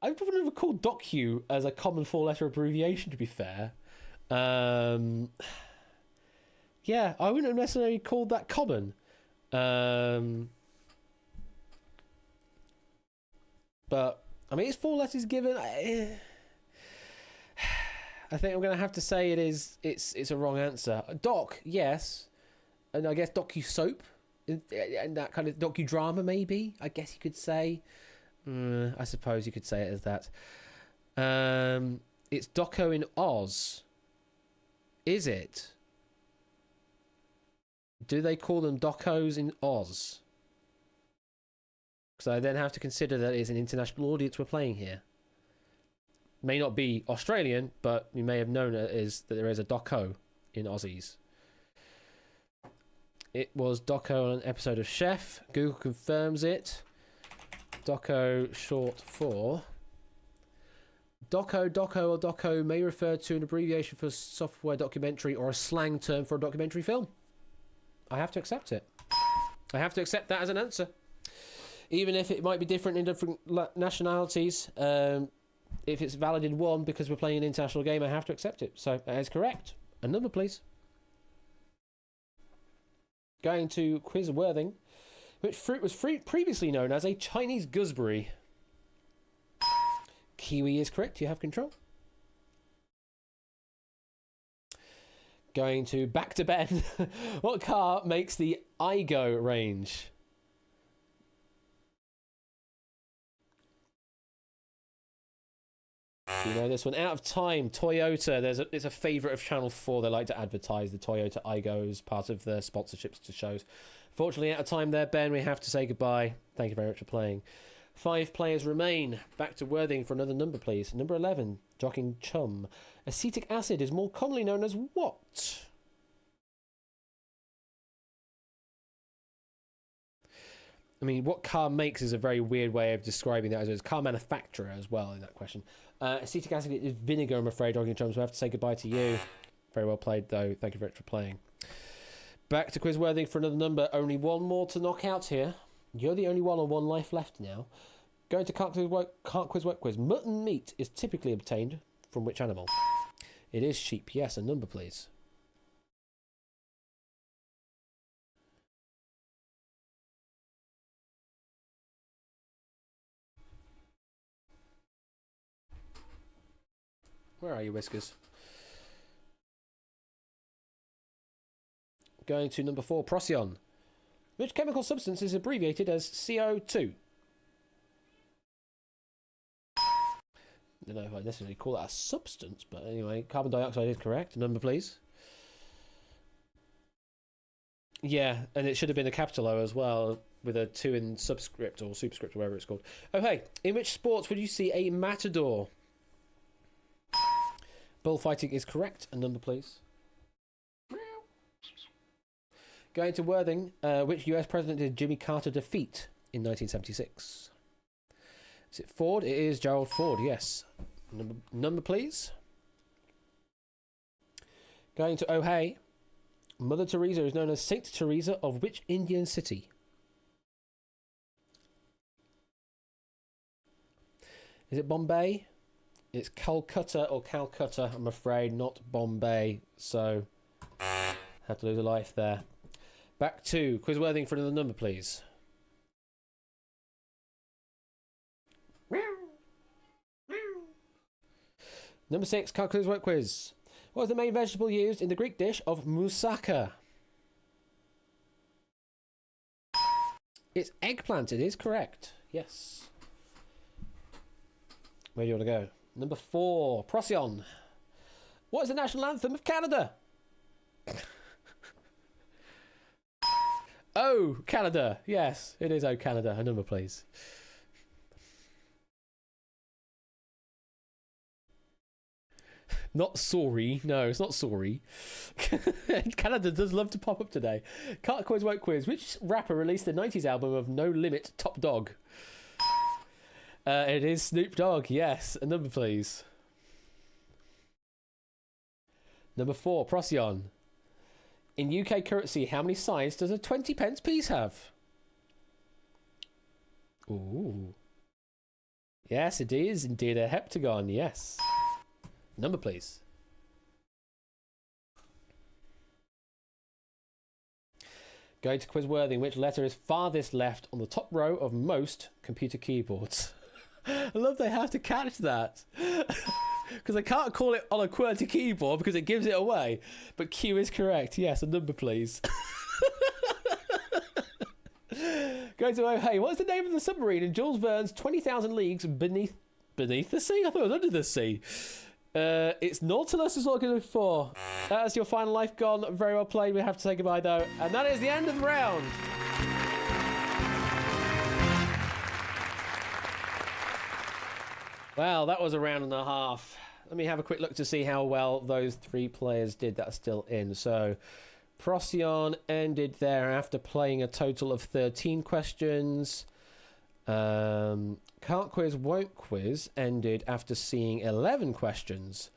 Speaker 1: I would never call docu as a common 4-letter abbreviation, to be fair. Yeah, I wouldn't have necessarily called that common. But, I mean, it's 4 letters given. I think I'm going to have to say it's a wrong answer. Doc, yes. And I guess docu-soap. And that kind of docudrama, maybe, I guess you could say. I suppose you could say it as that. It's Doco in Oz. Is it? Do they call them Docos in Oz? Because I then have to consider that it's an international audience we're playing here. May not be Australian, but you may have known it is that there is a Doco in Aussies. It was Doco on an episode of Chef. Google confirms it. Doco short for... Doco, or Doco may refer to an abbreviation for software documentary or a slang term for a documentary film. I have to accept it. I have to accept that as an answer. Even if it might be different in different nationalities, if it's valid in one because we're playing an international game, I have to accept it. So that is correct. A number, please. Going to Quizworthing. Which fruit was previously known as a Chinese gooseberry? Kiwi is correct. You have control. Going to back to Ben. What car makes the Igo range? Do you know this one? Out of time. Toyota. It's a favourite of Channel 4. They like to advertise the Toyota Igo as part of their sponsorships to shows. Fortunately, out of time there, Ben. We have to say goodbye. Thank you very much for playing. 5 players remain. Back to Worthing for another number, please. Number 11, Jogging Chum. Acetic acid is more commonly known as what? I mean, what car makes is a very weird way of describing that. As a car manufacturer as well in that question. Acetic acid is vinegar, I'm afraid, Rocky Chums. We have to say goodbye to you. Very well played, though. Thank you very much for playing. Back to Quizworthy for another number. Only one more to knock out here. You're the only one on one life left now. Going to Can't Quiz Work Quiz. Mutton meat is typically obtained from which animal? It is sheep. Yes, a number, please. Where are you, Whiskers? Going to number 4, Procyon. Which chemical substance is abbreviated as CO2? I don't know if I necessarily call that a substance, but anyway, carbon dioxide is correct. Number, please. Yeah, and it should have been a capital O as well, with a 2 in subscript or superscript, or whatever it's called. Oh, hey, in which sports would you see a matador? Bullfighting is correct. A number, please. Going to Worthing, which US president did Jimmy Carter defeat in 1976? Is it Ford? It is Gerald Ford, yes. Number, please. Going to Oh Hey, Mother Teresa is known as Saint Teresa of which Indian city? Is it Bombay? It's Calcutta or Calcutta, I'm afraid, not Bombay. So, had to lose a life there. Back to Quizworthing for another number, please. Number 6, Can't Quiz Work Quiz. What is the main vegetable used in the Greek dish of moussaka? It's eggplant, it is correct. Yes. Where do you want to go? Number 4, Procyon. What is the national anthem of Canada? Oh, Canada. Yes, it is Oh Canada. A number, please. Not sorry. No, it's not sorry. Canada does love to pop up today. Can't Quiz Won't Quiz. Which rapper released the 90s album of No Limit Top Dog? It is Snoop Dogg, yes. A number, please. Number 4, Procyon. In UK currency, how many sides does a 20p piece have? Ooh. Yes, it is indeed a heptagon, yes. Number, please. Going to Quizworthy, which letter is farthest left on the top row of most computer keyboards? I love they have to catch that. Because I can't call it on a QWERTY keyboard because it gives it away. But Q is correct. Yes, a number, please. Going to Oh Hey, what is the name of the submarine in Jules Verne's 20,000 Leagues Beneath the Sea? I thought it was under the sea. It's Nautilus is what I'm looking for. That's your final life gone. Very well played. We have to say goodbye though. And that is the end of the round. Well, that was a round and a half. Let me have a quick look to see how well those 3 players did that are still in. So, Procyon ended there after playing a total of 13 questions. Can't Quiz Won't Quiz ended after seeing 11 questions.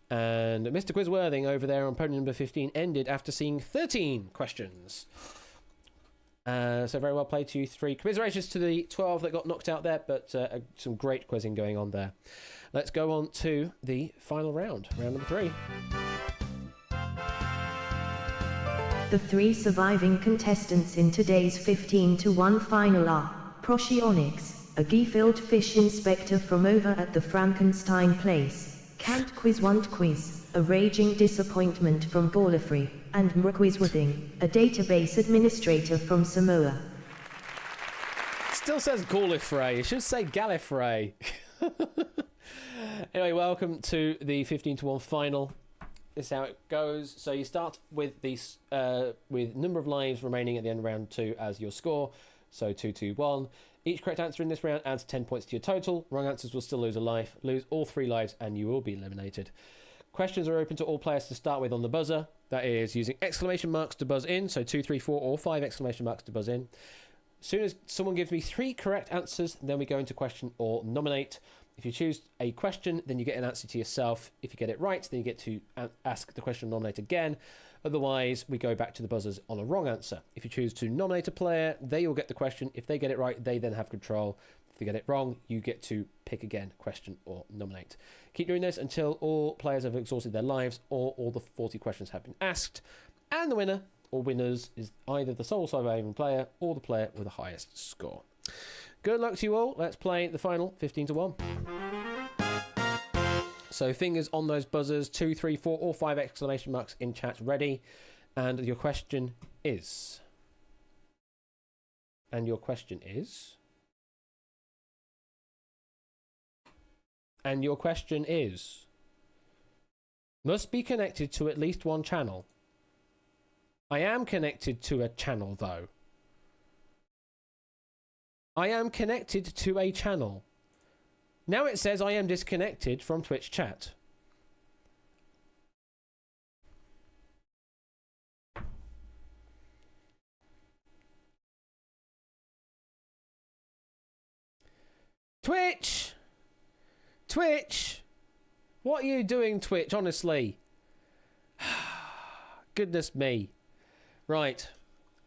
Speaker 1: And Mr. Quizworthing over there on podium number 15 ended after seeing 13 questions. So very well played to you 3. Commiserations to the 12 that got knocked out there, but some great quizzing going on there. Let's go on to the final round, round number 3.
Speaker 2: The 3 surviving contestants in today's 15-1 final are Procyonyx, a gefilte fish inspector from over at the Frankenstein place, Can't Quiz Won't Quiz, a raging disappointment from Gallifrey, and Mrquizworthing, a database administrator from Samoa.
Speaker 1: Still says Gallifrey. It should say Gallifrey. Anyway, welcome to the 15-1 final. This is how it goes. So you start with these with number of lives remaining at the end of round 2 as your score. So 2-2-1. Each correct answer in this round adds 10 points to your total. Wrong answers will still lose a life. Lose all 3 lives and you will be eliminated. Questions are open to all players to start with on the buzzer. That is using exclamation marks to buzz in. So 2, 3, 4 or 5 exclamation marks to buzz in. As soon as someone gives me 3 correct answers, then we go into question or nominate. If you choose a question, then you get an answer to yourself. If you get it right, then you get to ask the question or nominate again. Otherwise, we go back to the buzzers on a wrong answer. If you choose to nominate a player, they will get the question. If they get it right, they then have control. If you get it wrong, you get to pick again, question or nominate. Keep doing this until all players have exhausted their lives or all the 40 questions have been asked. And the winner or winners is either the sole surviving player or the player with the highest score. Good luck to you all. Let's play the final 15 to 1. So fingers on those buzzers, 2, 3, 4 or 5 exclamation marks in chat ready. And your question is... And your question is... And your question is... Must be connected to at least one channel. I am connected to a channel, though. I am connected to a channel. Now it says I am disconnected from Twitch chat. Twitch! Twitch! What are you doing, Twitch, honestly? Goodness me. Right.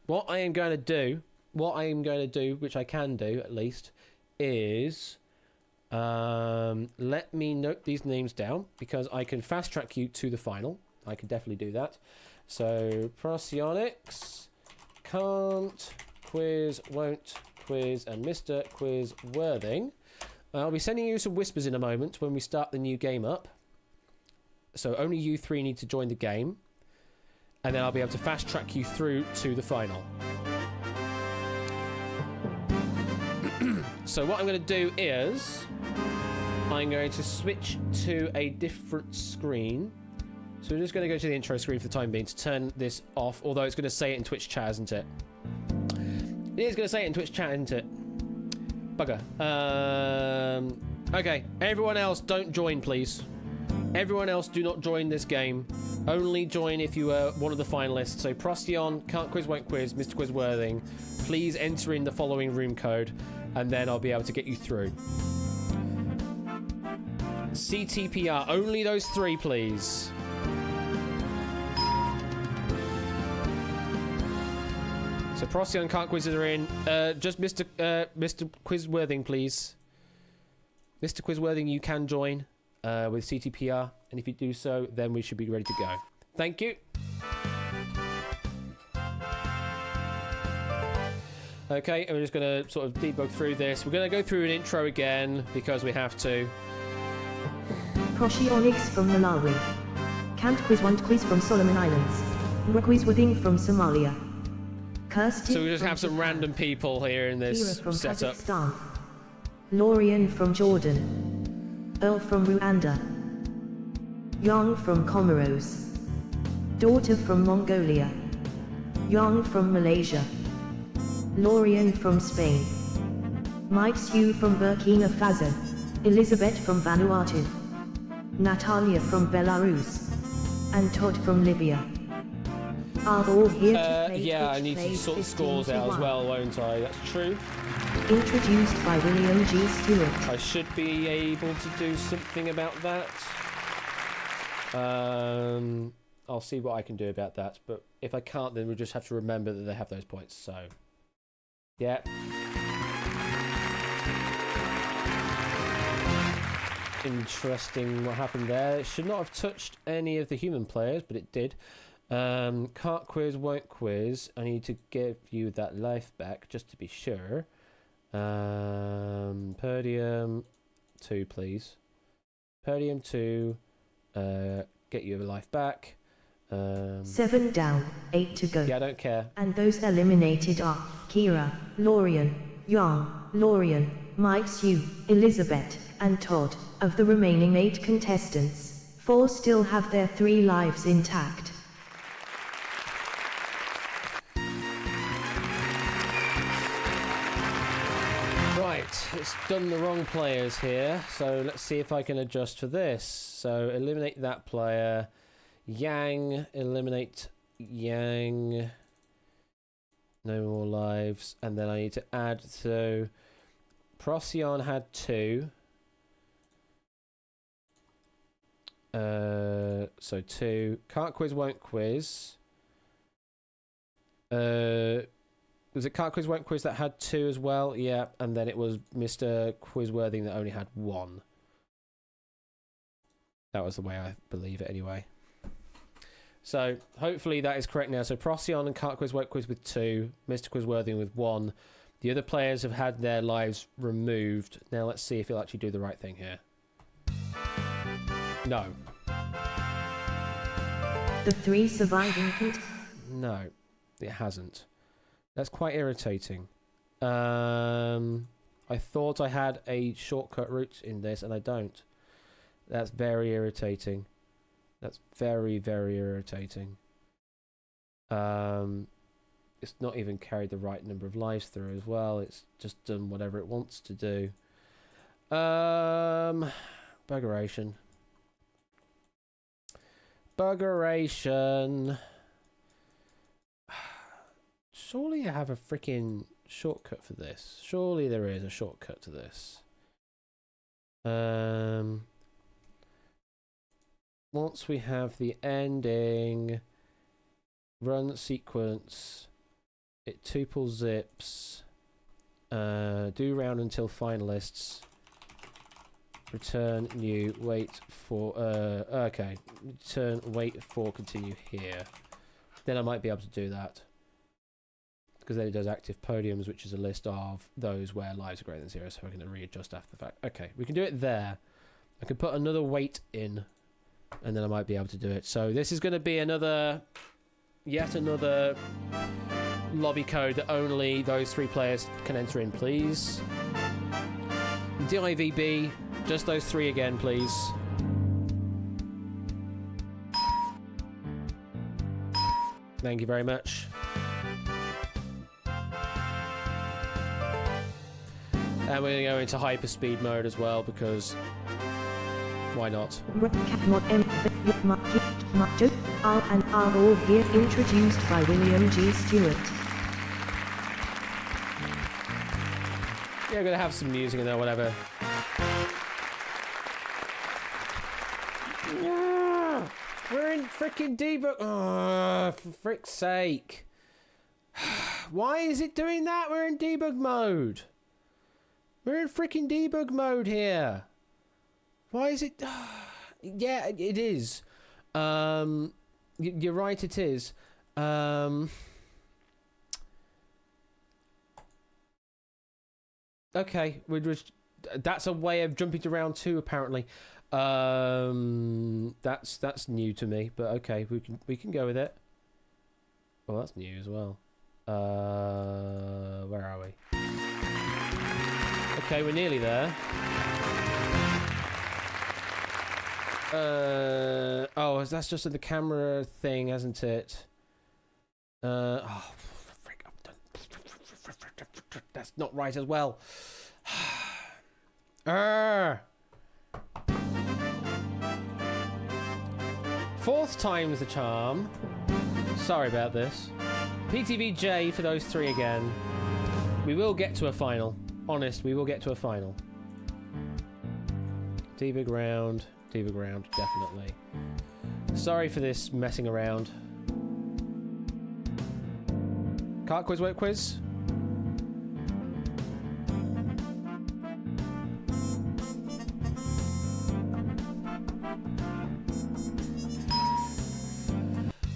Speaker 1: What I am going to do, which I can do at least, is let me note these names down because I can fast track you to the final. I can definitely do that. So, Prosionics, can't, quiz, won't, quiz, and Mr. Quiz Worthing. I'll be sending you some whispers in a moment when we start the new game up. So only you 3 need to join the game. And then I'll be able to fast track you through to the final. So what I'm going to do is... I'm going to switch to a different screen. So we're just going to go to the intro screen for the time being to turn this off. Although it's going to say it in Twitch chat, isn't it? It is going to say it in Twitch chat, isn't it? Bugger. Okay, everyone else don't join, please. Everyone else do not join this game. Only join if you are one of the finalists. So Procyon, Can't Quiz, Won't Quiz, Mr. Quiz Worthing. Please enter in the following room code and then I'll be able to get you through. CTPR, only those 3, please. So Procyon, Can't Quiz are in. Just Mr. Quizworthing, please. Mr. Quizworthing, you can join with CTPR, and if you do so, then we should be ready to go. Thank you. Okay, and we're just going to sort of debug through this. We're going to go through an intro again because we have to.
Speaker 2: Prosionics from Malawi. Can't Quiz, Won't Quiz from Solomon Islands. Quizworthing from Somalia.
Speaker 1: So we just have some random people here in this
Speaker 2: from
Speaker 1: setup.
Speaker 2: Kazakhstan. Lorian from Jordan. Earl from Rwanda. Yang from Comoros. Daughter from Mongolia. Yang from Malaysia. Lorian from Spain. Mike Sue from Burkina Faso. Elizabeth from Vanuatu. Natalia from Belarus. And Todd from Libya. Are all here to play
Speaker 1: yeah,
Speaker 2: Twitch
Speaker 1: I need to
Speaker 2: Plays
Speaker 1: sort
Speaker 2: 15
Speaker 1: scores out
Speaker 2: to
Speaker 1: as
Speaker 2: 1.
Speaker 1: well, won't I? That's true.
Speaker 2: Introduced by William G. Stewart.
Speaker 1: I should be able to do something about that. I'll see what I can do about that, but if I can't, then we'll just have to remember that they have those points, so... Yeah. Interesting what happened there. It should not have touched any of the human players, but it did. Can't quiz, won't quiz. I need to give you that life back just to be sure. Podium 2, please. Podium 2. Get you a life back.
Speaker 2: 7 down, 8 to go.
Speaker 1: Yeah, I don't care.
Speaker 2: And those eliminated are Kira, Lorian, Yang, Lorian, Mike Sue, Elizabeth, and Todd. Of the remaining 8 contestants, 4 still have their 3 lives intact.
Speaker 1: Right, it's done the wrong players here, so let's see if I can adjust for this. So eliminate that player. Yang, eliminate Yang. No more lives. And then I need to add, so Procyon had 2. So 2. Can't quiz, won't quiz. Was it Can't quiz, won't quiz that had 2 as well? Yeah, and then it was Mr. Quizworthing that only had 1. That was the way I believe it anyway. So hopefully that is correct now. So Procyon and Can't quiz, won't quiz with 2. Mr. Quizworthing with 1. The other players have had their lives removed. Now let's see if he'll actually do the right thing here. No.
Speaker 2: The 3 surviving
Speaker 1: No, it hasn't. That's quite irritating. I thought I had a shortcut route in this, and I don't. That's very irritating. That's very, very irritating. It's not even carried the right number of lives through as well. It's just done whatever it wants to do. Buggeration. Buggeration. Surely I have a freaking shortcut for this. Surely there is a shortcut to this. Once we have the ending, run sequence, it tuple zips, do round until finalists, return new, wait for, okay, return, wait for, continue here. Then I might be able to do that. Because then it does active podiums, which is a list of those where lives are greater than 0, so I can readjust after the fact. Okay, we can do it there. I can put another wait in, and then I might be able to do it. So this is going to be yet another lobby code that only those 3 players can enter in, please. DIVB, just those 3 again, please. Thank you very much. And we're going to go into hyperspeed mode as well, because why not?
Speaker 2: R and R all here introduced by William G. Stewart.
Speaker 1: Yeah, we're going to have some music in there, whatever. We're in freaking debug. Oh, for frick's sake. Why is it doing that? We're in debug mode. We're in freaking debug mode here. Why is it... yeah, it is. You're right, it is. Okay, that's a way of jumping to round 2, apparently. That's new to me, but okay, we can go with it. Well, that's new as well. Where are we? Okay, we're nearly there. Oh, that's just the camera thing, hasn't it? Oh, frick, I've done. That's not right as well. Fourth time's the charm. Sorry about this. PTVJ for those 3 again. We will get to a final. Honest, we will get to a final. Debug round, definitely. Sorry for this messing around. Can't quiz, won't quiz.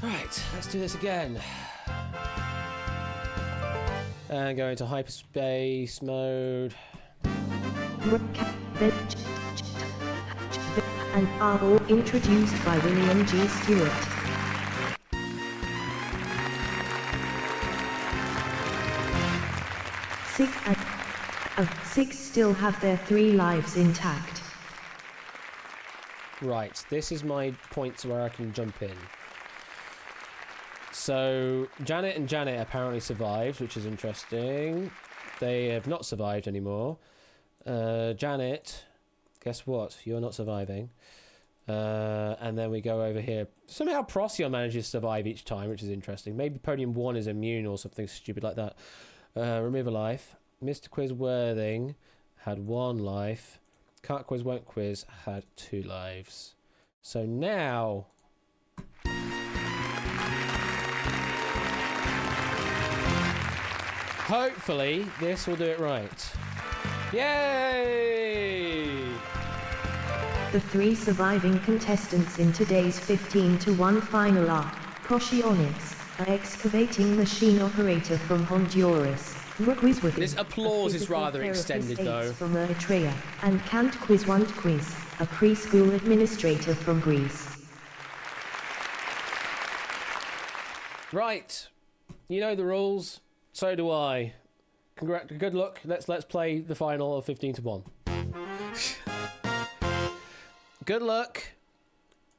Speaker 1: Right, let's do this again. And go into hyperspace mode.
Speaker 2: And are all introduced by William G. Stewart. Six still have their 3 lives intact.
Speaker 1: Right, this is my point where I can jump in. So, Janet and Janet apparently survived, which is interesting. They have not survived anymore. Janet, guess what? You're not surviving. And then we go over here. Somehow Procyon manages to survive each time, which is interesting. Maybe Podium 1 is immune or something stupid like that. Remove a life. Mr. Quiz Worthing had 1 life. Can't Quiz Won't Quiz had 2 lives. So now... hopefully this will do it right. Yay!
Speaker 2: The 3 surviving contestants in today's 15-1 final are Procyonis, an excavating machine operator from Honduras, Quiz
Speaker 1: this applause is rather extended though.
Speaker 2: From Eritrea, and Can't Quiz Won't Quiz, a preschool administrator from Greece.
Speaker 1: Right, you know the rules. So do I. Good luck. Let's play the final of 15-1. Good luck.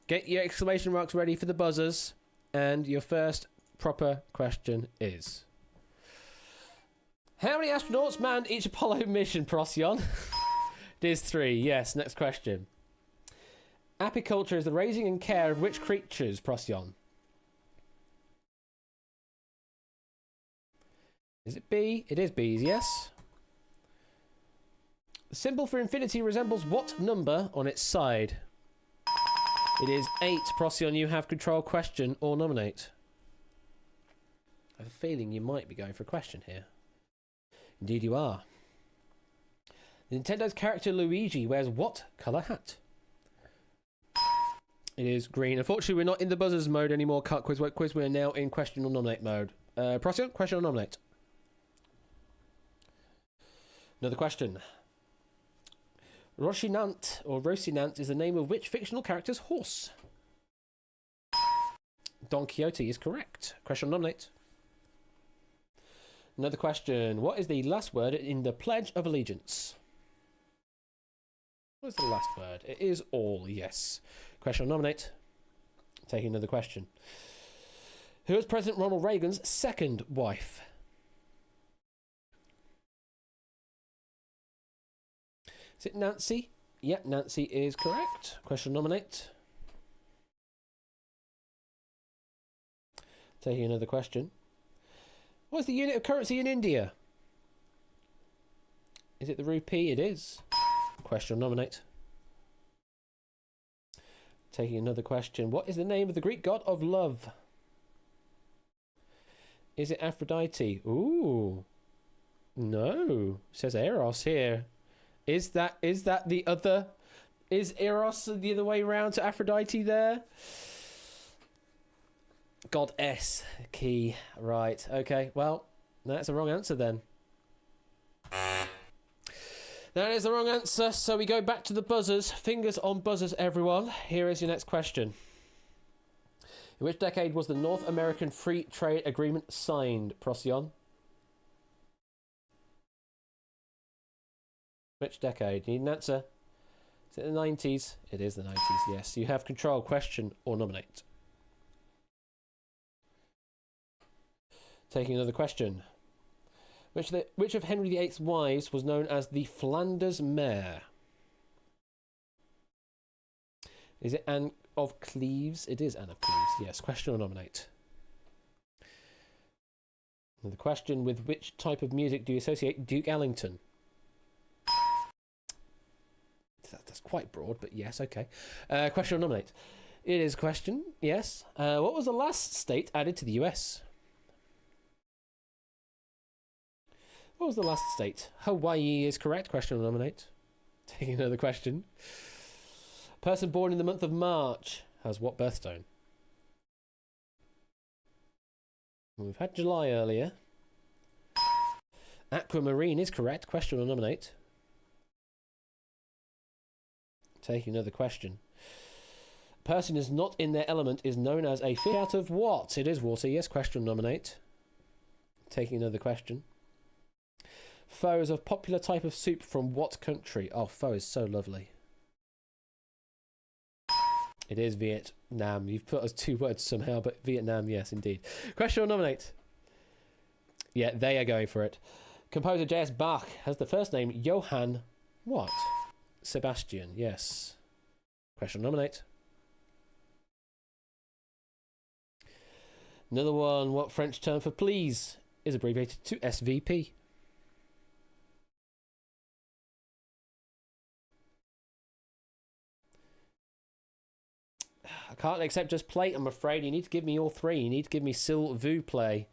Speaker 1: Get your exclamation marks ready for the buzzers. And your first proper question is... how many astronauts manned each Apollo mission, Procyon? It is 3. Yes, next question. Apiculture is the raising and care of which creatures, Procyon? Is it B? It is bees, yes. The symbol for infinity resembles what number on its side? It is 8. Procyon, you have control. Question or nominate. I have a feeling you might be going for a question here. Indeed you are. Nintendo's character Luigi wears what colour hat? It is green. Unfortunately, we're not in the buzzers mode anymore. Can't Quiz Won't Quiz. We're now in question or nominate mode. Procyon, question or nominate? Another question. Rocinante, or Rocinante, is the name of which fictional character's horse? Don Quixote is correct. Question or nominate? Another question. What is the last word in the Pledge of Allegiance? What is the last word? It is all, yes. Question or nominate? Taking another question. Who was President Ronald Reagan's second wife? Is it Nancy? Yeah, Nancy is correct. Question or nominate? Taking another question. What is the unit of currency in India? Is it the rupee? It is. Question or nominate? Taking another question. What is the name of the Greek god of love? Is it Aphrodite? Ooh. No. It says Eros here. Is that the other? Is Eros the other way around to Aphrodite there? God S key. Right. Okay. Well, that's the wrong answer then. That is the wrong answer. So we go back to the buzzers. Fingers on buzzers, everyone. Here is your next question. In which decade was the North American Free Trade Agreement signed, Procyon? Which decade? You need an answer. Is it the 90s? It is the 90s, yes. You have control. Question or nominate. Taking another question. Which of Henry VIII's wives was known as the Flanders Mare? Is it Anne of Cleves? It is Anne of Cleves, yes. Question or nominate. Another question. With which type of music do you associate Duke Ellington? That's quite broad, but yes, okay. Question or nominate. It is question, yes. What was the last state added to the US? What was the last state? Hawaii is correct. Question or nominate. Taking another question. Person born in the month of March has what birthstone? We've had July earlier. Aquamarine is correct. Question or nominate. Taking another question. A person is not in their element is known as a fish out of what? It is water. Yes. Question or nominate. Taking another question. Pho is a popular type of soup from what country? Oh, pho is so lovely. It is Vietnam. You've put us 2 words somehow, but Vietnam, yes, indeed. Question or nominate? Yeah, they are going for it. Composer J.S. Bach has the first name Johann what? Sebastian, yes. Question or nominate? Another one. What French term for please is abbreviated to SVP? I can't accept just plate, I'm afraid. You need to give me all three. You need to give me s'il vous play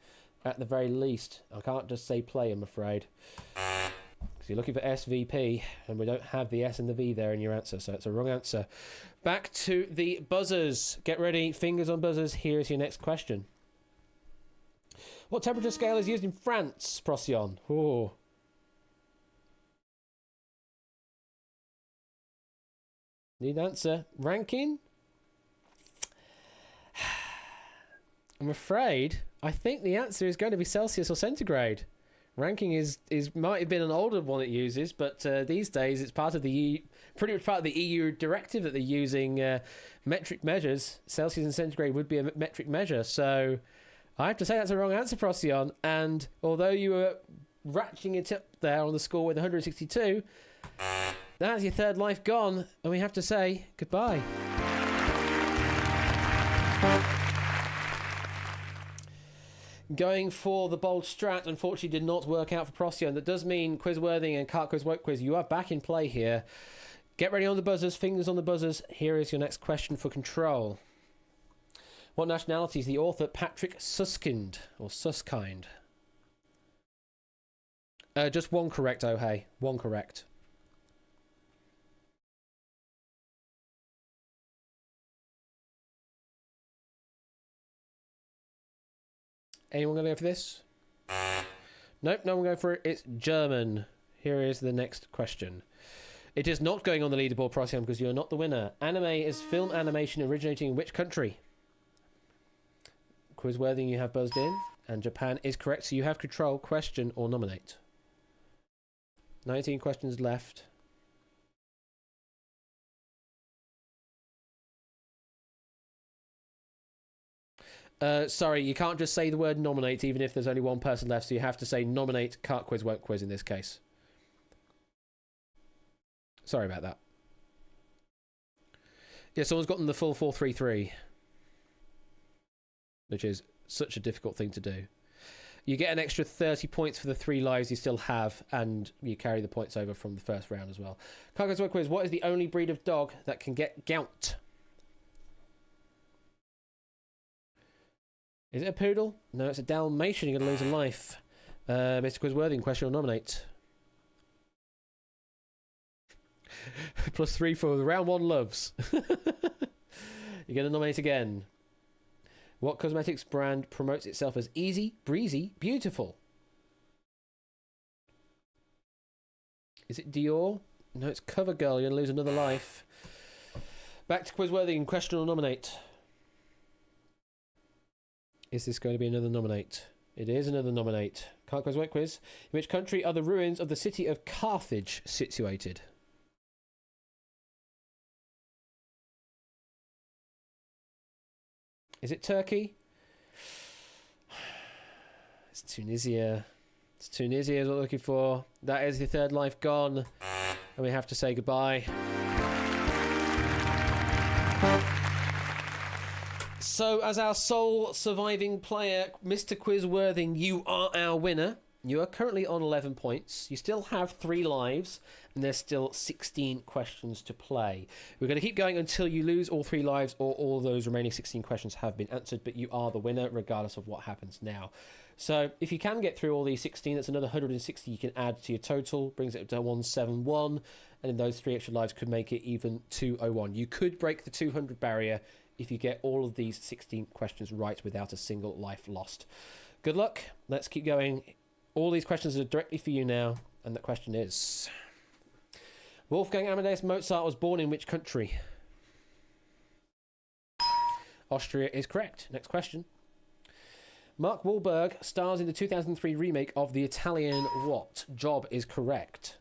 Speaker 1: at the very least. I can't just say play, I'm afraid. Because you're looking for SVP, and we don't have the S and the V there in your answer, so it's a wrong answer. Back to the buzzers. Get ready, fingers on buzzers. Here's your next question. What temperature scale is used in France, Procyon? Oh. Need an answer. Ranking? I'm afraid I think the answer is going to be Celsius or centigrade. Ranking is might have been an older one it uses, but these days it's part of the pretty much part of the EU directive that they're using metric measures. Celsius and centigrade would be a metric measure, so I have to say that's a wrong answer, Procyon. And although you were ratcheting it up there on the score with 162, that's your third life gone, and we have to say goodbye. Going for the bold strat, unfortunately, did not work out for Procyon. That does mean Quizworthy and Cart Quiz Woke Quiz, you are back in play here. Get ready on the buzzers, fingers on the buzzers. Here is your next question for control. What nationality is the author Patrick Suskind, or Suskind? Just one correct, oh hey. One correct. Anyone going to go for this? Nope, no one going for it. It's German. Here is the next question. It is not going on the leaderboard, Procyon, because you're not the winner. Anime is film animation originating in which country? Quizworthy, you have buzzed in. And Japan is correct, so you have control. Question or nominate. 19 questions left. Sorry, you can't just say the word nominate even if there's only one person left, so you have to say nominate Cart Quiz Won't Quiz in this case. Sorry about that. Yeah, someone's gotten the full 433, which is such a difficult thing to do. You get an extra 30 points for the 3 lives you still have, and you carry the points over from the first round as well. Cart Quiz Won't Quiz, what is the only breed of dog that can get gout? Is it a poodle? No, it's a Dalmatian. You're going to lose a life. Mr. Quizworthy, question or nominate. +3 for the round 1 loves. You're going to nominate again. What cosmetics brand promotes itself as easy, breezy, beautiful? Is it Dior? No, it's CoverGirl. You're going to lose another life. Back to Quizworthy and question or nominate. Is this going to be another nominate? It is another nominate. Cart Quiz Won't Quiz. In which country are the ruins of the city of Carthage situated? Is it Turkey? It's Tunisia. It's Tunisia is what we're looking for. That is the third life gone. And we have to say goodbye. So, as our sole surviving player, Mr. Quizworthy, you are our winner. You are currently on 11 points. You still have 3 lives, and there's still 16 questions to play. We're going to keep going until you lose all 3 lives or all those remaining 16 questions have been answered, but you are the winner regardless of what happens now. So, if you can get through all these 16, that's another 160 you can add to your total, brings it up to 171, and then those 3 extra lives could make it even 201. You could break the 200 barrier if you get all of these 16 questions right without a single life lost. Good luck. Let's keep going. All these questions are directly for you now, and the question is: Wolfgang Amadeus Mozart was born in which country? Austria is correct. Next question. Mark Wahlberg stars in the 2003 remake of the Italian what? Job is correct.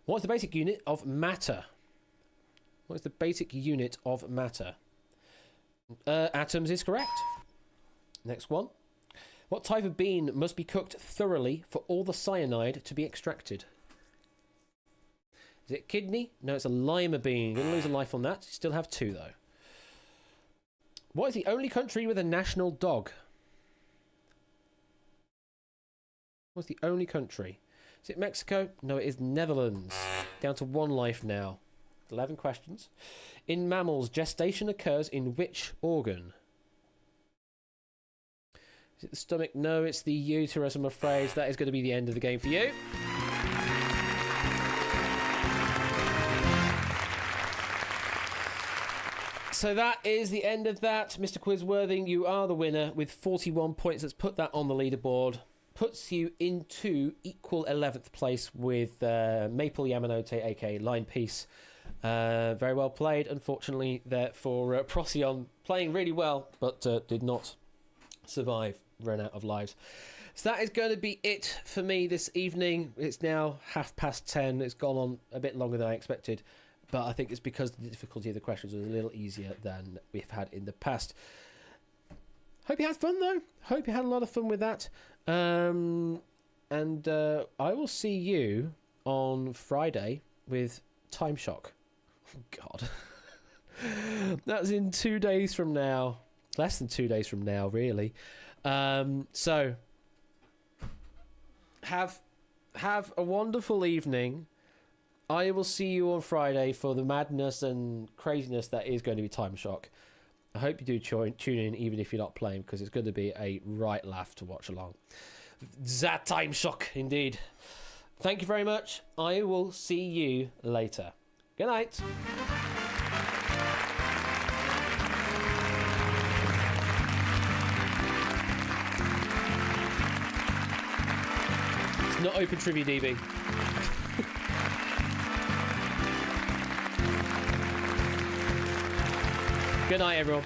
Speaker 1: What's the basic unit of matter? What is the basic unit of matter? Atoms is correct. Next one. What type of bean must be cooked thoroughly for all the cyanide to be extracted? Is it kidney? No, it's a lima bean. You're going to lose a life on that. You still have 2, though. What is the only country with a national dog? What's the only country? Is it Mexico? No, it is Netherlands. Down to 1 life now. 11 questions. In mammals, gestation occurs in which organ? Is it the stomach? No, it's the uterus, I'm afraid. That is going to be the end of the game for you. So that is the end of that. Mr. Quizworthing, you are the winner with 41 points. Let's put that on the leaderboard. Puts you into equal 11th place with Maple Yamanote, aka Line Piece. Very well played, unfortunately, there for Procyon. Playing really well, but did not survive, ran out of lives. So that is going to be it for me this evening. It's now 10:30. It's gone on a bit longer than I expected, but I think it's because the difficulty of the questions was a little easier than we've had in the past. Hope you had fun, though. Hope you had a lot of fun with that. And I will see you on Friday with Time Shock. Oh, God. That's in 2 days from now. Less than 2 days from now, really. So, have a wonderful evening. I will see you on Friday for the madness and craziness that is going to be Time Shock. I hope you do tune in, even if you're not playing, because it's going to be a right laugh to watch along. That Time Shock, indeed. Thank you very much. I will see you later. Good night. It's not open trivia, DB. Good night, everyone.